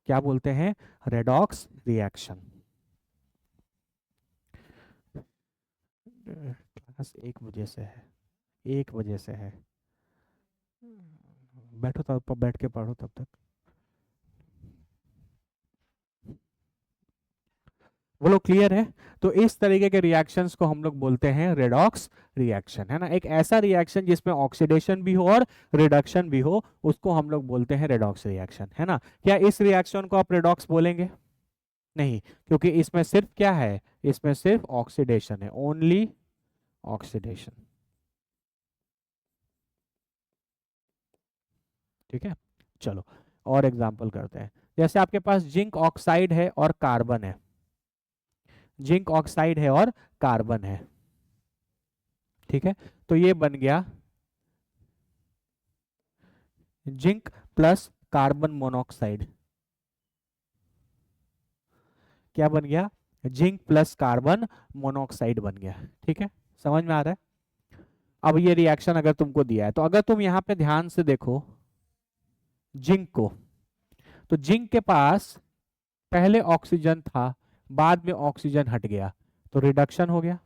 क्या बोलते हैं? Redox reaction. क्लास 1 बजे से है, 1 बजे से है। बैठो तब, बैठ के पढ़ो तब तक। बोलो क्लियर है? तो इस तरीके के रिएक्शंस को हम लोग बोलते हैं रेडॉक्स रिएक्शन, है ना। एक ऐसा रिएक्शन जिसमें ऑक्सीडेशन भी हो और रिडक्शन भी हो, उसको हम लोग बोलते हैं रेडॉक्स रिएक्शन, है ना। क्या इस रिएक्शन को आप रेडॉक्स बोलेंगे? नहीं, क्योंकि इसमें सिर्फ क्या है? इसमें सिर्फ ऑक्सीडेशन है, ओनली ऑक्सीडेशन। ठीक है, चलो और एग्जांपल करते हैं। जैसे आपके पास जिंक ऑक्साइड है और कार्बन है, जिंक ऑक्साइड है और कार्बन है, ठीक है। तो ये बन गया जिंक प्लस कार्बन मोनोऑक्साइड। क्या बन गया? जिंक प्लस कार्बन मोनोऑक्साइड बन गया। ठीक है, समझ में आ रहा है? अब ये रिएक्शन अगर तुमको दिया है तो अगर तुम यहाँ पे ध्यान से देखो जिंक को, तो जिंक के पास पहले ऑक्सीजन था, बाद में ऑक्सीजन हट गया, तो रिडक्शन हो गया।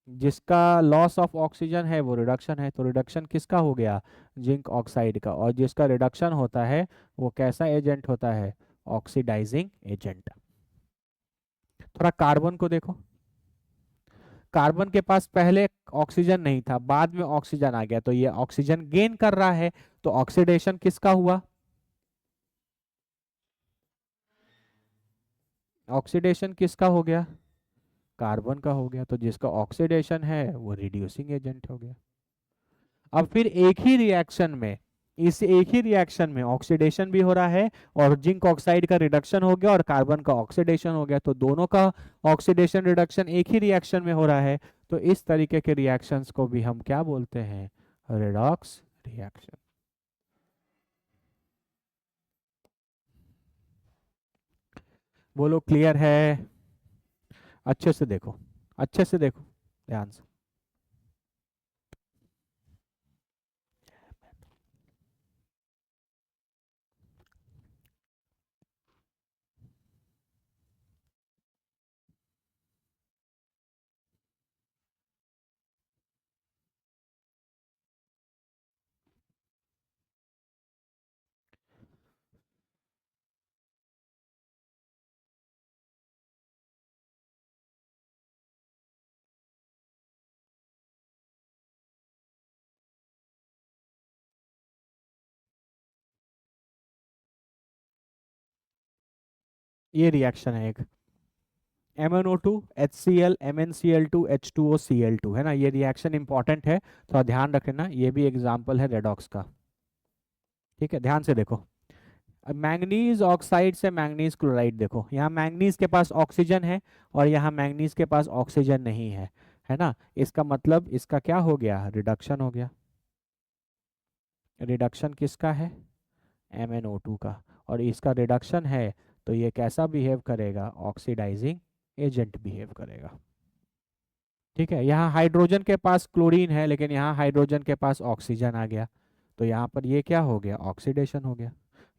जिसका लॉस ऑफ ऑक्सीजन है वो रिडक्शन है, तो रिडक्शन किसका हो गया? जिंक ऑक्साइड का। और जिसका रिडक्शन होता है वो कैसा एजेंट होता है? Oxidising agent. थोड़ा कार्बन को देखो, कार्बन के पास पहले ऑक्सीजन नहीं था, बाद में ऑक्सीजन आ गया, तो ये ऑक्सीजन गेन कर रहा है, तो ऑक्सीडेशन किसका हुआ? ऑक्सीडेशन किसका हो गया? कार्बन का हो गया। तो जिसका ऑक्सीडेशन है वो रिड्यूसिंग एजेंट हो गया। अब फिर एक ही रिएक्शन में, इस एक ही रिएक्शन में ऑक्सीडेशन भी हो रहा है और जिंक ऑक्साइड का रिडक्शन हो गया और कार्बन का ऑक्सीडेशन हो गया, तो दोनों का ऑक्सीडेशन रिडक्शन एक ही रिएक्शन में हो रहा है। तो इस तरीके के रिएक्शंस को भी हम क्या बोलते हैं? Redox reaction. बोलो क्लियर है? अच्छे से देखो, अच्छे से देखो, ध्यान से। ये रिएक्शन है एक MnO2 HCl MnCl2 H2O Cl2, है ना। ये रिएक्शन इंपॉर्टेंट है, थोड़ा ध्यान रखना। ये भी एग्जांपल है रेडॉक्स का। ठीक है, ध्यान से देखो। मैंगनीज ऑक्साइड से मैंगनीज क्लोराइड देखो, यहाँ मैंगनीज के पास ऑक्सीजन है और यहाँ मैंगनीज के पास ऑक्सीजन नहीं है ना। इसका मतलब इसका क्या हो गया? रिडक्शन हो गया। रिडक्शन किसका है? MnO2 का। और इसका रिडक्शन है तो ये कैसा बिहेव करेगा? ऑक्सीडाइजिंग एजेंट बिहेव करेगा। ठीक है, यहाँ हाइड्रोजन के पास क्लोरीन है लेकिन यहाँ हाइड्रोजन के पास ऑक्सीजन आ गया, तो यहाँ पर ये क्या हो गया? ऑक्सीडेशन हो गया।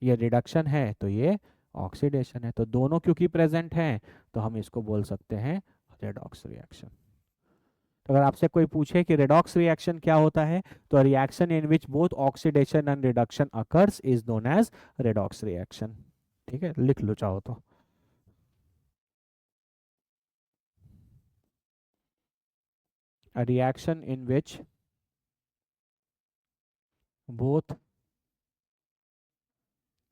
ये रिडक्शन है तो ये ऑक्सीडेशन है, तो दोनों क्योंकि प्रेजेंट हैं तो हम इसको बोल सकते हैं रेडॉक्स रिएक्शन। तो अगर आपसे कोई पूछे कि रेडॉक्स रिएक्शन क्या होता है, तो reaction in which both oxidation and reduction occurs is known as redox reaction. ठीक है, लिख लो चाहो तो। A reaction in which both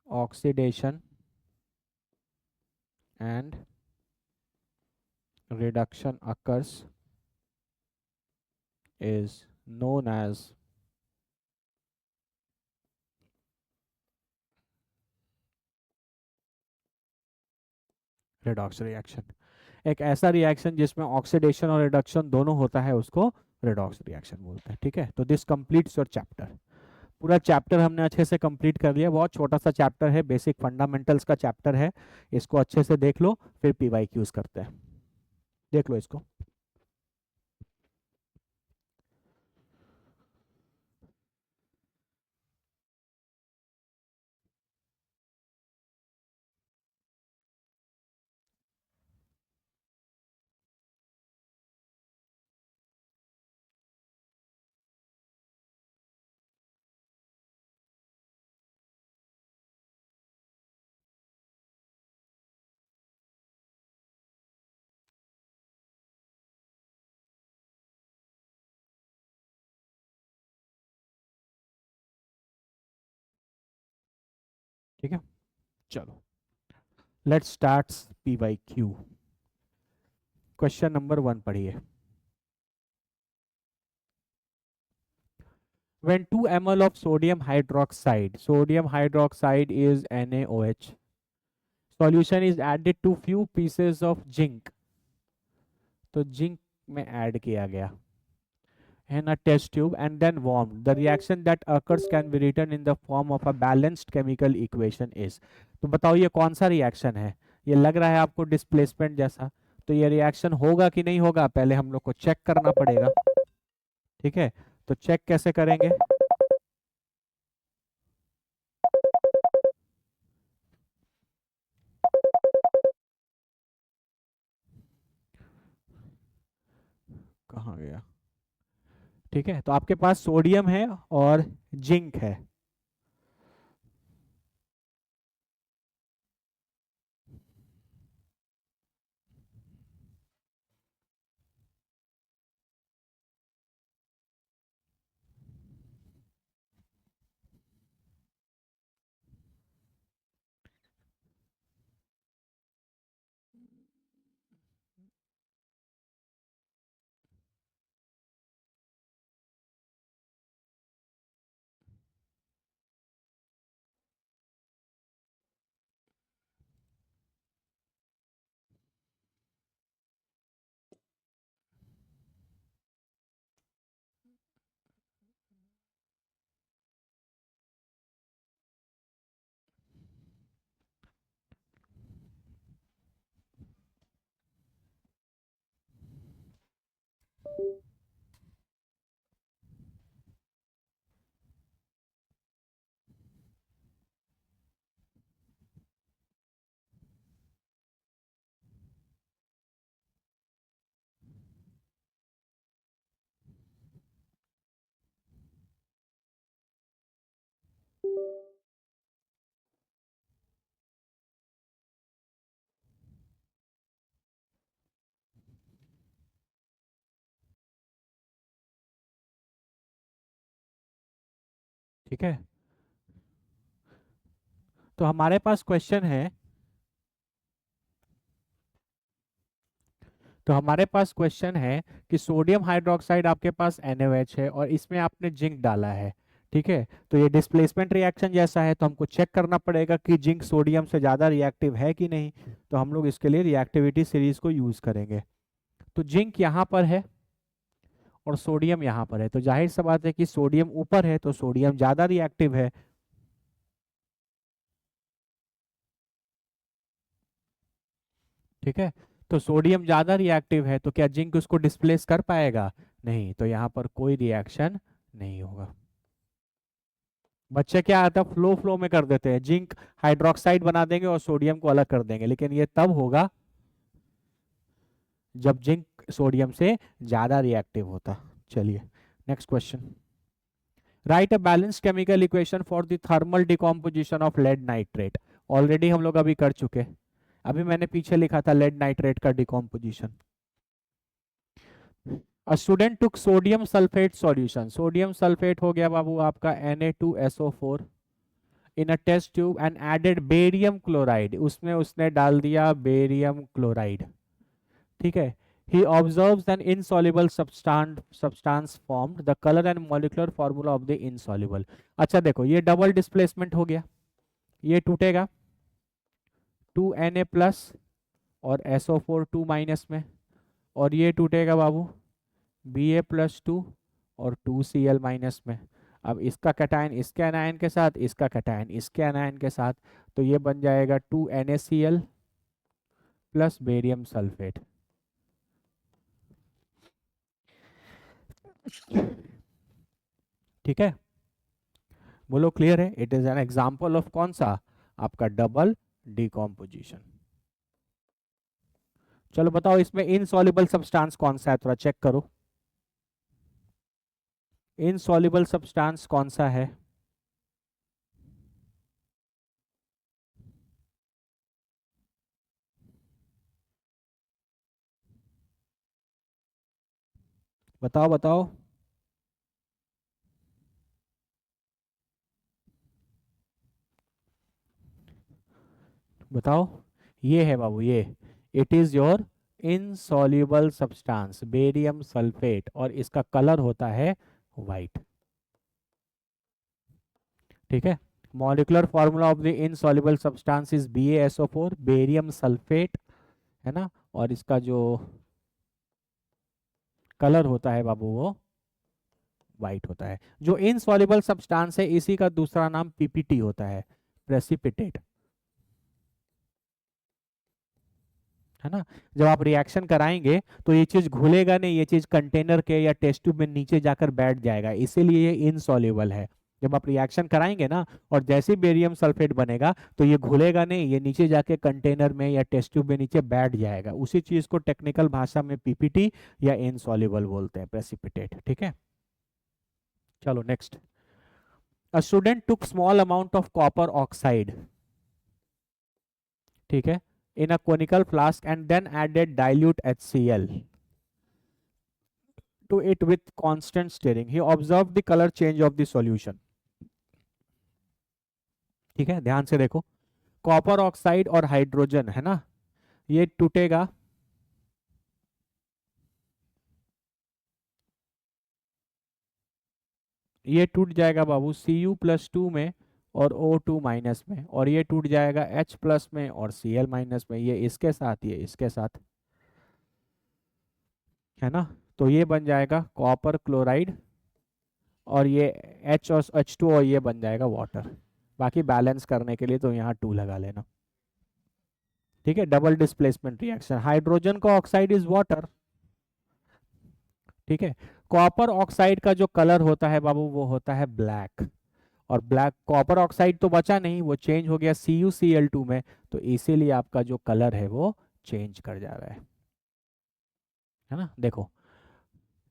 oxidation and reduction occurs is known as redox reaction। एक ऐसा रिएक्शन जिसमें ऑक्सीडेशन और रिडक्शन दोनों होता है उसको रेडॉक्स रिएक्शन बोलते हैं। ठीक है, तो दिस कंप्लीट्स योर चैप्टर। पूरा चैप्टर हमने अच्छे से कंप्लीट कर लिया। बहुत छोटा सा चैप्टर है, बेसिक फंडामेंटल्स का चैप्टर है, इसको अच्छे से देख लो, फिर पीवाईक्यूज करते हैं। देख लो इसको। ठीक है, चलो let's start PYQ. Question number 1 पढ़िए। When 2 ml of sodium hydroxide is NaOH, solution is added to few pieces of zinc, तो जिंक में ऐड किया गया in a test tube and then warmed. The reaction that occurs can be written in the form of a balanced chemical equation is। तो बताओ ये कौन सा reaction है? ये लग रहा है आपको डिस्प्लेसमेंट जैसा, तो ये रिएक्शन होगा कि नहीं होगा पहले हम लोग को चेक करना पड़ेगा। ठीक है, तो चेक कैसे करेंगे? कहाँ गया? ठीक है, तो आपके पास सोडियम है और जिंक है। ठीक है, तो हमारे पास क्वेश्चन है, तो हमारे पास क्वेश्चन है कि सोडियम हाइड्रोक्साइड आपके पास NaOH है और इसमें आपने जिंक डाला है। ठीक है, तो ये डिस्प्लेसमेंट रिएक्शन जैसा है, तो हमको चेक करना पड़ेगा कि जिंक सोडियम से ज़्यादा रिएक्टिव है कि नहीं। तो हम लोग इसके लिए रिएक्टिविटी सीरीज को यूज़ करेंगे। तो जिंक यहाँ पर है और सोडियम यहाँ पर है, तो जाहिर सा बात है कि सोडियम ऊपर है तो सोडियम ज़्यादा रिएक्टिव है। ठीक है, तो सोडियम ज़्यादा रिएक्टिव है तो क्या जिंक उसको डिस्प्लेस कर पाएगा? नहीं, तो यहाँ पर कोई रिएक्शन नहीं होगा। बच्चे क्या आता है, फ्लो फ्लो में कर देते हैं, जिंक हाइड्रोक्साइड बना देंगे और सोडियम को अलग कर देंगे, लेकिन ये तब होगा जब जिंक सोडियम से ज्यादा रिएक्टिव होता। चलिए next question. Write a balanced chemical equation for the thermal decomposition of lead nitrate. Already हम लोग अभी कर चुके, अभी मैंने पीछे लिखा था लेड नाइट्रेट का decomposition. A student took sodium sulfate solution. Sodium sulfate हो गया बाबू आपका Na2SO4 in a test tube and added barium chloride. उसमें उसने डाल दिया बेरियम क्लोराइड, ठीक है। He observes an insoluble substance formed. The color and molecular formula of the insoluble. अच्छा देखो ये डबल डिस्प्लेसमेंट हो गया, ये टूटेगा 2Na प्लस और SO4 2 माइनस में, और ये टूटेगा बाबू Ba+2 और 2Cl माइनस में। अब इसका कैटायन इसके एनायन के साथ, इसका कैटायन इसके एनायन के साथ, तो ये बन जाएगा 2NaCl प्लस बेरियम सल्फेट। ठीक है, बोलो क्लियर है। It is an example of कौन सा, आपका डबल डिकम्पोजिशन। चलो बताओ इसमें इनसॉल्युबल सब्सटेंस कौन सा है, थोड़ा चेक करो। इनसॉल्युबल सब्सटेंस कौन सा है? बताओ बताओ। बताओ, ये है बाबू ये, it is your insoluble substance barium sulphate, और इसका कलर होता है वाइट। ठीक है, molecular formula of the insoluble substance is BaSO4 barium sulphate, है ना, और इसका जो कलर होता है बाबू वो वाइट होता है। जो इनसॉल्युबल सब्सटेंस है इसी का दूसरा नाम PPT होता है, प्रेसिपिटेट, है ना। जब आप रिएक्शन कराएंगे तो ये चीज घुलेगा नहीं, ये चीज कंटेनर के या टेस्ट ट्यूब में नीचे जाकर बैठ जाएगा, इसीलिए ये इनसॉल्युबल है। जब आप रिएक्शन कराएंगे ना, और जैसे ही बेरियम सल्फेट बनेगा तो ये घुलेगा नहीं, ये नीचे जाके कंटेनर में या टेस्ट ट्यूब में नीचे बैठ जाएगा, उसी चीज को टेक्निकल भाषा में PPT या इनसॉल्युबल बोलते हैं, प्रेसिपिटेट। ठीक है, चलो next. A student took small amount of copper oxide, ठीक है, in a conical flask and then added dilute HCl to it with constant stirring. He observed the color change of the solution. ठीक है, ध्यान से देखो, copper oxide और hydrogen है ना, ये टूटेगा, ये टूट जाएगा बाबू Cu+2 में और O2 माइनस में, और ये टूट जाएगा H प्लस में और Cl माइनस में, ये इसके साथ ये इसके साथ, है ना। तो ये बन जाएगा कॉपर क्लोराइड, और ये H और H2 और ये बन जाएगा वाटर। बाकी बैलेंस करने के लिए तो यहाँ 2 लगा लेना। ठीक है, डबल डिस्प्लेसमेंट रिएक्शन, हाइड्रोजन का ऑक्साइड इज वाटर। ठीक है, कॉपर ऑक्साइड का जो कलर होता है बाबू वो होता है ब्लैक, और ब्लैक कॉपर ऑक्साइड तो बचा नहीं, वो चेंज हो गया CuCl2 में, तो इसीलिए आपका जो कलर है वो चेंज कर जा रहा है ना। देखो,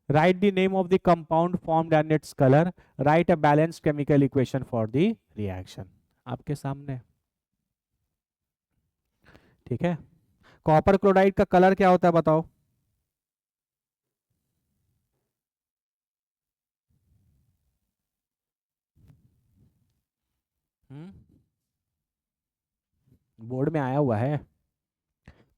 write the name of the compound formed and its color, write a balanced chemical equation for the reaction। आपके सामने, ठीक है। कॉपर क्लोराइड का कलर क्या होता है बताओ? बोर्ड में आया हुआ है,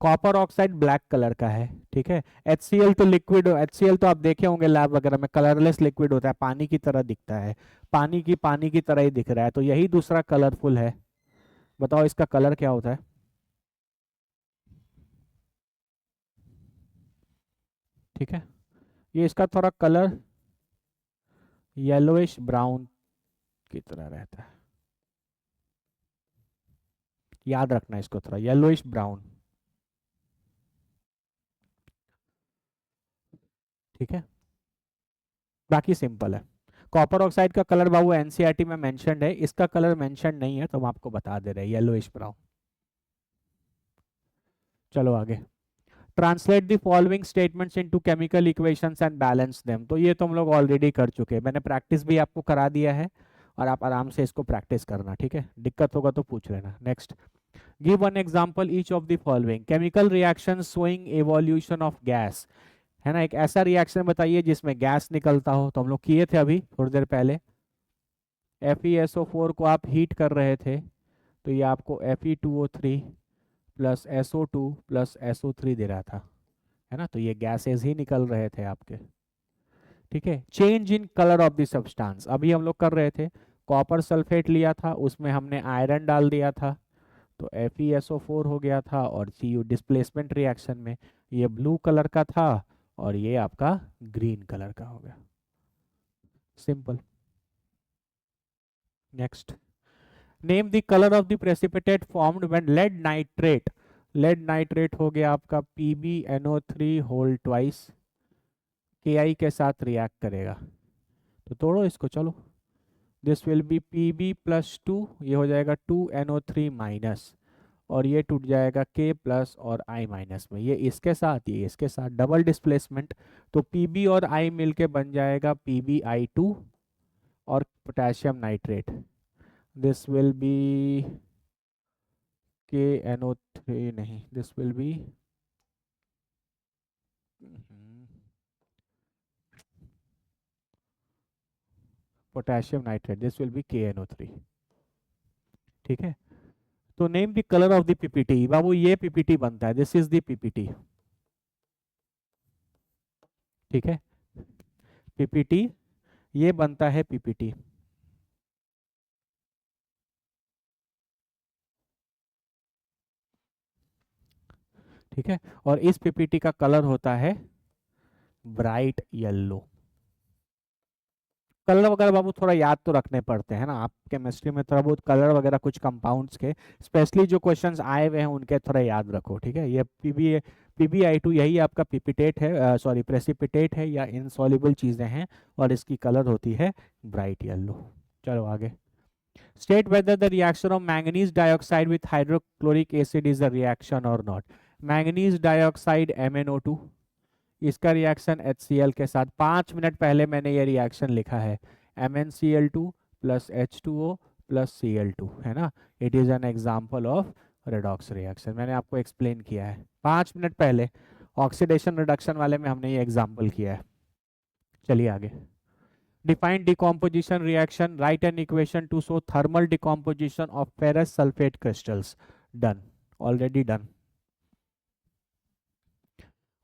कॉपर ऑक्साइड ब्लैक कलर का है, ठीक है। HCl तो लिक्विड, HCl तो आप देखे होंगे लैब वगैरह में, कलरलेस लिक्विड होता है, पानी की तरह दिखता है, पानी की तरह ही दिख रहा है, तो यही दूसरा कलरफुल है। बताओ इसका कलर क्या होता है? ठीक है, ये इसका थोड़ा कलर येलोइश ब्राउन की तरह रहता है, याद रखना इसको, थोड़ा येलोइश ब्राउन। ठीक है, बाकी सिंपल है। कॉपर ऑक्साइड का कलर बाबू एनसीईआरटी में मेंशन्ड है, इसका कलर मेंशन नहीं है तो हम आपको बता दे रहे हैं, येलोइश ब्राउन। चलो आगे, translate the following statements into chemical equations and balance them. तो ये तो हम लोग ऑलरेडी कर चुके हैं, मैंने प्रैक्टिस भी आपको करा दिया है और आप आराम से इसको प्रैक्टिस करना, ठीक है, दिक्कत होगा तो पूछ लेना। Next, give one example each of the following chemical reaction showing evolution of gas, है ना, एक ऐसा रिएक्शन बताइए जिसमें गैस निकलता हो। तो हम लोग किए थे अभी थोड़ी देर पहले, FeSO4 को आप हीट कर रहे थे तो ये आपको Fe2O3 plus SO2 plus SO3 दे रहा था, है ना, तो ये गैसेस ही निकल रहे थे आपके, ठीक है। Change in colour of the substance, अभी हम लोग कर रहे थे, कॉपर सल्फेट लिया था, उसमें हमने आयरन डाल दिया था तो FeSO4 हो गया था, और Cu डिस्प्लेसमेंट रिएक्शन में ये ब्लू कलर का था और ये आपका ग्रीन कलर का हो गया, simple. Next, name the colour of the precipitate formed when lead nitrate, lead nitrate हो गया आपका PbNO3 होल ट्वाइस Ki के साथ रिएक्ट करेगा, तो तोड़ो इसको, चलो, this will be Pb plus 2, ये हो जाएगा 2NO3 माइनस, और ये टूट जाएगा K प्लस और I माइनस में, ये इसके साथ, ये इसके साथ, डबल डिस्प्लेसमेंट, तो Pb और I मिलके बन जाएगा PbI2 और potassium nitrate, this will be KNO3 नहीं, this will be potassium nitrate, this will be KNO3, ठीक है। तो name the colour of the PPT, बाबू ये PPT बनता है, दिस इज द PPT, ठीक है, PPT ये बनता है PPT, ठीक है, और इस PPT का कलर होता है ब्राइट येलो। कलर वगैरह बाबू थोड़ा याद तो रखने पड़ते हैं ना, आप केमिस्ट्री में थोड़ा बहुत कलर वगैरह कुछ कंपाउंड्स के स्पेशली जो क्वेश्चंस आए हुए हैं उनके थोड़ा याद रखो, ठीक है। ये PbI2 यही आपका पिपिटेट है, सॉरी प्रेसिपिटेट है या इनसॉल्युबल चीजें हैं, और इसकी कलर होती है ब्राइट येलो। चलो आगे, state whether the reaction of manganese dioxide with hydrochloric acid is a reaction और नॉट। मैंगनीज डाइऑक्साइड MnO2, इसका रिएक्शन HCl के साथ, 5 मिनट पहले मैंने ये रिएक्शन लिखा है, MnCl2 plus H2O plus Cl2, है ना, it is an example of redox reaction, मैंने आपको एक्सप्लेन किया है 5 मिनट पहले, ऑक्सीडेशन रिडक्शन वाले में हमने ये एग्जाम्पल किया है। चलिए आगे, define decomposition reaction, right an equation two show thermal decomposition of ferrous sulphate crystals, done, already done.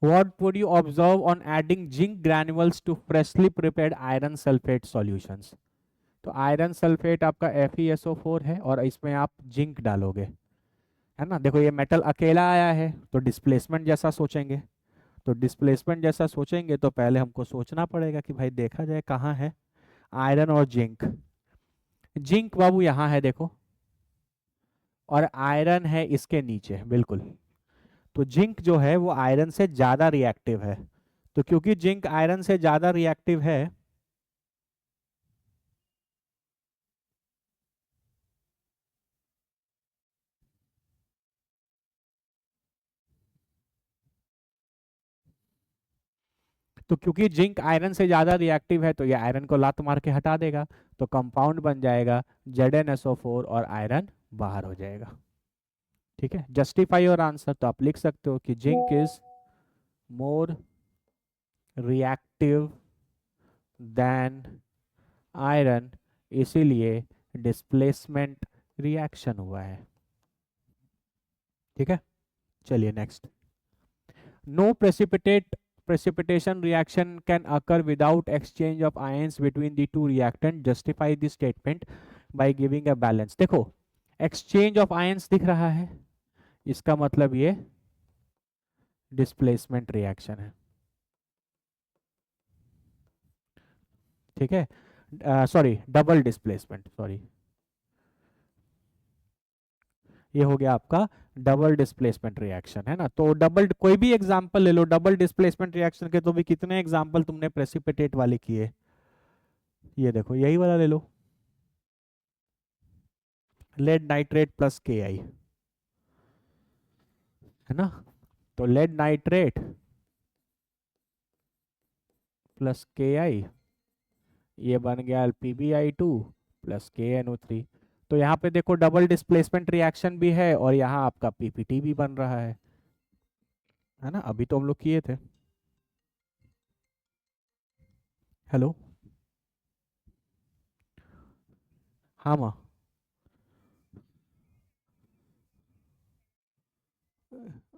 What would you observe on adding zinc granules to freshly prepared iron sulfate solutions? तो iron sulphate आपका FeSO4 है और इसमें आप zinc डालोगे, है ना, देखो ये मेटल अकेला आया है तो डिस्प्लेसमेंट जैसा सोचेंगे, तो डिस्प्लेसमेंट जैसा सोचेंगे तो पहले हमको सोचना पड़ेगा कि भाई देखा जाए कहाँ है आयरन और जिंक। जिंक बाबू यहाँ है देखो, और आयरन है इसके नीचे, बिल्कुल, तो जिंक जो है वो आयरन से ज्यादा रिएक्टिव है, तो क्योंकि जिंक आयरन से ज्यादा रिएक्टिव है तो क्योंकि जिंक आयरन से ज्यादा रिएक्टिव है तो ये आयरन को लात मार के हटा देगा, तो कंपाउंड बन जाएगा ZnSO4 और आयरन बाहर हो जाएगा, ठीक है। जस्टिफाई योर आंसर, तो आप लिख सकते हो कि zinc is more reactive than iron, इसीलिए डिस्प्लेसमेंट रिएक्शन हुआ है, ठीक है। चलिए next, no precipitation reaction can occur without exchange of ions between the two reactant, justify the statement by giving a balance। देखो exchange of ions दिख रहा है, इसका मतलब ये डिस्प्लेसमेंट रिएक्शन है, ठीक है, सॉरी डबल डिस्प्लेसमेंट, सॉरी ये हो गया आपका डबल डिस्प्लेसमेंट रिएक्शन, है ना। तो डबल, कोई भी एग्जांपल ले लो डबल डिस्प्लेसमेंट रिएक्शन के, तो भी कितने एग्जांपल तुमने प्रेसिपिटेट वाले किए, ये देखो यही वाला ले लो, लेड नाइट्रेट प्लस के आई, है ना। तो लेड नाइट्रेट प्लस के आई, ये बन गया PbI2 प्लस KNO3। तो यहाँ पे देखो डबल डिस्प्लेसमेंट रिएक्शन भी है और यहाँ आपका PPT भी बन रहा है ना। अभी तो हम लोग किए थे। हेलो, हाँ माँ,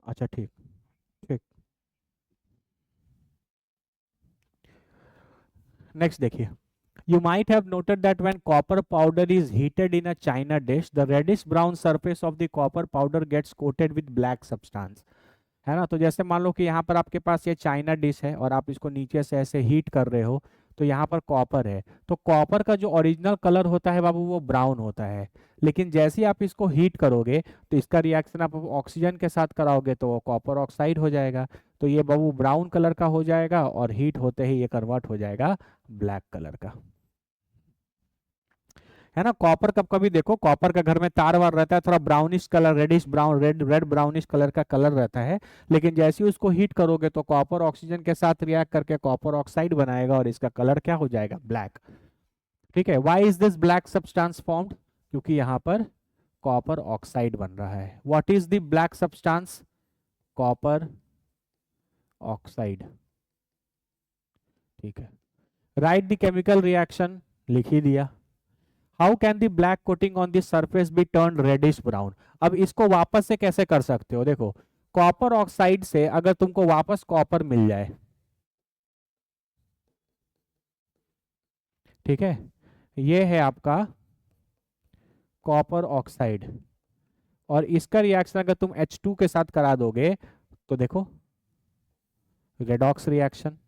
अच्छा ठीक, ठीक। नेक्स्ट देखिए, you might have noted that when copper powder is heated in a china dish, the reddish brown surface of the copper powder gets coated with black substance, है ना। तो जैसे मान लो कि यहाँ पर आपके पास ये चाइना डिश है और आप इसको नीचे से ऐसे हीट कर रहे हो, तो यहाँ पर कॉपर है, तो कॉपर का जो ओरिजिनल कलर होता है बाबू वो ब्राउन होता है। लेकिन जैसे ही आप इसको हीट करोगे तो इसका रिएक्शन आप ऑक्सीजन के साथ कराओगे तो वो कॉपर ऑक्साइड हो जाएगा, तो ये बाबू ब्राउन कलर का हो जाएगा और हीट होते ही ये कन्वर्ट हो जाएगा ब्लैक कलर का, है ना। कॉपर कब कभी देखो, कॉपर का घर में तार वार रहता है, थोड़ा brownish colour, reddish brown, red red brownish colour का कलर रहता है। लेकिन जैसे ही उसको हीट करोगे तो कॉपर ऑक्सीजन के साथ रिएक्ट करके कॉपर ऑक्साइड बनाएगा और इसका कलर क्या हो जाएगा, ब्लैक। ठीक है, why is this black substance formed, क्योंकि यहाँ पर कॉपर ऑक्साइड बन रहा है। What is the black substance, copper oxide. ठीक है, राइट द केमिकल रिएक्शन, लिख ही दिया। How can the black coating on this surface be turn reddish brown. अब इसको वापस से कैसे कर सकते हो, देखो कॉपर ऑक्साइड से अगर तुमको वापस कॉपर मिल जाए, ठीक है, ये है आपका कॉपर ऑक्साइड, और इसका रिएक्शन अगर तुम H2 के साथ करा दोगे तो देखो रेडॉक्स रिएक्शन।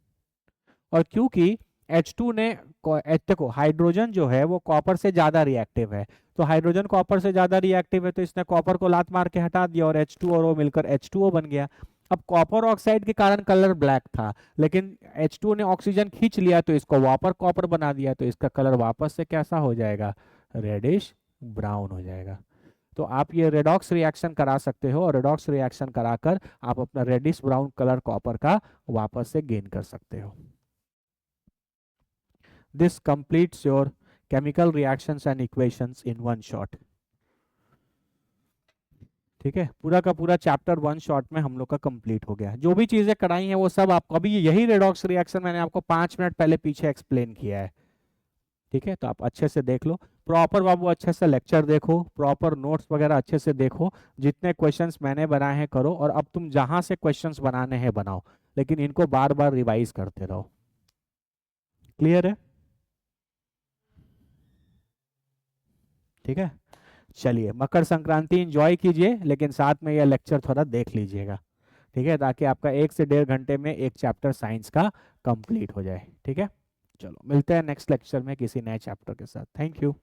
और क्योंकि H2 ने देखो हाइड्रोजन जो है वो कॉपर से ज्यादा रिएक्टिव है, तो हाइड्रोजन कॉपर से ज्यादा रिएक्टिव है तो इसने कॉपर को लात मार के हटा दिया और H2 और O मिलकर H2O बन गया। अब कॉपर ऑक्साइड के कारण कलर ब्लैक था, लेकिन H2 ने ऑक्सीजन खींच लिया तो इसको वापस कॉपर बना दिया, तो इसका कलर वापस से कैसा हो जाएगा, रेडिश ब्राउन हो जाएगा। तो आप ये रेडॉक्स रिएक्शन करा सकते हो और रेडॉक्स रिएक्शन कराकर आप अपना रेडिश ब्राउन कलर कॉपर का वापस से गेन कर सकते हो। This completes your chemical reactions and equations in one shot। ठीक है, पूरा का पूरा चैप्टर 1 शॉट में हम लोग का कंप्लीट हो गया। जो भी चीजें कराई हैं वो सब आपको अभी यही रेडॉक्स रिएक्शन मैंने आपको 5 मिनट पहले पीछे एक्सप्लेन किया है। ठीक है, तो आप अच्छे से देख लो, प्रॉपर बाबू अच्छे से लेक्चर देखो, प्रॉपर नोट्स वगैरह अच्छे से देखो, जितने क्वेश्चंस मैंने बनाए हैं करो, और अब तुम जहां से क्वेश्चंस बनाने हैं बनाओ, लेकिन इनको बार बार रिवाइज करते रहो। क्लियर है, ठीक है। चलिए, मकर संक्रांति एंजॉय कीजिए, लेकिन साथ में यह लेक्चर थोड़ा देख लीजिएगा, ठीक है, ताकि आपका 1 से 1.5 घंटे में एक चैप्टर साइंस का कंप्लीट हो जाए। ठीक है, चलो मिलते हैं नेक्स्ट लेक्चर में किसी नए चैप्टर के साथ। Thank you.